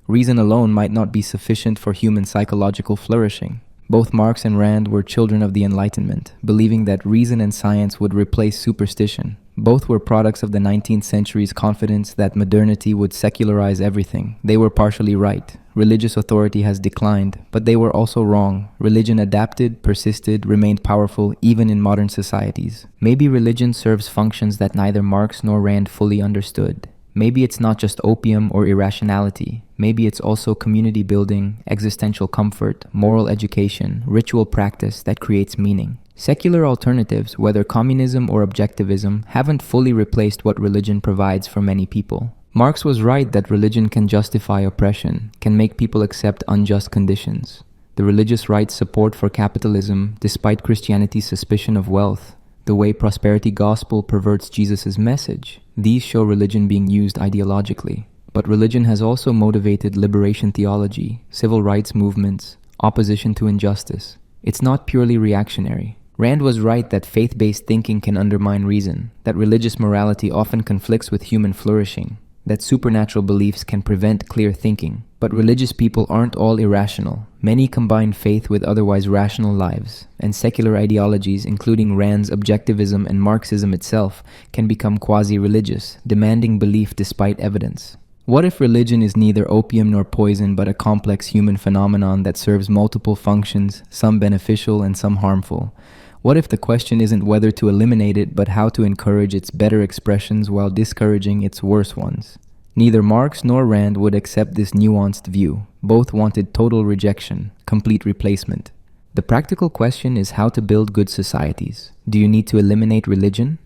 [SPEAKER 1] Reason alone might not be sufficient for human psychological flourishing. Both Marx and Rand were children of the Enlightenment, believing that reason and science would replace superstition. Both were products of the 19th century's confidence that modernity would secularize everything. They were partially right. Religious authority has declined, but they were also wrong. Religion adapted, persisted, remained powerful even in modern societies. Maybe religion serves functions that neither Marx nor Rand fully understood. Maybe it's not just opium or irrationality. Maybe it's also community building, existential comfort, moral education, ritual practice that creates meaning. Secular alternatives, whether communism or objectivism, haven't fully replaced what religion provides for many people. Marx was right that religion can justify oppression, can make people accept unjust conditions. The religious right's support for capitalism, despite Christianity's suspicion of wealth, the way prosperity gospel perverts Jesus' message, these show religion being used ideologically. But religion has also motivated liberation theology, civil rights movements, opposition to injustice. It's not purely reactionary. Rand was right that faith-based thinking can undermine reason, that religious morality often conflicts with human flourishing, that supernatural beliefs can prevent clear thinking. But religious people aren't all irrational. Many combine faith with otherwise rational lives, and secular ideologies, including Rand's objectivism and Marxism itself, can become quasi-religious, demanding belief despite evidence. What if religion is neither opium nor poison but a complex human phenomenon that serves multiple functions, some beneficial and some harmful? What if the question isn't whether to eliminate it but how to encourage its better expressions while discouraging its worse ones? Neither Marx nor Rand would accept this nuanced view. Both wanted total rejection, complete replacement. The practical question is how to build good societies. Do you need to eliminate religion?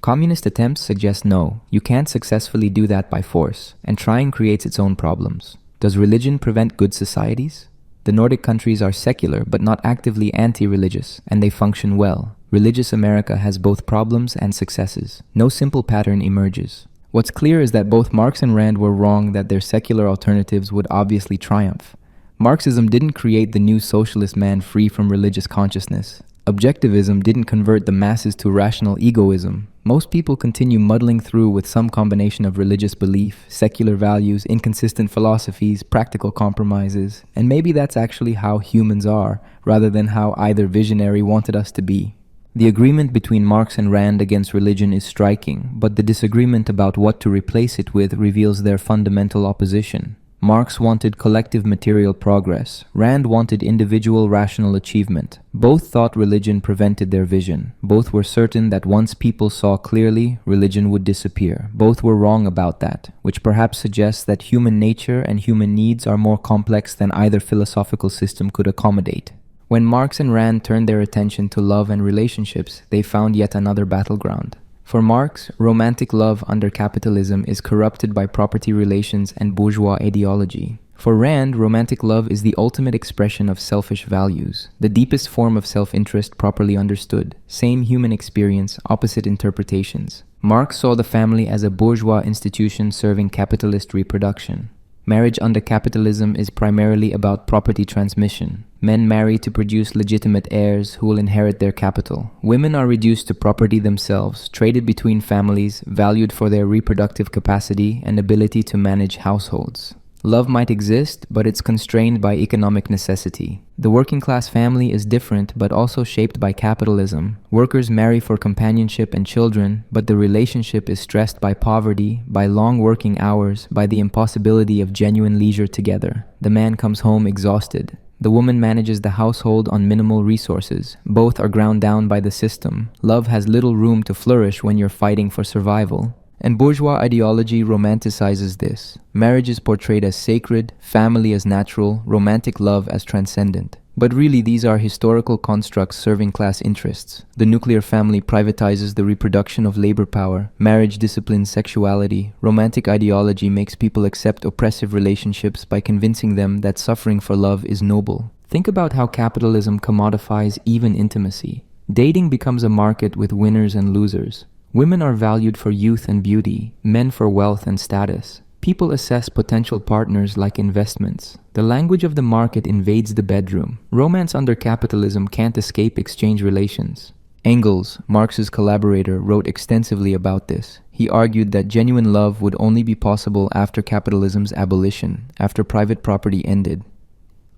[SPEAKER 1] Communist attempts suggest no, you can't successfully do that by force, and trying creates its own problems. Does religion prevent good societies? The Nordic countries are secular but not actively anti-religious, and they function well. Religious America has both problems and successes. No simple pattern emerges. What's clear is that both Marx and Rand were wrong that their secular alternatives would obviously triumph. Marxism didn't create the new socialist man free from religious consciousness. Objectivism didn't convert the masses to rational egoism. Most people continue muddling through with some combination of religious belief, secular values, inconsistent philosophies, practical compromises, and maybe that's actually how humans are, rather than how either visionary wanted us to be. The agreement between Marx and Rand against religion is striking, but the disagreement about what to replace it with reveals their fundamental opposition. Marx wanted collective material progress. Rand wanted individual rational achievement. Both thought religion prevented their vision. Both were certain that once people saw clearly, religion would disappear. Both were wrong about that, which perhaps suggests that human nature and human needs are more complex than either philosophical system could accommodate. When Marx and Rand turned their attention to love and relationships, they found yet another battleground. For Marx, romantic love under capitalism is corrupted by property relations and bourgeois ideology. For Rand, romantic love is the ultimate expression of selfish values, the deepest form of self-interest properly understood. Same human experience, opposite interpretations. Marx saw the family as a bourgeois institution serving capitalist reproduction. Marriage under capitalism is primarily about property transmission. Men marry to produce legitimate heirs who will inherit their capital. Women are reduced to property themselves, traded between families, valued for their reproductive capacity and ability to manage households. Love might exist, but it's constrained by economic necessity. The working class family is different, but also shaped by capitalism. Workers marry for companionship and children, but the relationship is stressed by poverty, by long working hours, by the impossibility of genuine leisure together. The man comes home exhausted. The woman manages the household on minimal resources. Both are ground down by the system. Love has little room to flourish when you're fighting for survival. And bourgeois ideology romanticizes this. Marriage is portrayed as sacred, family as natural, romantic love as transcendent. But really, these are historical constructs serving class interests. The nuclear family privatizes the reproduction of labor power, marriage disciplines sexuality, romantic ideology makes people accept oppressive relationships by convincing them that suffering for love is noble. Think about how capitalism commodifies even intimacy. Dating becomes a market with winners and losers. Women are valued for youth and beauty, men for wealth and status. People assess potential partners like investments. The language of the market invades the bedroom. Romance under capitalism can't escape exchange relations. Engels, Marx's collaborator, wrote extensively about this. He argued that genuine love would only be possible after capitalism's abolition, after private property ended.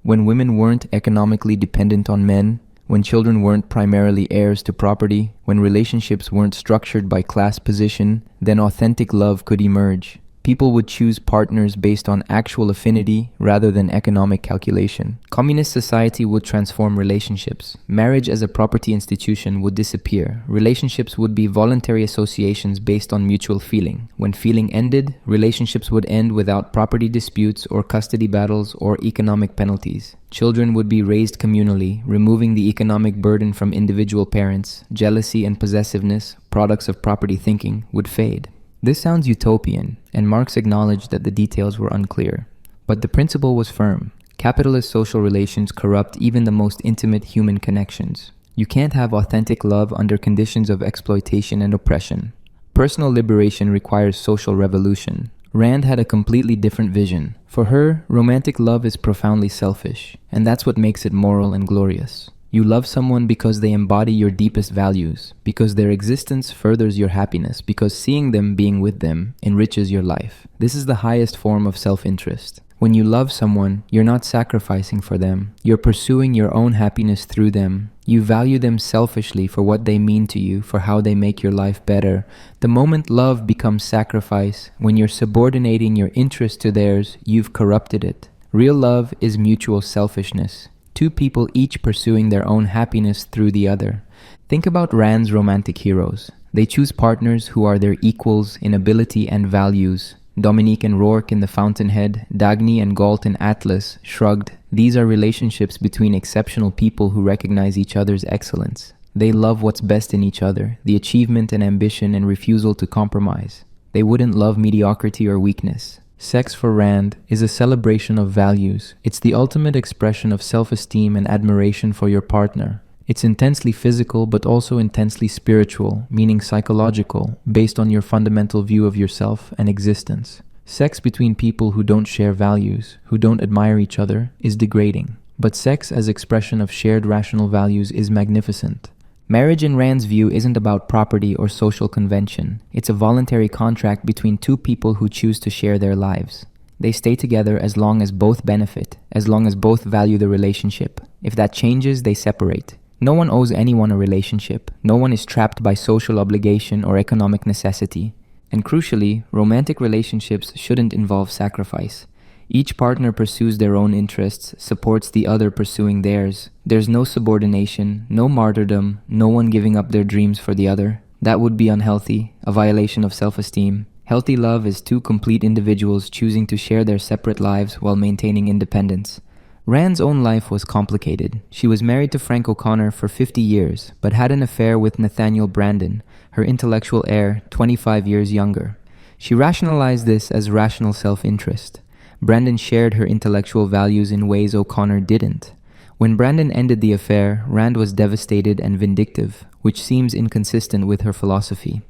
[SPEAKER 1] When women weren't economically dependent on men, when children weren't primarily heirs to property, when relationships weren't structured by class position, then authentic love could emerge. People would choose partners based on actual affinity rather than economic calculation. Communist society would transform relationships. Marriage as a property institution would disappear. Relationships would be voluntary associations based on mutual feeling. When feeling ended, relationships would end without property disputes or custody battles or economic penalties. Children would be raised communally, removing the economic burden from individual parents. Jealousy and possessiveness, products of property thinking, would fade. This sounds utopian, and Marx acknowledged that the details were unclear. But the principle was firm. Capitalist social relations corrupt even the most intimate human connections. You can't have authentic love under conditions of exploitation and oppression. Personal liberation requires social revolution. Rand had a completely different vision. For her, romantic love is profoundly selfish, and that's what makes it moral and glorious. You love someone because they embody your deepest values, because their existence furthers your happiness, because seeing them, being with them, enriches your life. This is the highest form of self-interest. When you love someone, you're not sacrificing for them. You're pursuing your own happiness through them. You value them selfishly for what they mean to you, for how they make your life better. The moment love becomes sacrifice, when you're subordinating your interest to theirs, you've corrupted it. Real love is mutual selfishness. Two people each pursuing their own happiness through the other. Think about Rand's romantic heroes. They choose partners who are their equals in ability and values. Dominique and Rourke in The Fountainhead, Dagny and Galt in Atlas, shrugged. These are relationships between exceptional people who recognize each other's excellence. They love what's best in each other, the achievement and ambition and refusal to compromise. They wouldn't love mediocrity or weakness. Sex for Rand is a celebration of values. It's the ultimate expression of self-esteem and admiration for your partner. It's intensely physical but also intensely spiritual, meaning psychological, based on your fundamental view of yourself and existence. Sex between people who don't share values, who don't admire each other, is degrading. But sex as expression of shared rational values is magnificent. Marriage in Rand's view isn't about property or social convention. It's a voluntary contract between two people who choose to share their lives. They stay together as long as both benefit, as long as both value the relationship. If that changes, they separate. No one owes anyone a relationship. No one is trapped by social obligation or economic necessity. And crucially, romantic relationships shouldn't involve sacrifice. Each partner pursues their own interests, supports the other pursuing theirs. There's no subordination, no martyrdom, no one giving up their dreams for the other. That would be unhealthy, a violation of self-esteem. Healthy love is two complete individuals choosing to share their separate lives while maintaining independence. Rand's own life was complicated. She was married to Frank O'Connor for 50 years, but had an affair with Nathaniel Brandon, her intellectual heir, 25 years younger. She rationalized this as rational self-interest. Brandon shared her intellectual values in ways O'Connor didn't. When Brandon ended the affair, Rand was devastated and vindictive, which seems inconsistent with her philosophy.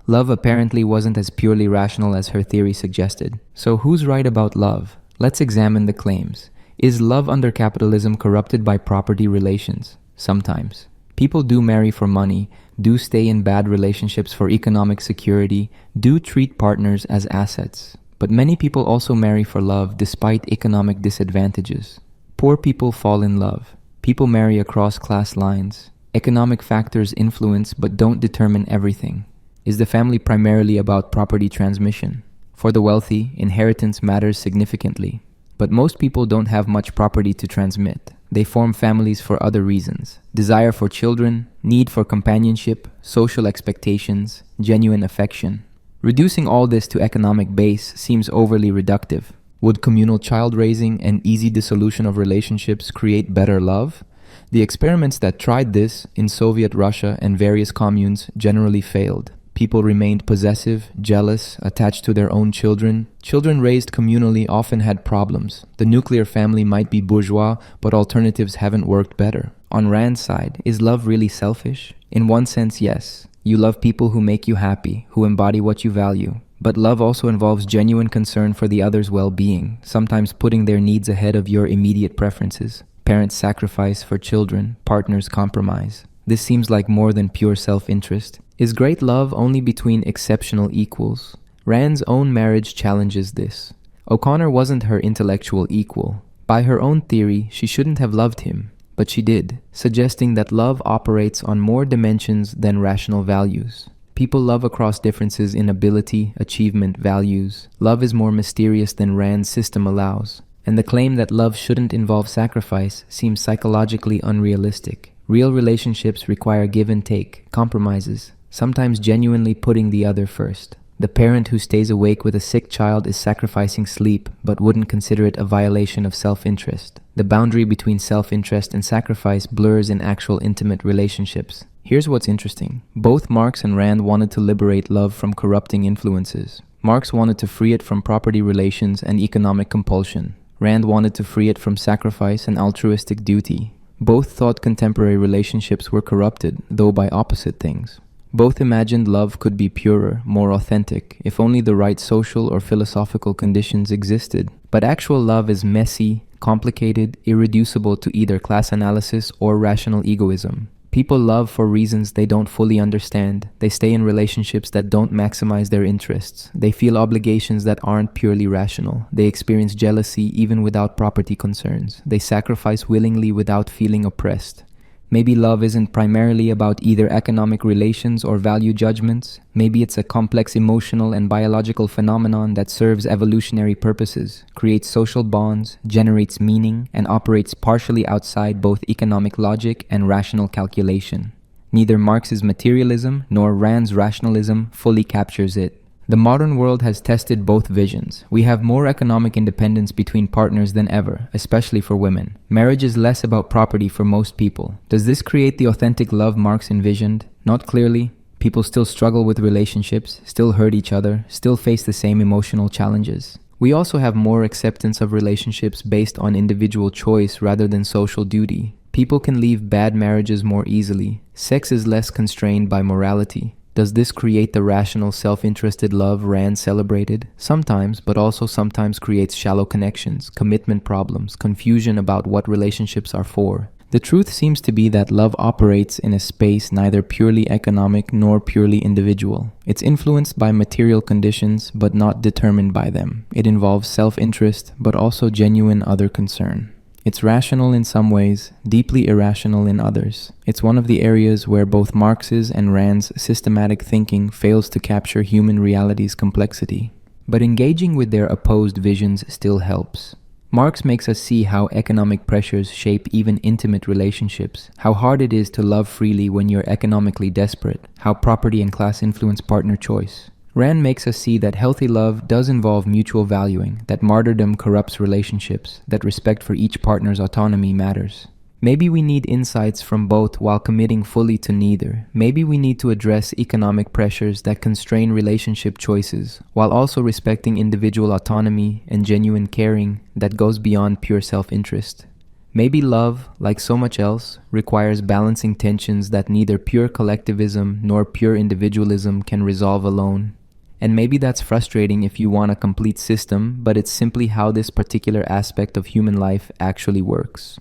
[SPEAKER 1] Love apparently wasn't as purely rational as her theory suggested. So who's right about love? Let's examine the claims. Is love under capitalism corrupted by property relations? Sometimes. People do marry for money, do stay in bad relationships for economic security, do treat partners as assets. But many people also marry for love despite economic disadvantages. Poor people fall in love. People marry across class lines. Economic factors influence but don't determine everything. Is the family primarily about property transmission? For the wealthy, inheritance matters significantly. But most people don't have much property to transmit. They form families for other reasons. Desire for children, need for companionship, social expectations, genuine affection. Reducing all this to economic base seems overly reductive. Would communal child raising and easy dissolution of relationships create better love? The experiments that tried this in Soviet Russia and various communes generally failed. People remained possessive, jealous, attached to their own children. Children raised communally often had problems. The nuclear family might be bourgeois, but alternatives haven't worked better. On Rand's side, is love really selfish? In one sense, yes. You love people who make you happy, who embody what you value. But love also involves genuine concern for the other's well-being, sometimes putting their needs ahead of your immediate preferences. Parents sacrifice for children, partners compromise. This seems like more than pure self-interest. Is great love only between exceptional equals? Rand's own marriage challenges this. O'Connor wasn't her intellectual equal. By her own theory, she shouldn't have loved him, but she did, suggesting that love operates on more dimensions than rational values. People love across differences in ability, achievement, values. Love is more mysterious than Rand's system allows. And the claim that love shouldn't involve sacrifice seems psychologically unrealistic. Real relationships require give and take, compromises, sometimes genuinely putting the other first. The parent who stays awake with a sick child is sacrificing sleep, but wouldn't consider it a violation of self-interest. The boundary between self-interest and sacrifice blurs in actual intimate relationships. Here's what's interesting. Both Marx and Rand wanted to liberate love from corrupting influences. Marx wanted to free it from property relations and economic compulsion. Rand wanted to free it from sacrifice and altruistic duty. Both thought contemporary relationships were corrupted, though by opposite things. Both imagined love could be purer, more authentic, if only the right social or philosophical conditions existed. But actual love is messy, complicated, irreducible to either class analysis or rational egoism. People love for reasons they don't fully understand. They stay in relationships that don't maximize their interests. They feel obligations that aren't purely rational. They experience jealousy even without property concerns. They sacrifice willingly without feeling oppressed. Maybe love isn't primarily about either economic relations or value judgments. Maybe it's a complex emotional and biological phenomenon that serves evolutionary purposes, creates social bonds, generates meaning, and operates partially outside both economic logic and rational calculation. Neither Marx's materialism nor Rand's rationalism fully captures it. The modern world has tested both visions. We have more economic independence between partners than ever, especially for women. Marriage is less about property for most people. Does this create the authentic love Marx envisioned? Not clearly. People still struggle with relationships, still hurt each other, still face the same emotional challenges. We also have more acceptance of relationships based on individual choice rather than social duty. People can leave bad marriages more easily. Sex is less constrained by morality. Does this create the rational, self-interested love Rand celebrated? Sometimes, but also sometimes creates shallow connections, commitment problems, confusion about what relationships are for. The truth seems to be that love operates in a space neither purely economic nor purely individual. It's influenced by material conditions, but not determined by them. It involves self-interest, but also genuine other concern. It's rational in some ways, deeply irrational in others. It's one of the areas where both Marx's and Rand's systematic thinking fails to capture human reality's complexity. But engaging with their opposed visions still helps. Marx makes us see how economic pressures shape even intimate relationships, how hard it is to love freely when you're economically desperate, how property and class influence partner choice. Rand makes us see that healthy love does involve mutual valuing, that martyrdom corrupts relationships, that respect for each partner's autonomy matters. Maybe we need insights from both while committing fully to neither. Maybe we need to address economic pressures that constrain relationship choices, while also respecting individual autonomy and genuine caring that goes beyond pure self-interest. Maybe love, like so much else, requires balancing tensions that neither pure collectivism nor pure individualism can resolve alone. And maybe that's frustrating if you want a complete system, but it's simply how this particular aspect of human life actually works.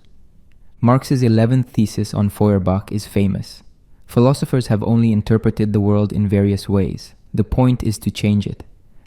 [SPEAKER 1] Marx's 11th thesis on Feuerbach is famous. Philosophers have only interpreted the world in various ways. The point is to change it.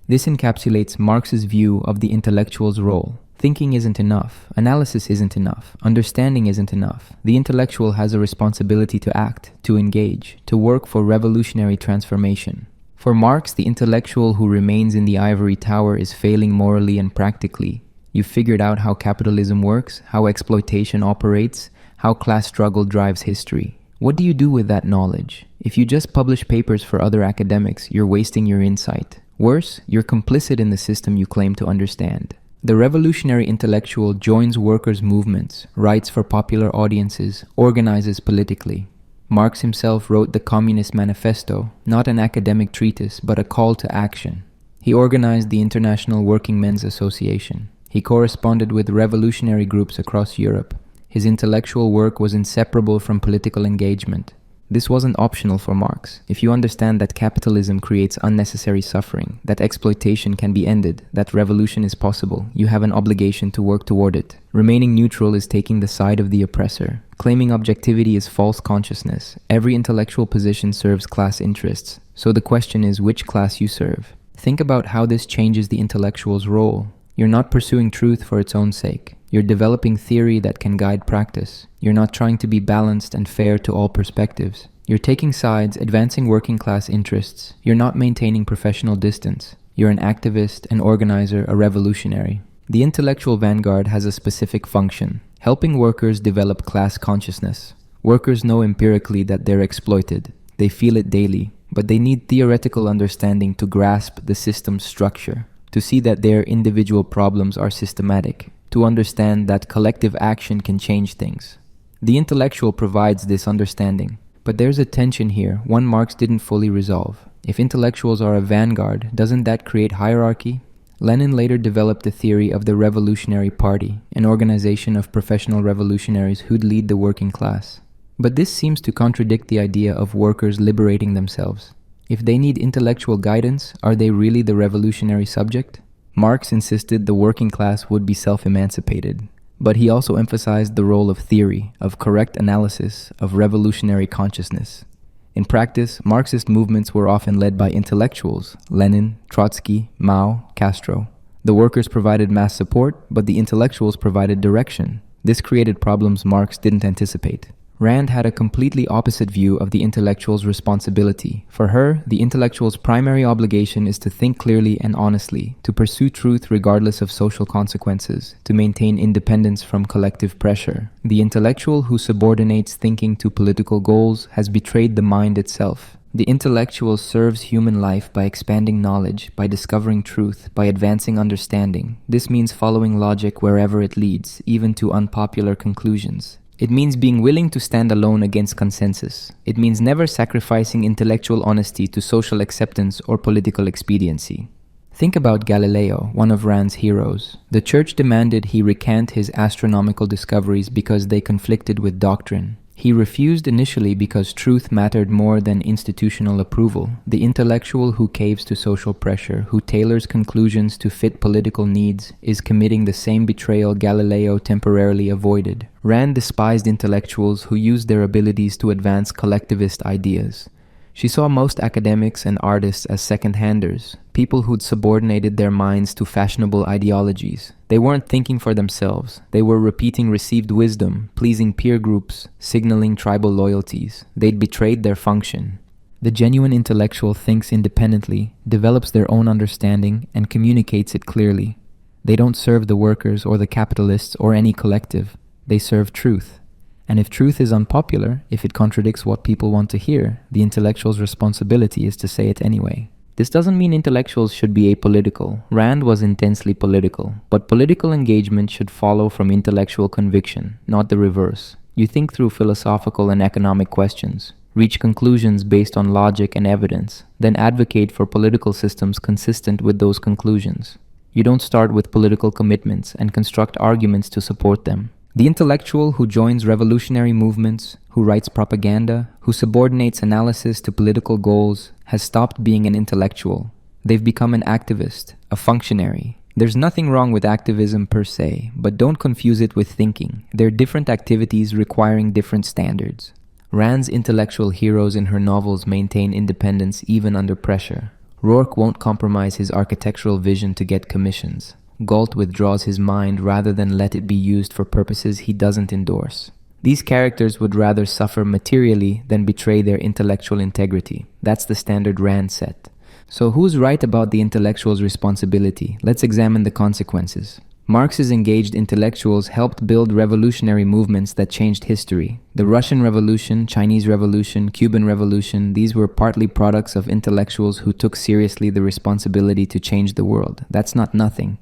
[SPEAKER 1] This encapsulates Marx's view of the intellectual's role. Thinking isn't enough. Analysis isn't enough. Understanding isn't enough. The intellectual has a responsibility to act, to engage, to work for revolutionary transformation. For Marx, the intellectual who remains in the ivory tower is failing morally and practically. You've figured out how capitalism works, how exploitation operates, how class struggle drives history. What do you do with that knowledge? If you just publish papers for other academics, you're wasting your insight. Worse, you're complicit in the system you claim to understand. The revolutionary intellectual joins workers' movements, writes for popular audiences, organizes politically. Marx himself wrote the Communist Manifesto, not an academic treatise, but a call to action. He organized the International Working Men's Association. He corresponded with revolutionary groups across Europe. His intellectual work was inseparable from political engagement. This wasn't optional for Marx. If you understand that capitalism creates unnecessary suffering, that exploitation can be ended, that revolution is possible, you have an obligation to work toward it. Remaining neutral is taking the side of the oppressor. Claiming objectivity is false consciousness. Every intellectual position serves class interests. So the question is which class you serve. Think about how this changes the intellectual's role. You're not pursuing truth for its own sake. You're developing theory that can guide practice. You're not trying to be balanced and fair to all perspectives. You're taking sides, advancing working class interests. You're not maintaining professional distance. You're an activist, an organizer, a revolutionary. The intellectual vanguard has a specific function, helping workers develop class consciousness. Workers know empirically that they're exploited. They feel it daily, but they need theoretical understanding to grasp the system's structure, to see that their individual problems are systematic, to understand that collective action can change things. The intellectual provides this understanding, but there's a tension here, one Marx didn't fully resolve. If intellectuals are a vanguard, doesn't that create hierarchy? Lenin later developed the theory of the Revolutionary Party, an organization of professional revolutionaries who'd lead the working class. But this seems to contradict the idea of workers liberating themselves. If they need intellectual guidance, are they really the revolutionary subject? Marx insisted the working class would be self-emancipated, but he also emphasized the role of theory, of correct analysis, of revolutionary consciousness. In practice, Marxist movements were often led by intellectuals: Lenin, Trotsky, Mao, Castro. The workers provided mass support, but the intellectuals provided direction. This created problems Marx didn't anticipate. Rand had a completely opposite view of the intellectual's responsibility. For her, the intellectual's primary obligation is to think clearly and honestly, to pursue truth regardless of social consequences, to maintain independence from collective pressure. The intellectual who subordinates thinking to political goals has betrayed the mind itself. The intellectual serves human life by expanding knowledge, by discovering truth, by advancing understanding. This means following logic wherever it leads, even to unpopular conclusions. It means being willing to stand alone against consensus. It means never sacrificing intellectual honesty to social acceptance or political expediency. Think about Galileo, one of Rand's heroes. The church demanded he recant his astronomical discoveries because they conflicted with doctrine. He refused initially because truth mattered more than institutional approval. The intellectual who caves to social pressure, who tailors conclusions to fit political needs, is committing the same betrayal Galileo temporarily avoided. Rand despised intellectuals who used their abilities to advance collectivist ideas. She saw most academics and artists as second-handers, people who'd subordinated their minds to fashionable ideologies. They weren't thinking for themselves. They were repeating received wisdom, pleasing peer groups, signaling tribal loyalties. They'd betrayed their function. The genuine intellectual thinks independently, develops their own understanding, and communicates it clearly. They don't serve the workers or the capitalists or any collective. They serve truth. And if truth is unpopular, if it contradicts what people want to hear, the intellectual's responsibility is to say it anyway. This doesn't mean intellectuals should be apolitical. Rand was intensely political, but political engagement should follow from intellectual conviction, not the reverse. You think through philosophical and economic questions, reach conclusions based on logic and evidence, then advocate for political systems consistent with those conclusions. You don't start with political commitments and construct arguments to support them. The intellectual who joins revolutionary movements, who writes propaganda, who subordinates analysis to political goals, has stopped being an intellectual. They've become an activist, a functionary. There's nothing wrong with activism per se, but don't confuse it with thinking. They're different activities requiring different standards. Rand's intellectual heroes in her novels maintain independence even under pressure. Rourke won't compromise his architectural vision to get commissions. Galt withdraws his mind rather than let it be used for purposes he doesn't endorse. These characters would rather suffer materially than betray their intellectual integrity. That's the standard Rand set. So who's right about the intellectual's responsibility? Let's examine the consequences. Marx's engaged intellectuals helped build revolutionary movements that changed history. The Russian Revolution, Chinese Revolution, Cuban Revolution, these were partly products of intellectuals who took seriously the responsibility to change the world. That's not nothing.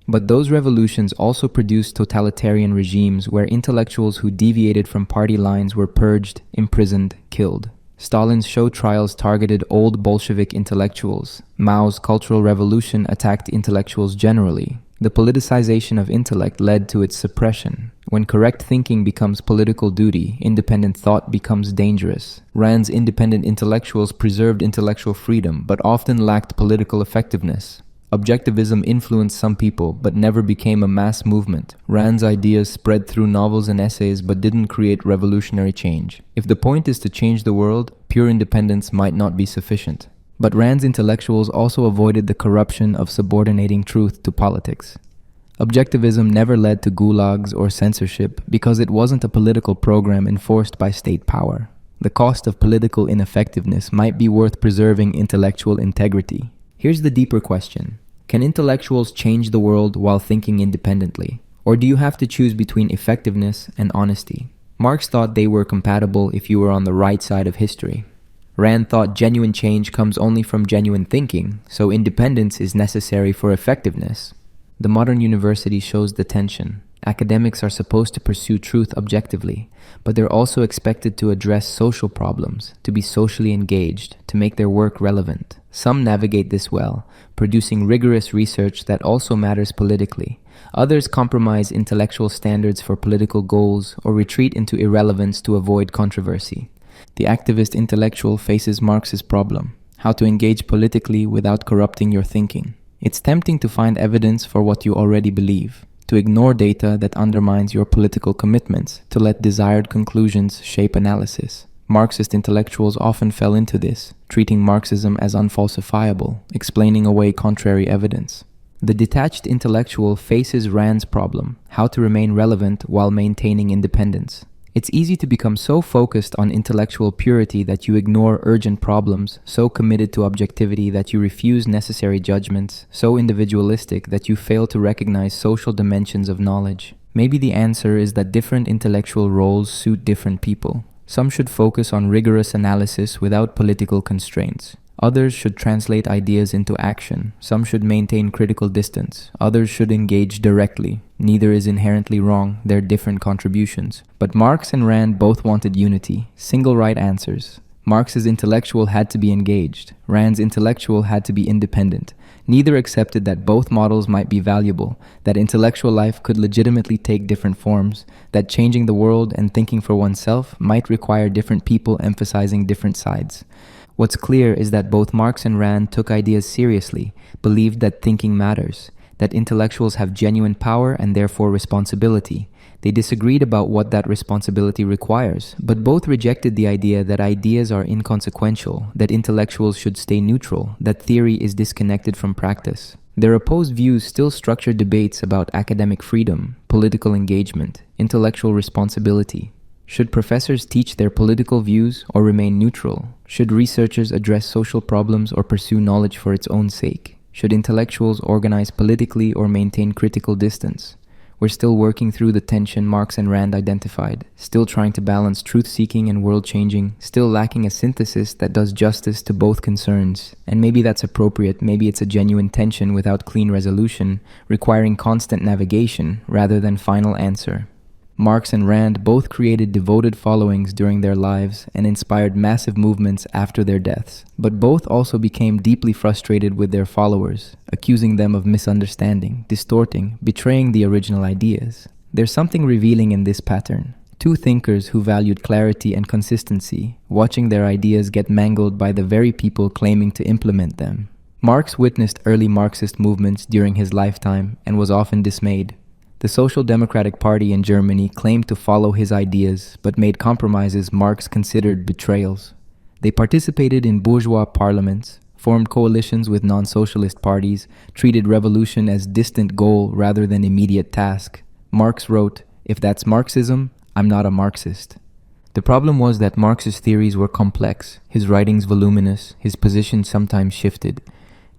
[SPEAKER 1] But those revolutions also produced totalitarian regimes where intellectuals who deviated from party lines were purged, imprisoned, killed. Stalin's show trials targeted old Bolshevik intellectuals. Mao's Cultural Revolution attacked intellectuals generally. The politicization of intellect led to its suppression. When correct thinking becomes political duty, independent thought becomes dangerous. Rand's independent intellectuals preserved intellectual freedom, but often lacked political effectiveness. Objectivism influenced some people, but never became a mass movement. Rand's ideas spread through novels and essays, but didn't create revolutionary change. If the point is to change the world, pure independence might not be sufficient. But Rand's intellectuals also avoided the corruption of subordinating truth to politics. Objectivism never led to gulags or censorship because it wasn't a political program enforced by state power. The cost of political ineffectiveness might be worth preserving intellectual integrity. Here's the deeper question. Can intellectuals change the world while thinking independently? Or do you have to choose between effectiveness and honesty? Marx thought they were compatible if you were on the right side of history. Rand thought genuine change comes only from genuine thinking, so independence is necessary for effectiveness. The modern university shows the tension. Academics are supposed to pursue truth objectively, but they're also expected to address social problems, to be socially engaged, to make their work relevant. Some navigate this well, producing rigorous research that also matters politically. Others compromise intellectual standards for political goals or retreat into irrelevance to avoid controversy. The activist intellectual faces Marx's problem: how to engage politically without corrupting your thinking. It's tempting to find evidence for what you already believe, to ignore data that undermines your political commitments, to let desired conclusions shape analysis. Marxist intellectuals often fell into this, treating Marxism as unfalsifiable, explaining away contrary evidence. The detached intellectual faces Rand's problem: how to remain relevant while maintaining independence. It's easy to become so focused on intellectual purity that you ignore urgent problems, so committed to objectivity that you refuse necessary judgments, so individualistic that you fail to recognize social dimensions of knowledge. Maybe the answer is that different intellectual roles suit different people. Some should focus on rigorous analysis without political constraints. Others should translate ideas into action. Some should maintain critical distance. Others should engage directly. Neither is inherently wrong, they're different contributions. But Marx and Rand both wanted unity, single right answers. Marx's intellectual had to be engaged. Rand's intellectual had to be independent. Neither accepted that both models might be valuable, that intellectual life could legitimately take different forms, that changing the world and thinking for oneself might require different people emphasizing different sides. What's clear is that both Marx and Rand took ideas seriously, believed that thinking matters, that intellectuals have genuine power and therefore responsibility. They disagreed about what that responsibility requires, but both rejected the idea that ideas are inconsequential, that intellectuals should stay neutral, that theory is disconnected from practice. Their opposed views still structure debates about academic freedom, political engagement, intellectual responsibility. Should professors teach their political views or remain neutral? Should researchers address social problems or pursue knowledge for its own sake? Should intellectuals organize politically or maintain critical distance? We're still working through the tension Marx and Rand identified, still trying to balance truth-seeking and world-changing, still lacking a synthesis that does justice to both concerns. And maybe that's appropriate, maybe it's a genuine tension without clean resolution, requiring constant navigation rather than final answer. Marx and Rand both created devoted followings during their lives and inspired massive movements after their deaths, but both also became deeply frustrated with their followers, accusing them of misunderstanding, distorting, betraying the original ideas. There's something revealing in this pattern. Two thinkers who valued clarity and consistency, watching their ideas get mangled by the very people claiming to implement them. Marx witnessed early Marxist movements during his lifetime and was often dismayed. The Social Democratic Party in Germany claimed to follow his ideas, but made compromises Marx considered betrayals. They participated in bourgeois parliaments, formed coalitions with non-socialist parties, treated revolution as distant goal rather than immediate task. Marx wrote, "If that's Marxism, I'm not a Marxist." The problem was that Marx's theories were complex, his writings voluminous, his positions sometimes shifted.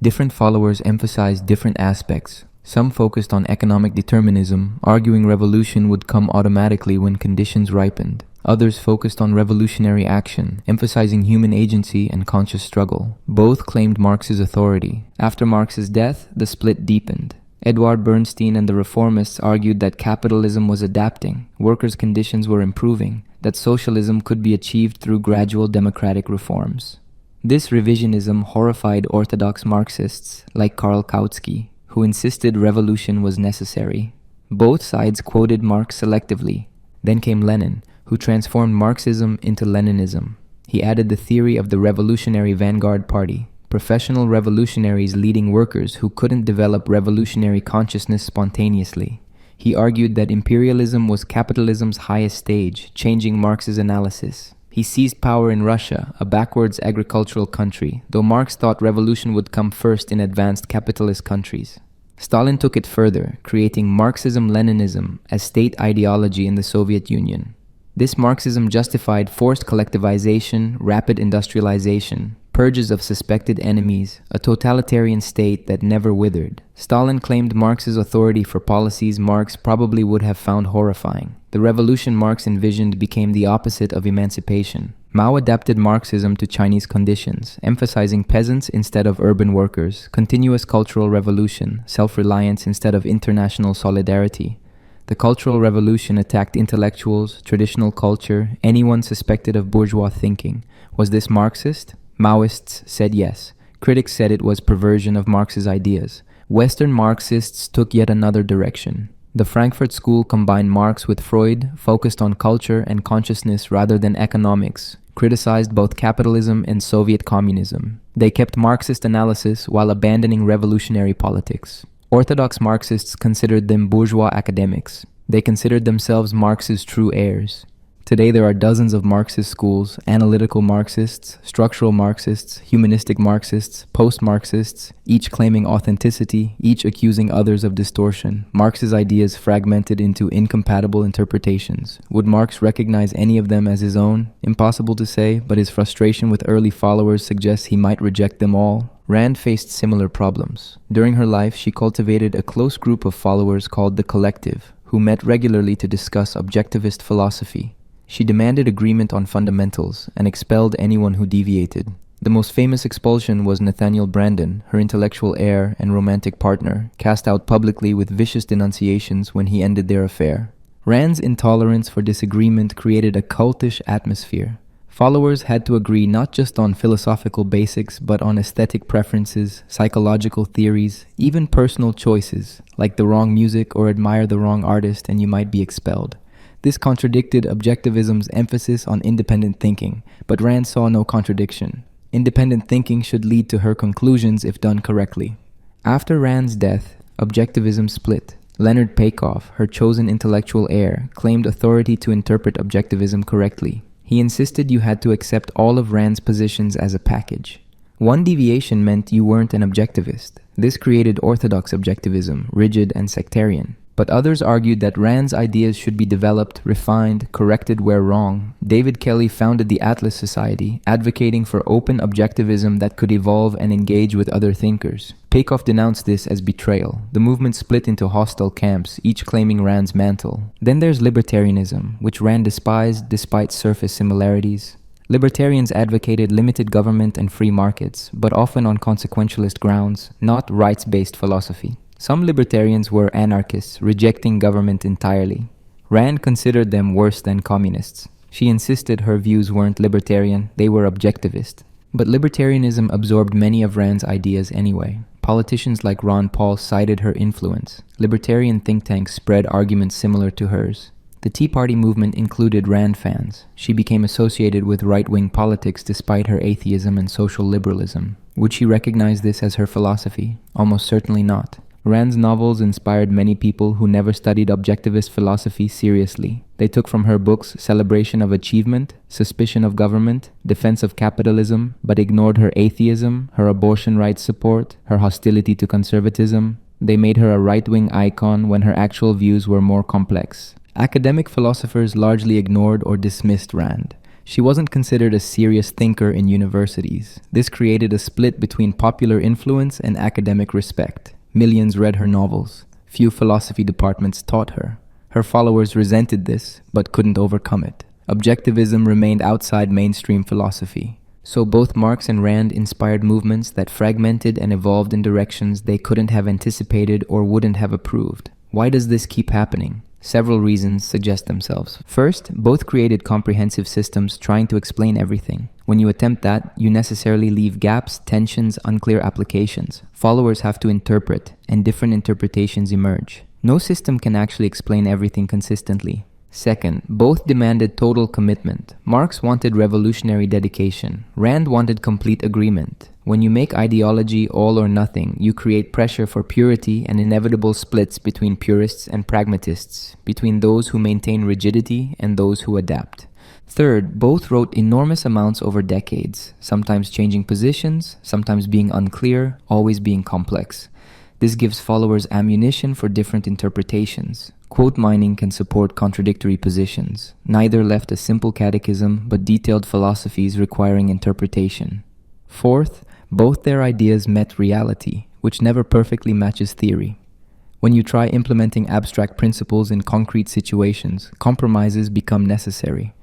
[SPEAKER 1] Different followers emphasized different aspects. Some focused on economic determinism, arguing revolution would come automatically when conditions ripened. Others focused on revolutionary action, emphasizing human agency and conscious struggle. Both claimed Marx's authority. After Marx's death, the split deepened. Edward Bernstein and the reformists argued that capitalism was adapting, workers' conditions were improving, that socialism could be achieved through gradual democratic reforms. This revisionism horrified orthodox Marxists like Karl Kautsky, who insisted revolution was necessary. Both sides quoted Marx selectively. Then came Lenin, who transformed Marxism into Leninism. He added the theory of the Revolutionary Vanguard Party, professional revolutionaries leading workers who couldn't develop revolutionary consciousness spontaneously. He argued that imperialism was capitalism's highest stage, changing Marx's analysis. He seized power in Russia, a backwards agricultural country, though Marx thought revolution would come first in advanced capitalist countries. Stalin took it further, creating Marxism-Leninism as state ideology in the Soviet Union. This Marxism justified forced collectivization, rapid industrialization, purges of suspected enemies, a totalitarian state that never withered. Stalin claimed Marx's authority for policies Marx probably would have found horrifying. The revolution Marx envisioned became the opposite of emancipation. Mao adapted Marxism to Chinese conditions, emphasizing peasants instead of urban workers, continuous cultural revolution, self-reliance instead of international solidarity. The Cultural Revolution attacked intellectuals, traditional culture, anyone suspected of bourgeois thinking. Was this Marxist? Maoists said yes. Critics said it was perversion of Marx's ideas. Western Marxists took yet another direction. The Frankfurt School combined Marx with Freud, focused on culture and consciousness rather than economics, criticized both capitalism and Soviet communism. They kept Marxist analysis while abandoning revolutionary politics. Orthodox Marxists considered them bourgeois academics. They considered themselves Marx's true heirs. Today there are dozens of Marxist schools: analytical Marxists, structural Marxists, humanistic Marxists, post-Marxists, each claiming authenticity, each accusing others of distortion. Marx's ideas fragmented into incompatible interpretations. Would Marx recognize any of them as his own? Impossible to say, but his frustration with early followers suggests he might reject them all. Rand faced similar problems. During her life, she cultivated a close group of followers called the Collective, who met regularly to discuss objectivist philosophy. She demanded agreement on fundamentals and expelled anyone who deviated. The most famous expulsion was Nathaniel Branden, her intellectual heir and romantic partner, cast out publicly with vicious denunciations when he ended their affair. Rand's intolerance for disagreement created a cultish atmosphere. Followers had to agree not just on philosophical basics, but on aesthetic preferences, psychological theories, even personal choices, like the wrong music or admire the wrong artist and you might be expelled. This contradicted objectivism's emphasis on independent thinking, but Rand saw no contradiction. Independent thinking should lead to her conclusions if done correctly. After Rand's death, objectivism split. Leonard Peikoff, her chosen intellectual heir, claimed authority to interpret objectivism correctly. He insisted you had to accept all of Rand's positions as a package. One deviation meant you weren't an objectivist. This created orthodox objectivism, rigid and sectarian. But others argued that Rand's ideas should be developed, refined, corrected where wrong. David Kelly founded the Atlas Society, advocating for open objectivism that could evolve and engage with other thinkers. Peikoff denounced this as betrayal. The movement split into hostile camps, each claiming Rand's mantle. Then there's libertarianism, which Rand despised despite surface similarities. Libertarians advocated limited government and free markets, but often on consequentialist grounds, not rights-based philosophy. Some libertarians were anarchists, rejecting government entirely. Rand considered them worse than communists. She insisted her views weren't libertarian, they were objectivist. But libertarianism absorbed many of Rand's ideas anyway. Politicians like Ron Paul cited her influence. Libertarian think tanks spread arguments similar to hers. The Tea Party movement included Rand fans. She became associated with right-wing politics despite her atheism and social liberalism. Would she recognize this as her philosophy? Almost certainly not. Rand's novels inspired many people who never studied objectivist philosophy seriously. They took from her books celebration of achievement, suspicion of government, defense of capitalism, but ignored her atheism, her abortion rights support, her hostility to conservatism. They made her a right-wing icon when her actual views were more complex. Academic philosophers largely ignored or dismissed Rand. She wasn't considered a serious thinker in universities. This created a split between popular influence and academic respect. Millions read her novels. Few philosophy departments taught her. Her followers resented this, but couldn't overcome it. Objectivism remained outside mainstream philosophy. So both Marx and Rand inspired movements that fragmented and evolved in directions they couldn't have anticipated or wouldn't have approved. Why does this keep happening? Several reasons suggest themselves. First, both created comprehensive systems trying to explain everything. When you attempt that, you necessarily leave gaps, tensions, unclear applications. Followers have to interpret, and different interpretations emerge. No system can actually explain everything consistently. Second, both demanded total commitment. Marx wanted revolutionary dedication. Rand wanted complete agreement. When you make ideology all or nothing, you create pressure for purity and inevitable splits between purists and pragmatists, between those who maintain rigidity and those who adapt. Third, both wrote enormous amounts over decades, sometimes changing positions, sometimes being unclear, always being complex. This gives followers ammunition for different interpretations. Quote mining can support contradictory positions. Neither left a simple catechism, but detailed philosophies requiring interpretation. Fourth, both their ideas met reality, which never perfectly matches theory. When you try implementing abstract principles in concrete situations, compromises become necessary.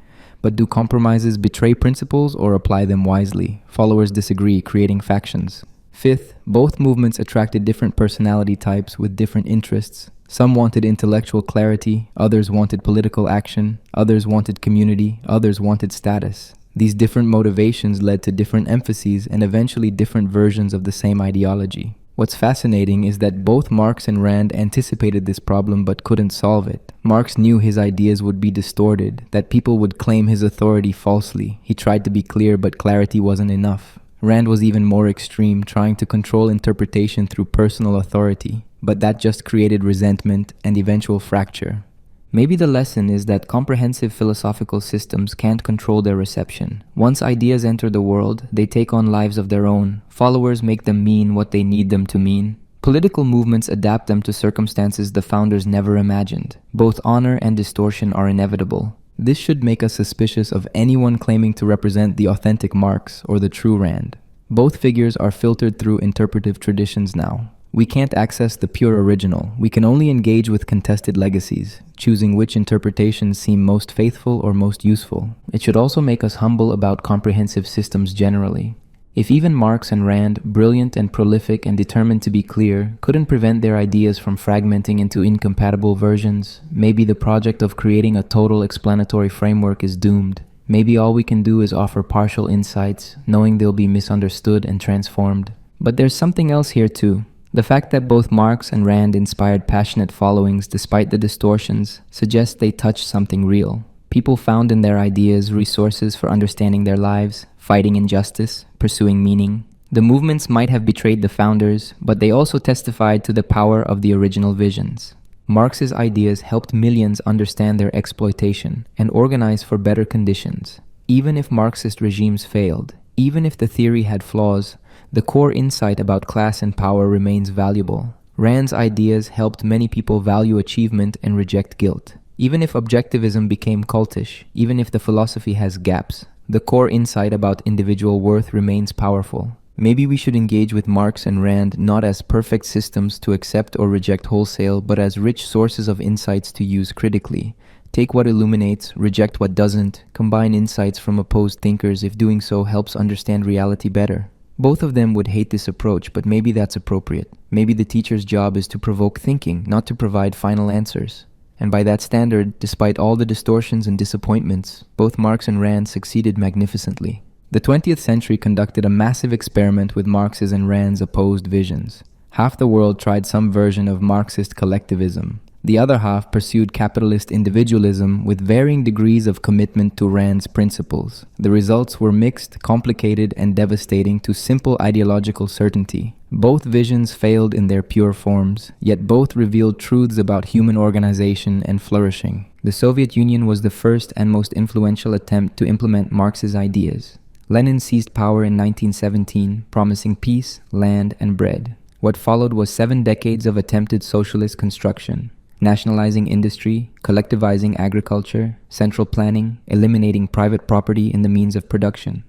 [SPEAKER 1] But do compromises betray principles or apply them wisely? Followers disagree, creating factions. Fifth, both movements attracted different personality types with different interests. Some wanted intellectual clarity, others wanted political action, others wanted community, others wanted status. These different motivations led to different emphases and eventually different versions of the same ideology. What's fascinating is that both Marx and Rand anticipated this problem but couldn't solve it. Marx knew his ideas would be distorted, that people would claim his authority falsely. He tried to be clear, but clarity wasn't enough. Rand was even more extreme, trying to control interpretation through personal authority, but that just created resentment and eventual fracture. Maybe the lesson is that comprehensive philosophical systems can't control their reception. Once ideas enter the world, they take on lives of their own. Followers make them mean what they need them to mean. Political movements adapt them to circumstances the founders never imagined. Both honor and distortion are inevitable. This should make us suspicious of anyone claiming to represent the authentic Marx or the true Rand. Both figures are filtered through interpretive traditions now. We can't access the pure original. We can only engage with contested legacies, choosing which interpretations seem most faithful or most useful. It should also make us humble about comprehensive systems generally. If even Marx and Rand, brilliant and prolific and determined to be clear, couldn't prevent their ideas from fragmenting into incompatible versions, maybe the project of creating a total explanatory framework is doomed. Maybe all we can do is offer partial insights, knowing they'll be misunderstood and transformed. But there's something else here too. The fact that both Marx and Rand inspired passionate followings despite the distortions suggests they touched something real. People found in their ideas resources for understanding their lives, fighting injustice, pursuing meaning. The movements might have betrayed the founders, but they also testified to the power of the original visions. Marx's ideas helped millions understand their exploitation and organize for better conditions. Even if Marxist regimes failed, even if the theory had flaws, the core insight about class and power remains valuable. Rand's ideas helped many people value achievement and reject guilt. Even if objectivism became cultish, even if the philosophy has gaps, the core insight about individual worth remains powerful. Maybe we should engage with Marx and Rand not as perfect systems to accept or reject wholesale, but as rich sources of insights to use critically. Take what illuminates, reject what doesn't, combine insights from opposed thinkers if doing so helps understand reality better. Both of them would hate this approach, but maybe that's appropriate. Maybe the teacher's job is to provoke thinking, not to provide final answers. And by that standard, despite all the distortions and disappointments, both Marx and Rand succeeded magnificently. The 20th century conducted a massive experiment with Marx's and Rand's opposed visions. Half the world tried some version of Marxist collectivism. The other half pursued capitalist individualism with varying degrees of commitment to Rand's principles. The results were mixed, complicated, and devastating to simple ideological certainty. Both visions failed in their pure forms, yet both revealed truths about human organization and flourishing. The Soviet Union was the first and most influential attempt to implement Marx's ideas. Lenin seized power in 1917, promising peace, land, and bread. What followed was 7 decades of attempted socialist construction. Nationalizing industry, collectivizing agriculture, central planning, eliminating private property in the means of production.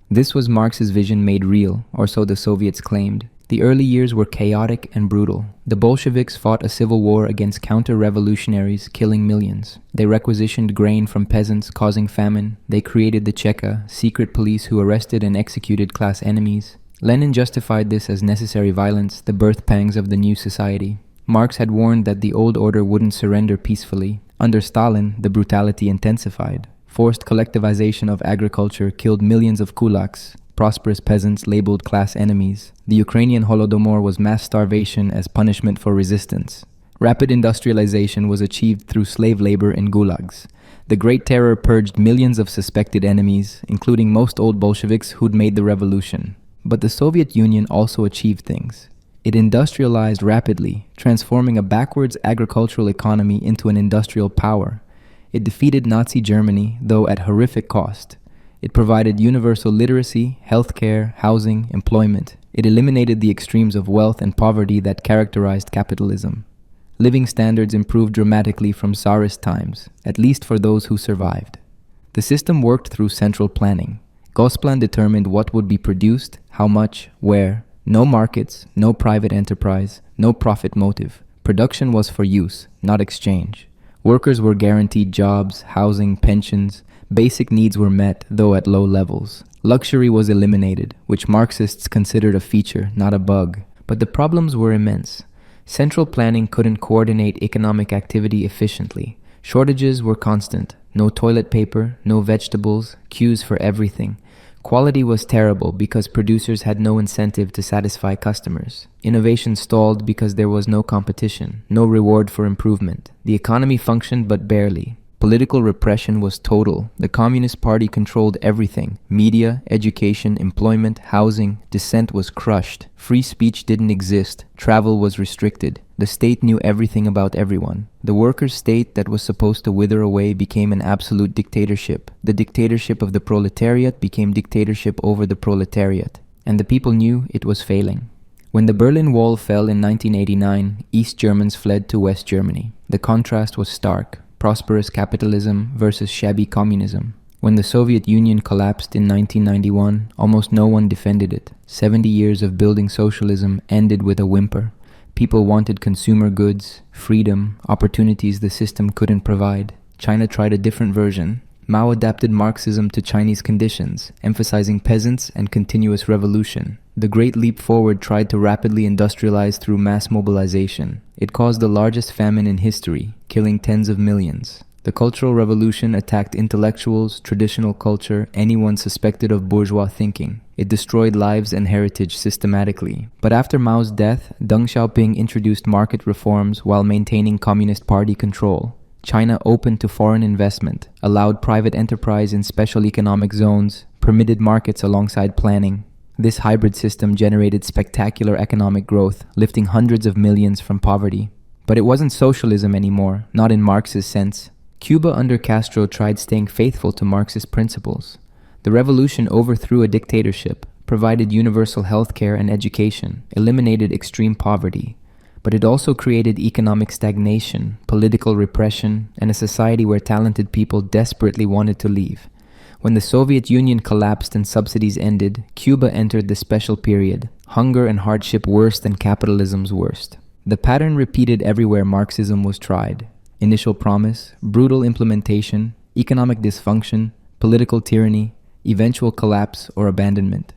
[SPEAKER 1] This was Marx's vision made real, or so the Soviets claimed. The early years were chaotic and brutal. The Bolsheviks fought a civil war against counter-revolutionaries, killing millions. They requisitioned grain from peasants, causing famine. They created the Cheka, secret police who arrested and executed class enemies. Lenin justified this as necessary violence, the birth pangs of the new society. Marx had warned that the old order wouldn't surrender peacefully. Under Stalin, the brutality intensified. Forced collectivization of agriculture killed millions of kulaks. Prosperous peasants labeled class enemies. The Ukrainian Holodomor was mass starvation as punishment for resistance. Rapid industrialization was achieved through slave labor in gulags. The Great Terror purged millions of suspected enemies, including most old Bolsheviks who'd made the revolution. But the Soviet Union also achieved things. It industrialized rapidly, transforming a backwards agricultural economy into an industrial power. It defeated Nazi Germany, though at horrific cost. It provided universal literacy, healthcare, housing, employment. It eliminated the extremes of wealth and poverty that characterized capitalism. Living standards improved dramatically from Tsarist times, at least for those who survived. The system worked through central planning. Gosplan determined what would be produced, how much, where. No markets, no private enterprise, no profit motive. Production was for use, not exchange. Workers were guaranteed jobs, housing, pensions. Basic needs were met, though at low levels. Luxury was eliminated, which Marxists considered a feature, not a bug. But the problems were immense. Central planning couldn't coordinate economic activity efficiently. Shortages were constant. No toilet paper, no vegetables, queues for everything. Quality was terrible because producers had no incentive to satisfy customers. Innovation stalled because there was no competition, no reward for improvement. The economy functioned but barely. Political repression was total. The Communist Party controlled everything. Media, education, employment, housing. Dissent was crushed. Free speech didn't exist. Travel was restricted. The state knew everything about everyone. The workers' state that was supposed to wither away became an absolute dictatorship. The dictatorship of the proletariat became dictatorship over the proletariat. And the people knew it was failing. When the Berlin Wall fell in 1989, East Germans fled to West Germany. The contrast was stark. Prosperous capitalism versus shabby communism. When the Soviet Union collapsed in 1991, almost no one defended it. 70 years of building socialism ended with a whimper. People wanted consumer goods, freedom, opportunities the system couldn't provide. China tried a different version. Mao adapted Marxism to Chinese conditions, emphasizing peasants and continuous revolution. The Great Leap Forward tried to rapidly industrialize through mass mobilization. It caused the largest famine in history, killing tens of millions. The Cultural Revolution attacked intellectuals, traditional culture, anyone suspected of bourgeois thinking. It destroyed lives and heritage systematically. But after Mao's death, Deng Xiaoping introduced market reforms while maintaining Communist Party control. China opened to foreign investment, allowed private enterprise in special economic zones, permitted markets alongside planning. This hybrid system generated spectacular economic growth, lifting hundreds of millions from poverty. But it wasn't socialism anymore, not in Marx's sense. Cuba under Castro tried staying faithful to Marxist principles. The revolution overthrew a dictatorship, provided universal health care and education, eliminated extreme poverty. But it also created economic stagnation, political repression, and a society where talented people desperately wanted to leave. When the Soviet Union collapsed and subsidies ended, Cuba entered the special period, hunger and hardship worse than capitalism's worst. The pattern repeated everywhere Marxism was tried. Initial promise, brutal implementation, economic dysfunction, political tyranny, eventual collapse or abandonment.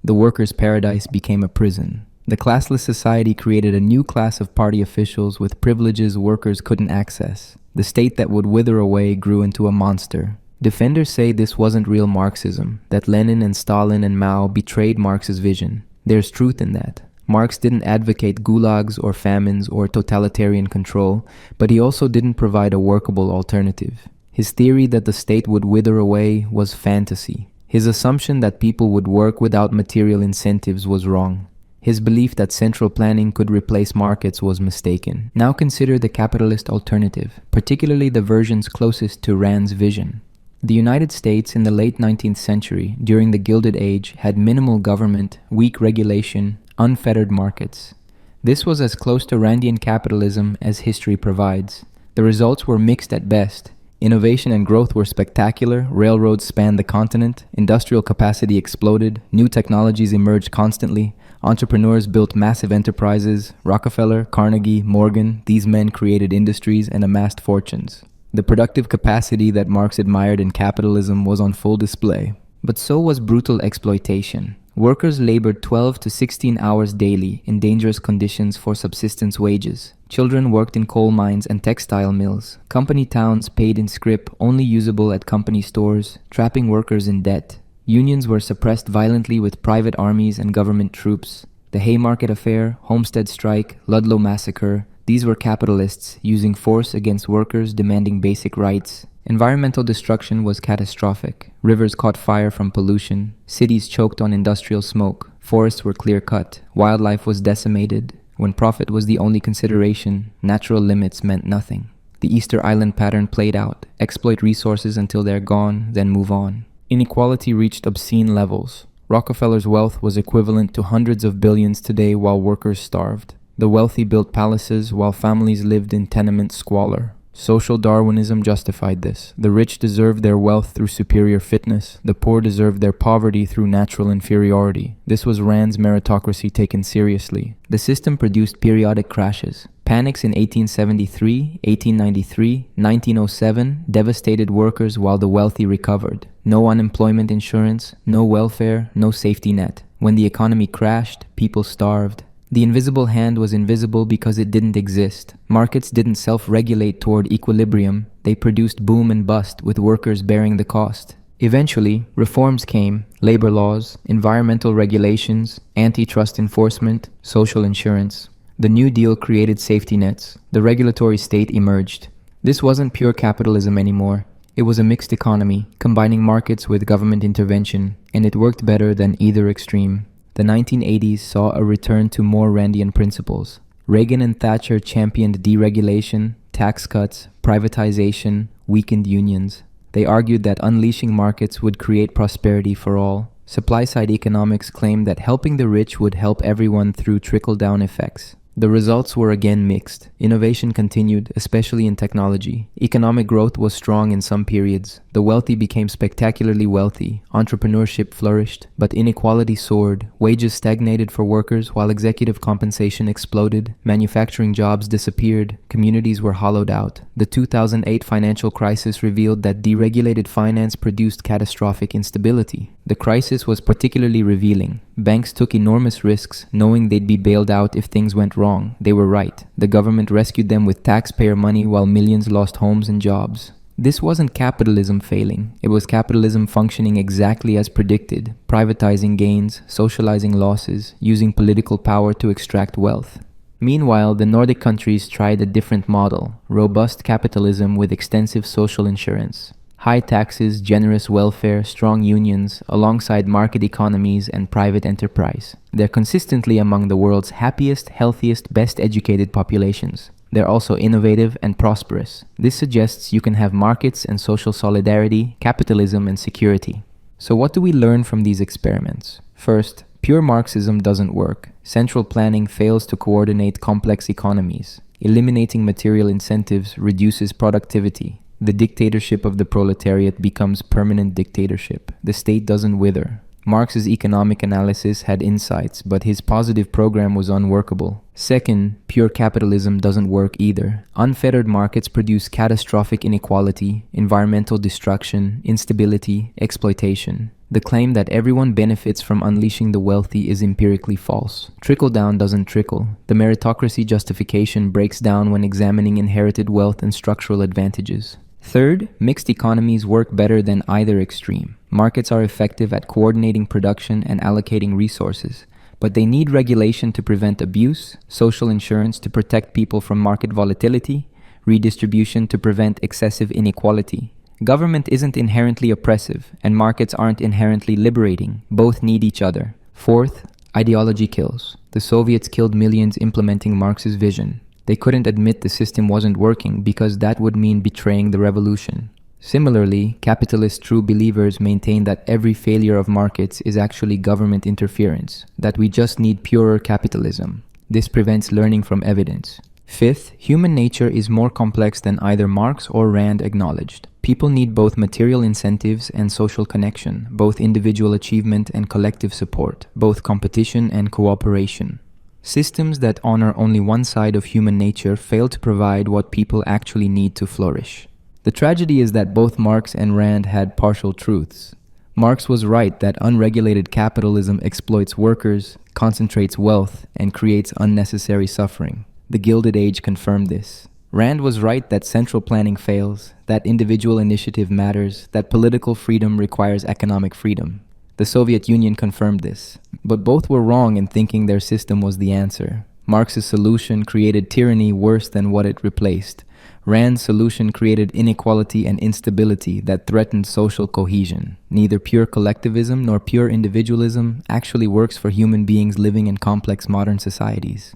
[SPEAKER 1] The workers' paradise became a prison. The classless society created a new class of party officials with privileges workers couldn't access. The state that would wither away grew into a monster. Defenders say this wasn't real Marxism, that Lenin and Stalin and Mao betrayed Marx's vision. There's truth in that. Marx didn't advocate gulags or famines or totalitarian control, but he also didn't provide a workable alternative. His theory that the state would wither away was fantasy. His assumption that people would work without material incentives was wrong. His belief that central planning could replace markets was mistaken. Now consider the capitalist alternative, particularly the versions closest to Rand's vision. The United States in the late 19th century, during the Gilded Age, had minimal government, weak regulation, unfettered markets. This was as close to Randian capitalism as history provides. The results were mixed at best. Innovation and growth were spectacular, railroads spanned the continent, industrial capacity exploded, new technologies emerged constantly. Entrepreneurs built massive enterprises. Rockefeller, Carnegie, Morgan, these men created industries and amassed fortunes. The productive capacity that Marx admired in capitalism was on full display. But so was brutal exploitation. Workers labored 12 to 16 hours daily in dangerous conditions for subsistence wages. Children worked in coal mines and textile mills. Company towns paid in scrip only usable at company stores, trapping workers in debt. Unions were suppressed violently with private armies and government troops. The Haymarket Affair, Homestead Strike, Ludlow Massacre, these were capitalists using force against workers demanding basic rights. Environmental destruction was catastrophic. Rivers caught fire from pollution. Cities choked on industrial smoke. Forests were clear-cut. Wildlife was decimated. When profit was the only consideration, natural limits meant nothing. The Easter Island pattern played out. Exploit resources until they're gone, then move on. Inequality reached obscene levels. Rockefeller's wealth was equivalent to hundreds of billions today while workers starved. The wealthy built palaces while families lived in tenement squalor. Social Darwinism justified this. The rich deserved their wealth through superior fitness. The poor deserved their poverty through natural inferiority. This was Rand's meritocracy taken seriously. The system produced periodic crashes. Panics in 1873, 1893, 1907 devastated workers while the wealthy recovered. No unemployment insurance, no welfare, no safety net. When the economy crashed, people starved. The invisible hand was invisible because it didn't exist. Markets didn't self-regulate toward equilibrium. They produced boom and bust with workers bearing the cost. Eventually, reforms came: labor laws, environmental regulations, antitrust enforcement, social insurance. The New Deal created safety nets. The regulatory state emerged. This wasn't pure capitalism anymore. It was a mixed economy, combining markets with government intervention, and it worked better than either extreme. The 1980s saw a return to more Randian principles. Reagan and Thatcher championed deregulation, tax cuts, privatization, weakened unions. They argued that unleashing markets would create prosperity for all. Supply-side economics claimed that helping the rich would help everyone through trickle-down effects. The results were again mixed. Innovation continued, especially in technology. Economic growth was strong in some periods. The wealthy became spectacularly wealthy. Entrepreneurship flourished, but inequality soared. Wages stagnated for workers while executive compensation exploded. Manufacturing jobs disappeared. Communities were hollowed out. The 2008 financial crisis revealed that deregulated finance produced catastrophic instability. The crisis was particularly revealing. Banks took enormous risks, knowing they'd be bailed out if things went wrong. They were right. The government rescued them with taxpayer money while millions lost homes and jobs. This wasn't capitalism failing. It was capitalism functioning exactly as predicted, privatizing gains, socializing losses, using political power to extract wealth. Meanwhile, the Nordic countries tried a different model: robust capitalism with extensive social insurance. High taxes, generous welfare, strong unions, alongside market economies and private enterprise. They're consistently among the world's happiest, healthiest, best educated populations. They're also innovative and prosperous. This suggests you can have markets and social solidarity, capitalism and security. So what do we learn from these experiments? First, pure Marxism doesn't work. Central planning fails to coordinate complex economies. Eliminating material incentives reduces productivity. The dictatorship of the proletariat becomes permanent dictatorship. The state doesn't wither. Marx's economic analysis had insights, but his positive program was unworkable. Second, pure capitalism doesn't work either. Unfettered markets produce catastrophic inequality, environmental destruction, instability, exploitation. The claim that everyone benefits from unleashing the wealthy is empirically false. Trickle-down doesn't trickle. The meritocracy justification breaks down when examining inherited wealth and structural advantages. Third, mixed economies work better than either extreme. Markets are effective at coordinating production and allocating resources, but they need regulation to prevent abuse, social insurance to protect people from market volatility, redistribution to prevent excessive inequality. Government isn't inherently oppressive, and markets aren't inherently liberating. Both need each other. Fourth, ideology kills. The Soviets killed millions implementing Marx's vision. They couldn't admit the system wasn't working because that would mean betraying the revolution. Similarly, capitalist true believers maintain that every failure of markets is actually government interference, that we just need purer capitalism. This prevents learning from evidence. Fifth, human nature is more complex than either Marx or Rand acknowledged. People need both material incentives and social connection, both individual achievement and collective support, both competition and cooperation. Systems that honor only one side of human nature fail to provide what people actually need to flourish. The tragedy is that both Marx and Rand had partial truths. Marx was right that unregulated capitalism exploits workers, concentrates wealth, and creates unnecessary suffering. The Gilded Age confirmed this. Rand was right that central planning fails, that individual initiative matters, that political freedom requires economic freedom. The Soviet Union confirmed this. But both were wrong in thinking their system was the answer. Marx's solution created tyranny worse than what it replaced. Rand's solution created inequality and instability that threatened social cohesion. Neither pure collectivism nor pure individualism actually works for human beings living in complex modern societies.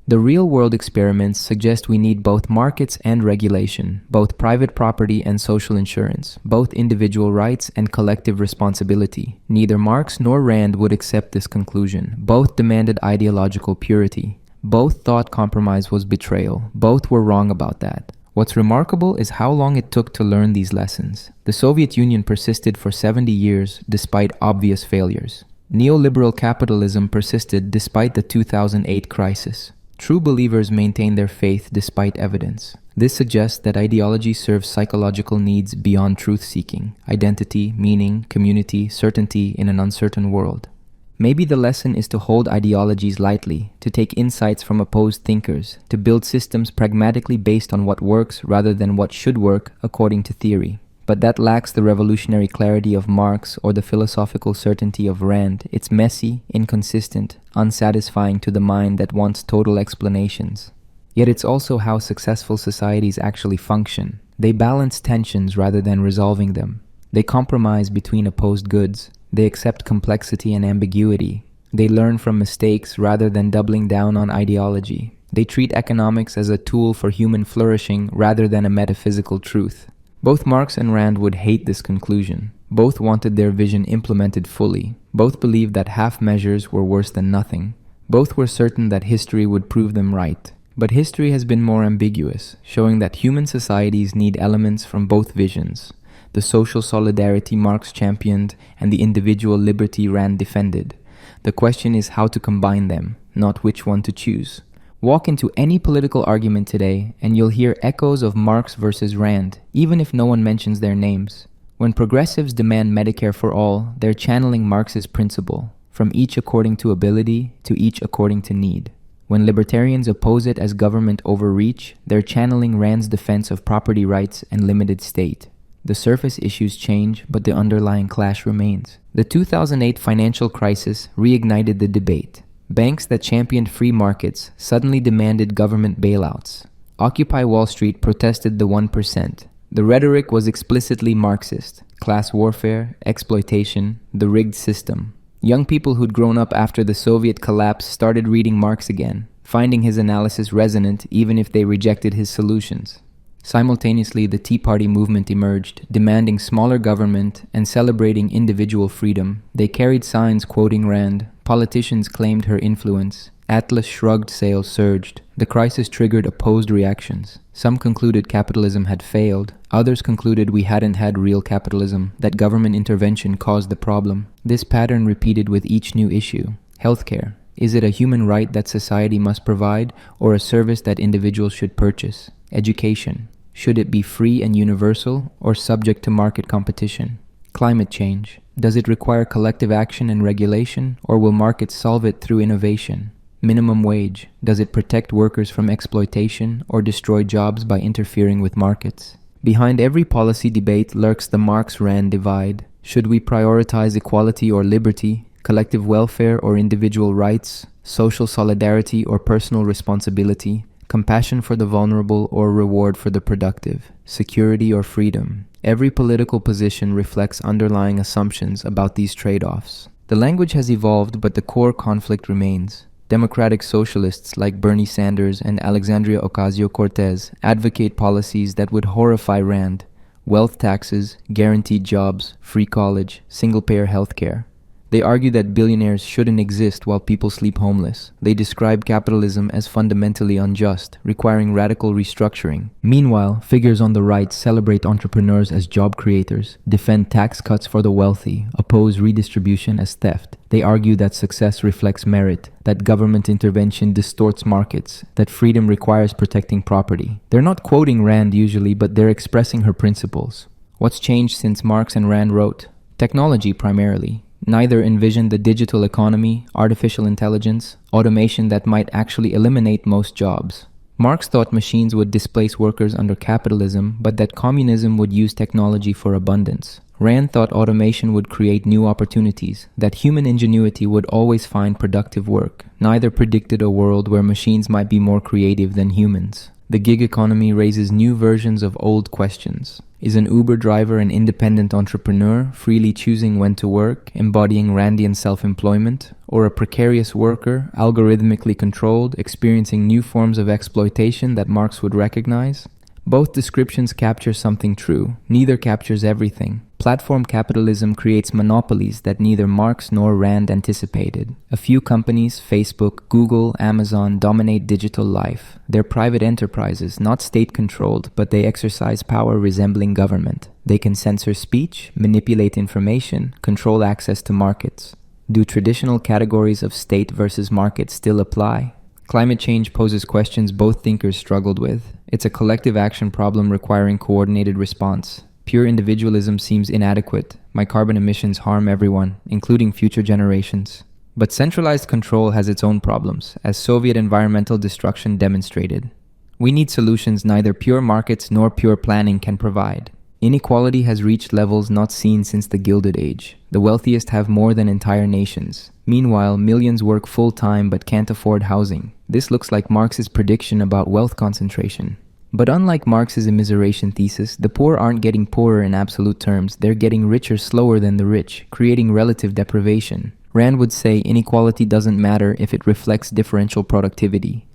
[SPEAKER 1] The real-world experiments suggest we need both markets and regulation, both private property and social insurance, both individual rights and collective responsibility. Neither Marx nor Rand would accept this conclusion. Both demanded ideological purity. Both thought compromise was betrayal. Both were wrong about that. What's remarkable is how long it took to learn these lessons. The Soviet Union persisted for 70 years despite obvious failures. Neoliberal capitalism persisted despite the 2008 crisis. True believers maintain their faith despite evidence. This suggests that ideology serves psychological needs beyond truth-seeking, identity, meaning, community, certainty in an uncertain world. Maybe the lesson is to hold ideologies lightly, to take insights from opposed thinkers, to build systems pragmatically based on what works rather than what should work according to theory. But that lacks the revolutionary clarity of Marx or the philosophical certainty of Rand. It's messy, inconsistent, unsatisfying to the mind that wants total explanations. Yet it's also how successful societies actually function. They balance tensions rather than resolving them. They compromise between opposed goods. They accept complexity and ambiguity. They learn from mistakes rather than doubling down on ideology. They treat economics as a tool for human flourishing rather than a metaphysical truth. Both Marx and Rand would hate this conclusion. Both wanted their vision implemented fully. Both believed that half measures were worse than nothing. Both were certain that history would prove them right. But history has been more ambiguous, showing that human societies need elements from both visions. The social solidarity Marx championed and the individual liberty Rand defended. The question is how to combine them, not which one to choose. Walk into any political argument today and you'll hear echoes of Marx versus Rand, even if no one mentions their names. When progressives demand Medicare for all, they're channeling Marx's principle, from each according to ability to each according to need. When libertarians oppose it as government overreach, they're channeling Rand's defense of property rights and limited state. The surface issues change, but the underlying clash remains. The 2008 financial crisis reignited the debate. Banks that championed free markets suddenly demanded government bailouts. Occupy Wall Street protested the 1%. The rhetoric was explicitly Marxist: class warfare, exploitation, the rigged system. Young people who'd grown up after the Soviet collapse started reading Marx again, finding his analysis resonant even if they rejected his solutions. Simultaneously, the Tea Party movement emerged, demanding smaller government and celebrating individual freedom. They carried signs quoting Rand. Politicians claimed her influence. Atlas Shrugged sales surged. The crisis triggered opposed reactions. Some concluded capitalism had failed. Others concluded we hadn't had real capitalism, that government intervention caused the problem. This pattern repeated with each new issue. Healthcare. Is it a human right that society must provide, or a service that individuals should purchase? Education. Should it be free and universal, or subject to market competition? Climate change. Does it require collective action and regulation, or will markets solve it through innovation? Minimum wage. Does it protect workers from exploitation, or destroy jobs by interfering with markets? Behind every policy debate lurks the Marx-Rand divide. Should we prioritize equality or liberty, collective welfare or individual rights, social solidarity or personal responsibility, compassion for the vulnerable or reward for the productive, security or freedom? Every political position reflects underlying assumptions about these trade-offs. The language has evolved, but the core conflict remains. Democratic socialists like Bernie Sanders and Alexandria Ocasio-Cortez advocate policies that would horrify Rand: wealth taxes, guaranteed jobs, free college, single-payer healthcare. They argue that billionaires shouldn't exist while people sleep homeless. They describe capitalism as fundamentally unjust, requiring radical restructuring. Meanwhile, figures on the right celebrate entrepreneurs as job creators, defend tax cuts for the wealthy, oppose redistribution as theft. They argue that success reflects merit, that government intervention distorts markets, that freedom requires protecting property. They're not quoting Rand usually, but they're expressing her principles. What's changed since Marx and Rand wrote? Technology primarily. Neither envisioned the digital economy, artificial intelligence, automation that might actually eliminate most jobs. Marx thought machines would displace workers under capitalism, but that communism would use technology for abundance. Rand thought automation would create new opportunities, that human ingenuity would always find productive work. Neither predicted a world where machines might be more creative than humans. The gig economy raises new versions of old questions. Is an Uber driver an independent entrepreneur, freely choosing when to work, embodying Randian self-employment? Or a precarious worker, algorithmically controlled, experiencing new forms of exploitation that Marx would recognize? Both descriptions capture something true. Neither captures everything. Platform capitalism creates monopolies that neither Marx nor Rand anticipated. A few companies, Facebook, Google, Amazon, dominate digital life. They're private enterprises, not state-controlled, but they exercise power resembling government. They can censor speech, manipulate information, control access to markets. Do traditional categories of state versus market still apply? Climate change poses questions both thinkers struggled with. It's a collective action problem requiring coordinated response. Pure individualism seems inadequate. My carbon emissions harm everyone, including future generations. But centralized control has its own problems, as Soviet environmental destruction demonstrated. We need solutions neither pure markets nor pure planning can provide. Inequality has reached levels not seen since the Gilded Age. The wealthiest have more than entire nations. Meanwhile, millions work full-time but can't afford housing. This looks like Marx's prediction about wealth concentration. But unlike Marx's immiseration thesis, the poor aren't getting poorer in absolute terms, they're getting richer slower than the rich, creating relative deprivation. Rand would say inequality doesn't matter if it reflects differential productivity.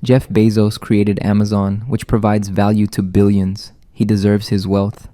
[SPEAKER 1] Jeff Bezos created Amazon, which provides value to billions. He deserves his wealth.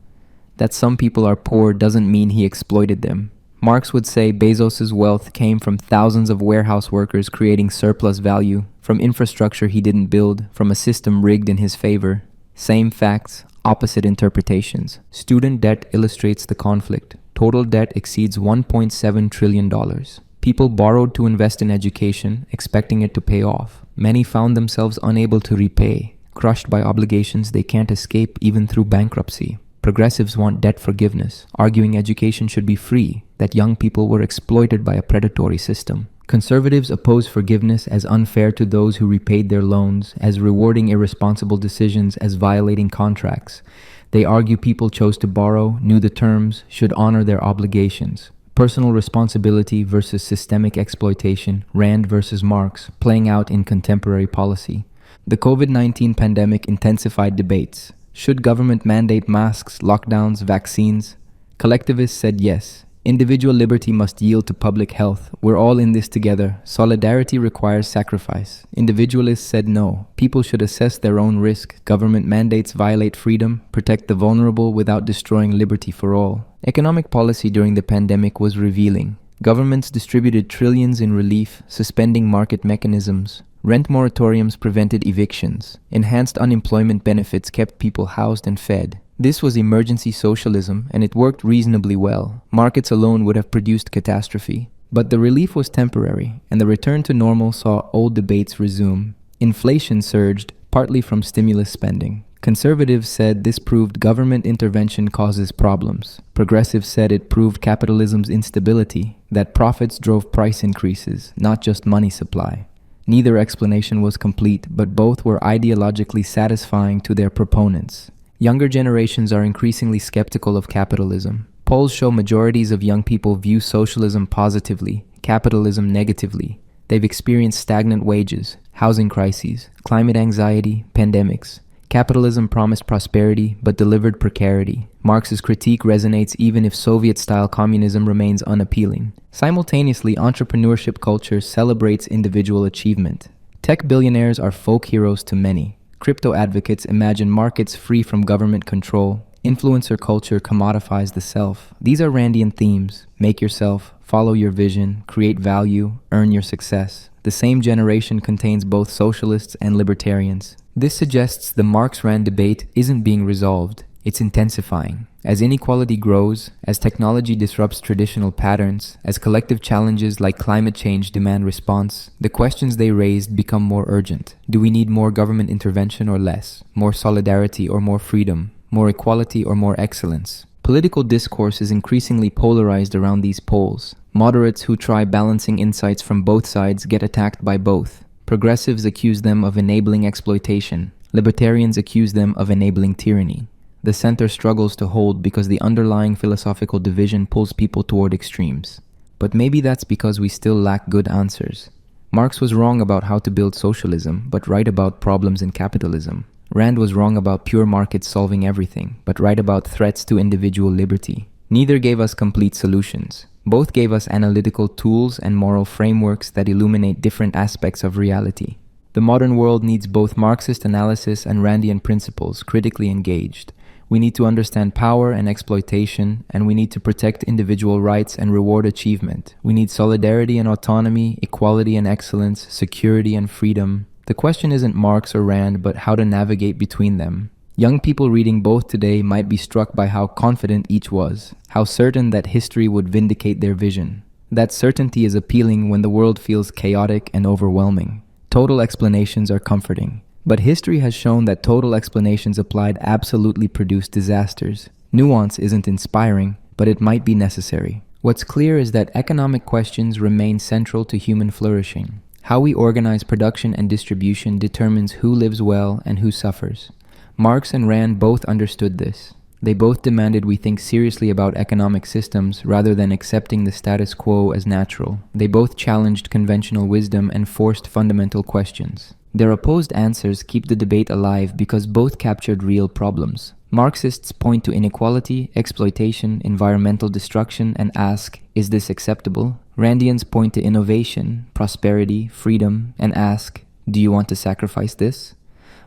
[SPEAKER 1] That some people are poor doesn't mean he exploited them. Marx would say Bezos' wealth came from thousands of warehouse workers creating surplus value, from infrastructure he didn't build, from a system rigged in his favor. Same facts, opposite interpretations. Student debt illustrates the conflict. Total debt exceeds $1.7 trillion. People borrowed to invest in education, expecting it to pay off. Many found themselves unable to repay, crushed by obligations they can't escape even through bankruptcy. Progressives want debt forgiveness, arguing education should be free, that young people were exploited by a predatory system. Conservatives oppose forgiveness as unfair to those who repaid their loans, as rewarding irresponsible decisions, as violating contracts. They argue people chose to borrow, knew the terms, should honor their obligations. Personal responsibility versus systemic exploitation, Rand versus Marx, playing out in contemporary policy. The COVID-19 pandemic intensified debates. Should government mandate masks, lockdowns, vaccines? Collectivists said yes. Individual liberty must yield to public health. We're all in this together. Solidarity requires sacrifice. Individualists said no. People should assess their own risk. Government mandates violate freedom, protect the vulnerable without destroying liberty for all. Economic policy during the pandemic was revealing. Governments distributed trillions in relief, suspending market mechanisms. Rent moratoriums prevented evictions. Enhanced unemployment benefits kept people housed and fed. This was emergency socialism, and it worked reasonably well. Markets alone would have produced catastrophe. But the relief was temporary, and the return to normal saw old debates resume. Inflation surged, partly from stimulus spending. Conservatives said this proved government intervention causes problems. Progressives said it proved capitalism's instability, that profits drove price increases, not just money supply. Neither explanation was complete, but both were ideologically satisfying to their proponents. Younger generations are increasingly skeptical of capitalism. Polls show majorities of young people view socialism positively, capitalism negatively. They've experienced stagnant wages, housing crises, climate anxiety, pandemics. Capitalism promised prosperity, but delivered precarity. Marx's critique resonates even if Soviet-style communism remains unappealing. Simultaneously, entrepreneurship culture celebrates individual achievement. Tech billionaires are folk heroes to many. Crypto advocates imagine markets free from government control. Influencer culture commodifies the self. These are Randian themes. Make yourself, follow your vision, create value, earn your success. The same generation contains both socialists and libertarians. This suggests the Marx-Rand debate isn't being resolved, it's intensifying. As inequality grows, as technology disrupts traditional patterns, as collective challenges like climate change demand response, the questions they raised become more urgent. Do we need more government intervention or less? More solidarity or more freedom? More equality or more excellence? Political discourse is increasingly polarized around these poles. Moderates who try balancing insights from both sides get attacked by both. Progressives accuse them of enabling exploitation. Libertarians accuse them of enabling tyranny. The center struggles to hold because the underlying philosophical division pulls people toward extremes. But maybe that's because we still lack good answers. Marx was wrong about how to build socialism, but right about problems in capitalism. Rand was wrong about pure markets solving everything, but right about threats to individual liberty. Neither gave us complete solutions. Both gave us analytical tools and moral frameworks that illuminate different aspects of reality. The modern world needs both Marxist analysis and Randian principles critically engaged. We need to understand power and exploitation, and we need to protect individual rights and reward achievement. We need solidarity and autonomy, equality and excellence, security and freedom. The question isn't Marx or Rand, but how to navigate between them. Young people reading both today might be struck by how confident each was, how certain that history would vindicate their vision. That certainty is appealing when the world feels chaotic and overwhelming. Total explanations are comforting. But history has shown that total explanations applied absolutely produce disasters. Nuance isn't inspiring, but it might be necessary. What's clear is that economic questions remain central to human flourishing. How we organize production and distribution determines who lives well and who suffers. Marx and Rand both understood this. They both demanded we think seriously about economic systems rather than accepting the status quo as natural. They both challenged conventional wisdom and forced fundamental questions. Their opposed answers keep the debate alive because both captured real problems. Marxists point to inequality, exploitation, environmental destruction, and ask, is this acceptable? Randians point to innovation, prosperity, freedom, and ask, do you want to sacrifice this?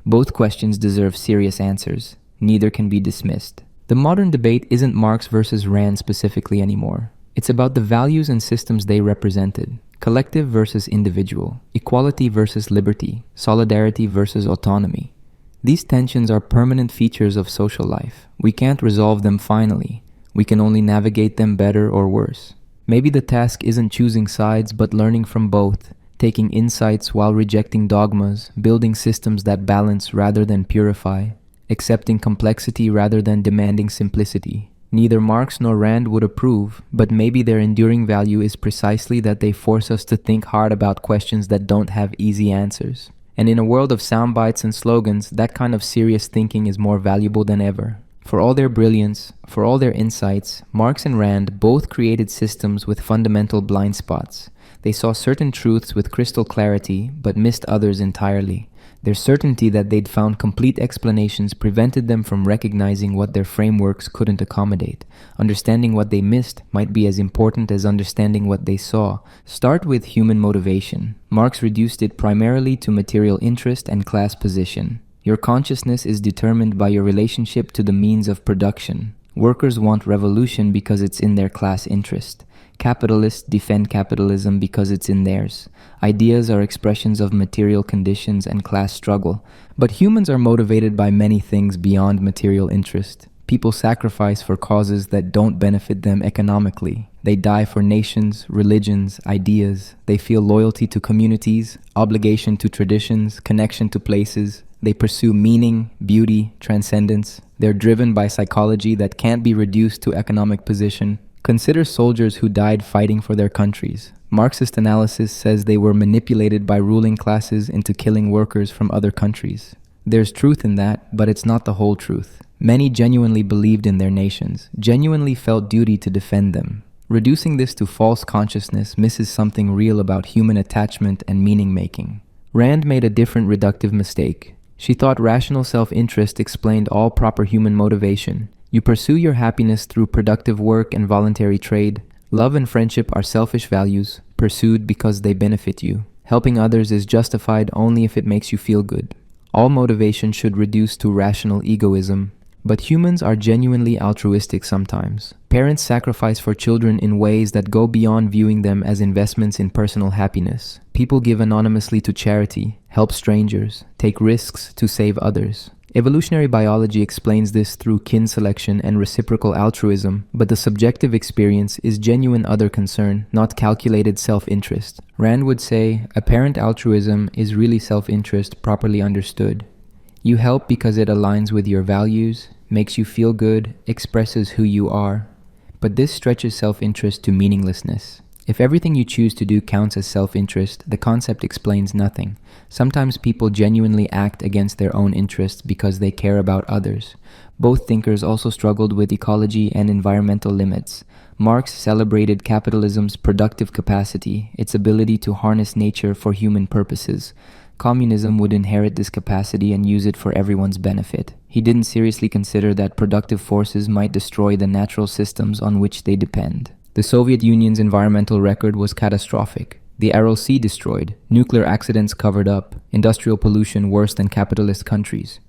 [SPEAKER 1] Both questions deserve serious answers. Neither can be dismissed. The modern debate isn't Marx versus Rand specifically anymore. It's about the values and systems they represented. Collective versus individual, equality versus liberty, solidarity versus autonomy. These tensions are permanent features of social life. We can't resolve them finally. We can only navigate them better or worse. Maybe the task isn't choosing sides, but learning from both, taking insights while rejecting dogmas, building systems that balance rather than purify, accepting complexity rather than demanding simplicity. Neither Marx nor Rand would approve, but maybe their enduring value is precisely that they force us to think hard about questions that don't have easy answers. And in a world of sound bites and slogans, that kind of serious thinking is more valuable than ever. For all their brilliance, for all their insights, Marx and Rand both created systems with fundamental blind spots. They saw certain truths with crystal clarity, but missed others entirely. Their certainty that they'd found complete explanations prevented them from recognizing what their frameworks couldn't accommodate. Understanding what they missed might be as important as understanding what they saw. Start with human motivation. Marx reduced it primarily to material interest and class position. Your consciousness is determined by your relationship to the means of production. Workers want revolution because it's in their class interest. Capitalists defend capitalism because it's in theirs. Ideas are expressions of material conditions and class struggle. But humans are motivated by many things beyond material interest. People sacrifice for causes that don't benefit them economically. They die for nations, religions, ideas. They feel loyalty to communities, obligation to traditions, connection to places. They pursue meaning, beauty, transcendence. They're driven by psychology that can't be reduced to economic position. Consider soldiers who died fighting for their countries. Marxist analysis says they were manipulated by ruling classes into killing workers from other countries. There's truth in that, but it's not the whole truth. Many genuinely believed in their nations, genuinely felt duty to defend them. Reducing this to false consciousness misses something real about human attachment and meaning-making. Rand made a different reductive mistake. She thought rational self-interest explained all proper human motivation. You pursue your happiness through productive work and voluntary trade. Love and friendship are selfish values, pursued because they benefit you. Helping others is justified only if it makes you feel good. All motivation should reduce to rational egoism. But humans are genuinely altruistic sometimes. Parents sacrifice for children in ways that go beyond viewing them as investments in personal happiness. People give anonymously to charity, help strangers, take risks to save others. Evolutionary biology explains this through kin selection and reciprocal altruism, but the subjective experience is genuine other concern, not calculated self-interest. Rand would say, apparent altruism is really self-interest properly understood. You help because it aligns with your values, makes you feel good, expresses who you are. But this stretches self-interest to meaninglessness. If everything you choose to do counts as self-interest, the concept explains nothing. Sometimes people genuinely act against their own interests because they care about others. Both thinkers also struggled with ecology and environmental limits. Marx celebrated capitalism's productive capacity, its ability to harness nature for human purposes. Communism would inherit this capacity and use it for everyone's benefit. He didn't seriously consider that productive forces might destroy the natural systems on which they depend. The Soviet Union's environmental record was catastrophic. The Aral Sea destroyed, nuclear accidents covered up, industrial pollution worse than capitalist countries.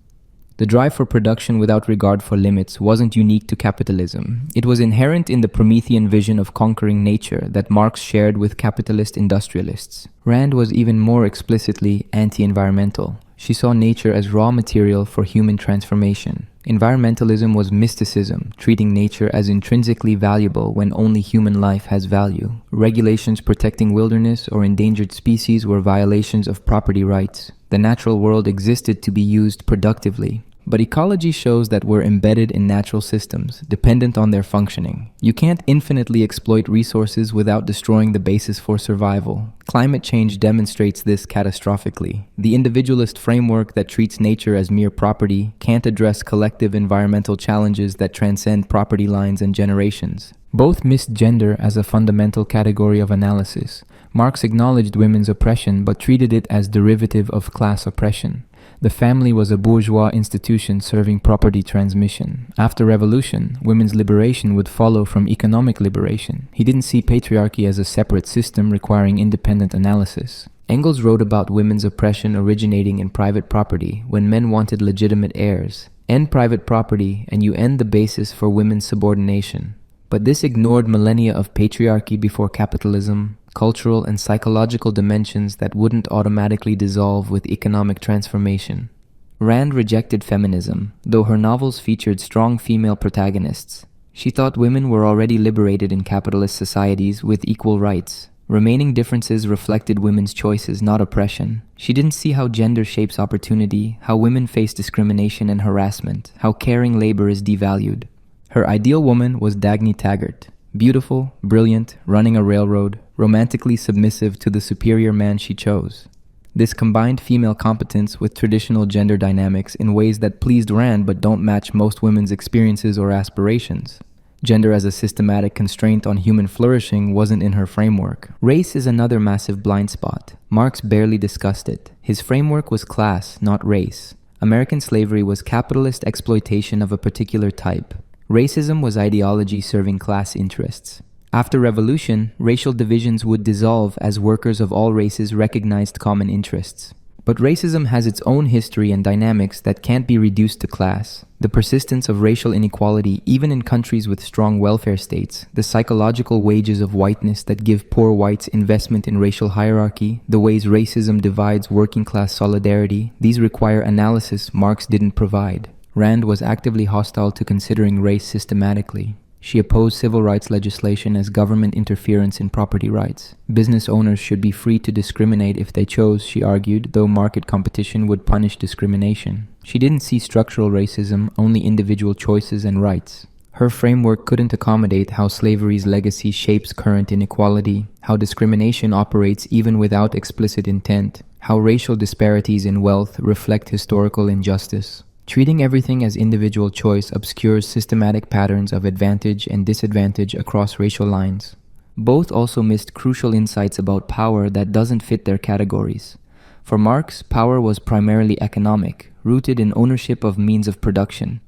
[SPEAKER 1] The drive for production without regard for limits wasn't unique to capitalism. It was inherent in the Promethean vision of conquering nature that Marx shared with capitalist industrialists. Rand was even more explicitly anti-environmental. She saw nature as raw material for human transformation. Environmentalism was mysticism, treating nature as intrinsically valuable when only human life has value. Regulations protecting wilderness or endangered species were violations of property rights. The natural world existed to be used productively. But ecology shows that we're embedded in natural systems, dependent on their functioning. You can't infinitely exploit resources without destroying the basis for survival. Climate change demonstrates this catastrophically. The individualist framework that treats nature as mere property can't address collective environmental challenges that transcend property lines and generations. Both missed gender as a fundamental category of analysis. Marx acknowledged women's oppression but treated it as derivative of class oppression. The family was a bourgeois institution serving property transmission. After revolution, women's liberation would follow from economic liberation. He didn't see patriarchy as a separate system requiring independent analysis. Engels wrote about women's oppression originating in private property when men wanted legitimate heirs. End private property and you end the basis for women's subordination. But this ignored millennia of patriarchy before capitalism, cultural and psychological dimensions that wouldn't automatically dissolve with economic transformation. Rand rejected feminism, though her novels featured strong female protagonists. She thought women were already liberated in capitalist societies with equal rights. Remaining differences reflected women's choices, not oppression. She didn't see how gender shapes opportunity, how women face discrimination and harassment, how caring labor is devalued. Her ideal woman was Dagny Taggart. Beautiful, brilliant, running a railroad, romantically submissive to the superior man she chose. This combined female competence with traditional gender dynamics in ways that pleased Rand but don't match most women's experiences or aspirations. Gender as a systematic constraint on human flourishing wasn't in her framework. Race is another massive blind spot. Marx barely discussed it. His framework was class, not race. American slavery was capitalist exploitation of a particular type. Racism was ideology serving class interests. After revolution, racial divisions would dissolve as workers of all races recognized common interests. But racism has its own history and dynamics that can't be reduced to class. The persistence of racial inequality even in countries with strong welfare states, the psychological wages of whiteness that give poor whites investment in racial hierarchy, the ways racism divides working class solidarity, these require analysis Marx didn't provide. Rand was actively hostile to considering race systematically. She opposed civil rights legislation as government interference in property rights. Business owners should be free to discriminate if they chose, she argued, though market competition would punish discrimination. She didn't see structural racism, only individual choices and rights. Her framework couldn't accommodate how slavery's legacy shapes current inequality, how discrimination operates even without explicit intent, how racial disparities in wealth reflect historical injustice. Treating everything as individual choice obscures systematic patterns of advantage and disadvantage across racial lines. Both also missed crucial insights about power that doesn't fit their categories. For Marx, power was primarily economic, rooted in ownership of means of production.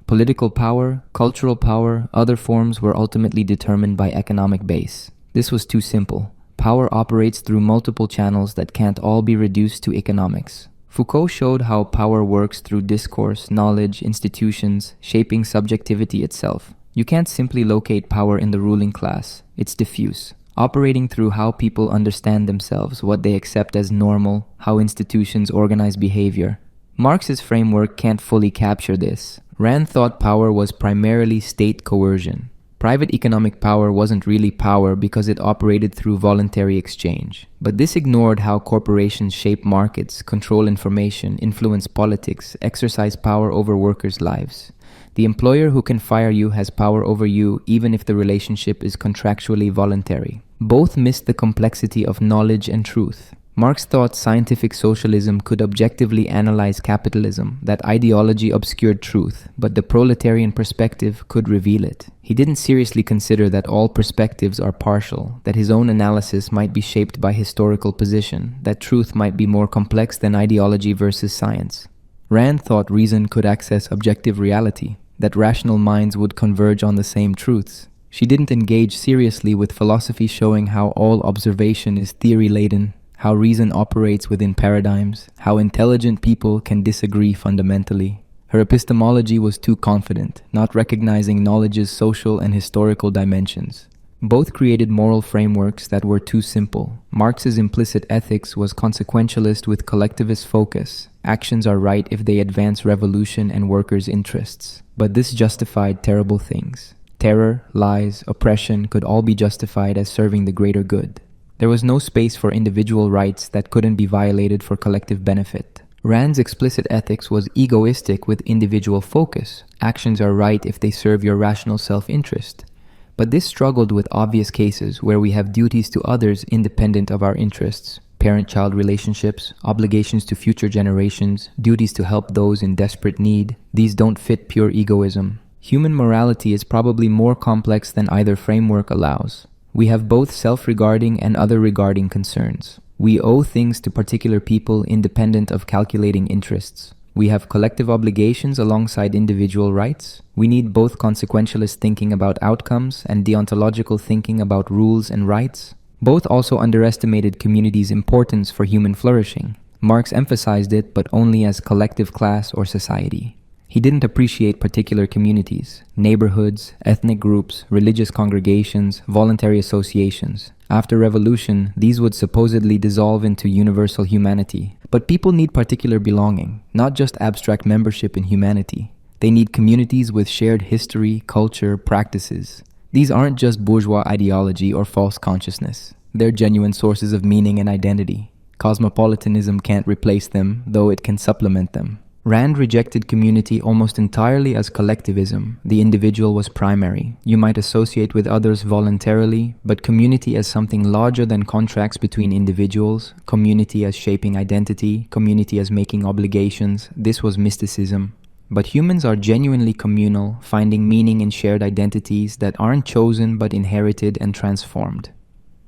[SPEAKER 1] Political power, cultural power, other forms were ultimately determined by economic base. This was too simple. Power operates through multiple channels that can't all be reduced to economics. Foucault showed how power works through discourse, knowledge, institutions, shaping subjectivity itself. You can't simply locate power in the ruling class. It's diffuse, operating through how people understand themselves, what they accept as normal, how institutions organize behavior. Marx's framework can't fully capture this. Rand thought power was primarily state coercion. Private economic power wasn't really power because it operated through voluntary exchange. But this ignored how corporations shape markets, control information, influence politics, exercise power over workers' lives. The employer who can fire you has power over you even if the relationship is contractually voluntary. Both missed the complexity of knowledge and truth. Marx thought scientific socialism could objectively analyze capitalism, that ideology obscured truth, but the proletarian perspective could reveal it. He didn't seriously consider that all perspectives are partial, that his own analysis might be shaped by historical position, that truth might be more complex than ideology versus science. Rand thought reason could access objective reality, that rational minds would converge on the same truths. She didn't engage seriously with philosophy showing how all observation is theory-laden, how reason operates within paradigms, how intelligent people can disagree fundamentally. Her epistemology was too confident, not recognizing knowledge's social and historical dimensions. Both created moral frameworks that were too simple. Marx's implicit ethics was consequentialist with collectivist focus. Actions are right if they advance revolution and workers' interests. But this justified terrible things. Terror, lies, oppression could all be justified as serving the greater good. There was no space for individual rights that couldn't be violated for collective benefit. Rand's explicit ethics was egoistic with individual focus. Actions are right if they serve your rational self-interest. But this struggled with obvious cases where we have duties to others independent of our interests. Parent-child relationships, obligations to future generations, duties to help those in desperate need. These don't fit pure egoism. Human morality is probably more complex than either framework allows. We have both self-regarding and other-regarding concerns. We owe things to particular people independent of calculating interests. We have collective obligations alongside individual rights. We need both consequentialist thinking about outcomes and deontological thinking about rules and rights. Both also underestimated community's importance for human flourishing. Marx emphasized it, but only as collective class or society. He didn't appreciate particular communities, neighborhoods, ethnic groups, religious congregations, voluntary associations. After revolution, these would supposedly dissolve into universal humanity. But people need particular belonging, not just abstract membership in humanity. They need communities with shared history, culture, practices. These aren't just bourgeois ideology or false consciousness. They're genuine sources of meaning and identity. Cosmopolitanism can't replace them, though it can supplement them. Rand rejected community almost entirely as collectivism. The individual was primary. You might associate with others voluntarily, but community as something larger than contracts between individuals, community as shaping identity, community as making obligations, this was mysticism. But humans are genuinely communal, finding meaning in shared identities that aren't chosen but inherited and transformed.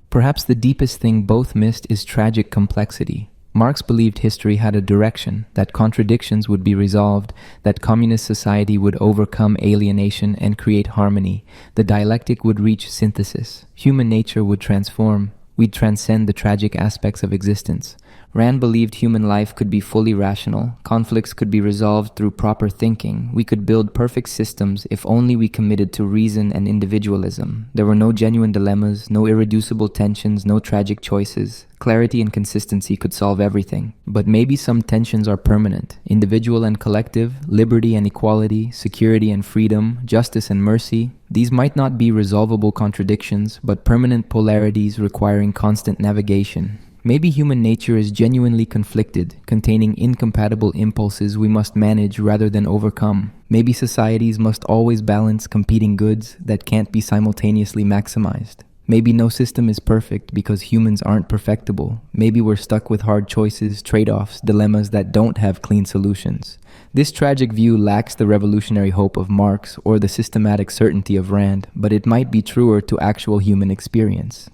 [SPEAKER 1] Perhaps the deepest thing both missed is tragic complexity. Marx believed history had a direction, that contradictions would be resolved, that communist society would overcome alienation and create harmony, the dialectic would reach synthesis, human nature would transform, we'd transcend the tragic aspects of existence. Rand believed human life could be fully rational, conflicts could be resolved through proper thinking, we could build perfect systems if only we committed to reason and individualism. There were no genuine dilemmas, no irreducible tensions, no tragic choices. Clarity and consistency could solve everything. But maybe some tensions are permanent. Individual and collective, liberty and equality, security and freedom, justice and mercy. These might not be resolvable contradictions, but permanent polarities requiring constant navigation. Maybe human nature is genuinely conflicted, containing incompatible impulses we must manage rather than overcome. Maybe societies must always balance competing goods that can't be simultaneously maximized. Maybe no system is perfect because humans aren't perfectible. Maybe we're stuck with hard choices, trade-offs, dilemmas that don't have clean solutions. This tragic view lacks the revolutionary hope of Marx or the systematic certainty of Rand, but it might be truer to actual human experience.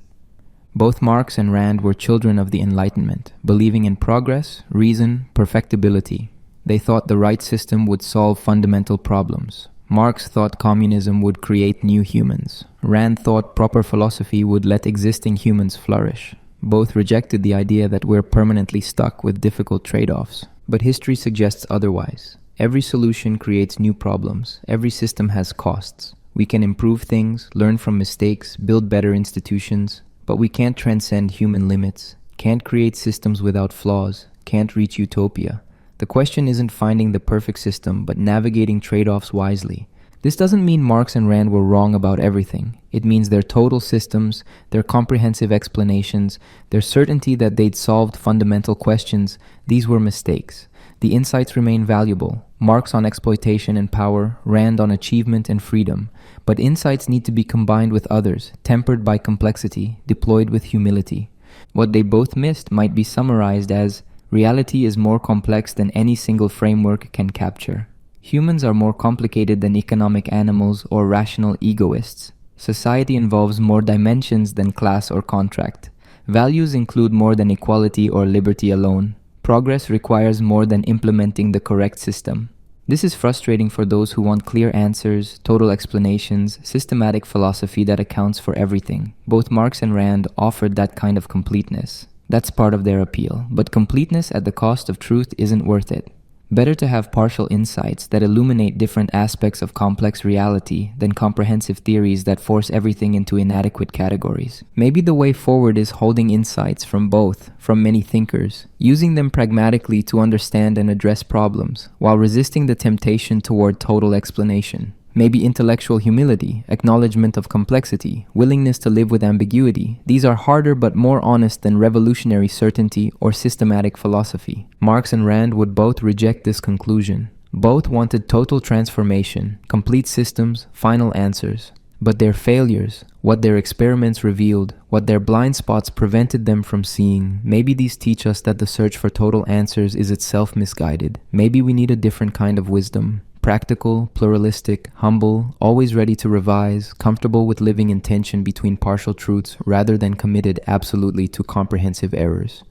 [SPEAKER 1] Both Marx and Rand were children of the Enlightenment, believing in progress, reason, perfectibility. They thought the right system would solve fundamental problems. Marx thought communism would create new humans. Rand thought proper philosophy would let existing humans flourish. Both rejected the idea that we're permanently stuck with difficult trade-offs. But history suggests otherwise. Every solution creates new problems. Every system has costs. We can improve things, learn from mistakes, build better institutions, but we can't transcend human limits, can't create systems without flaws, can't reach utopia. The question isn't finding the perfect system, but navigating trade-offs wisely. This doesn't mean Marx and Rand were wrong about everything. It means their total systems, their comprehensive explanations, their certainty that they'd solved fundamental questions, these were mistakes. The insights remain valuable. Marx on exploitation and power, Rand on achievement and freedom. But insights need to be combined with others, tempered by complexity, deployed with humility. What they both missed might be summarized as, reality is more complex than any single framework can capture. Humans are more complicated than economic animals or rational egoists. Society involves more dimensions than class or contract. Values include more than equality or liberty alone. Progress requires more than implementing the correct system. This is frustrating for those who want clear answers, total explanations, systematic philosophy that accounts for everything. Both Marx and Rand offered that kind of completeness. That's part of their appeal, but completeness at the cost of truth isn't worth it. Better to have partial insights that illuminate different aspects of complex reality than comprehensive theories that force everything into inadequate categories. Maybe the way forward is holding insights from both, from many thinkers, using them pragmatically to understand and address problems, while resisting the temptation toward total explanation. Maybe intellectual humility, acknowledgement of complexity, willingness to live with ambiguity. These are harder but more honest than revolutionary certainty or systematic philosophy. Marx and Rand would both reject this conclusion. Both wanted total transformation, complete systems, final answers. But their failures, what their experiments revealed, what their blind spots prevented them from seeing, maybe these teach us that the search for total answers is itself misguided. Maybe we need a different kind of wisdom. Practical, pluralistic, humble, always ready to revise, comfortable with living in tension between partial truths rather than committed absolutely to comprehensive errors.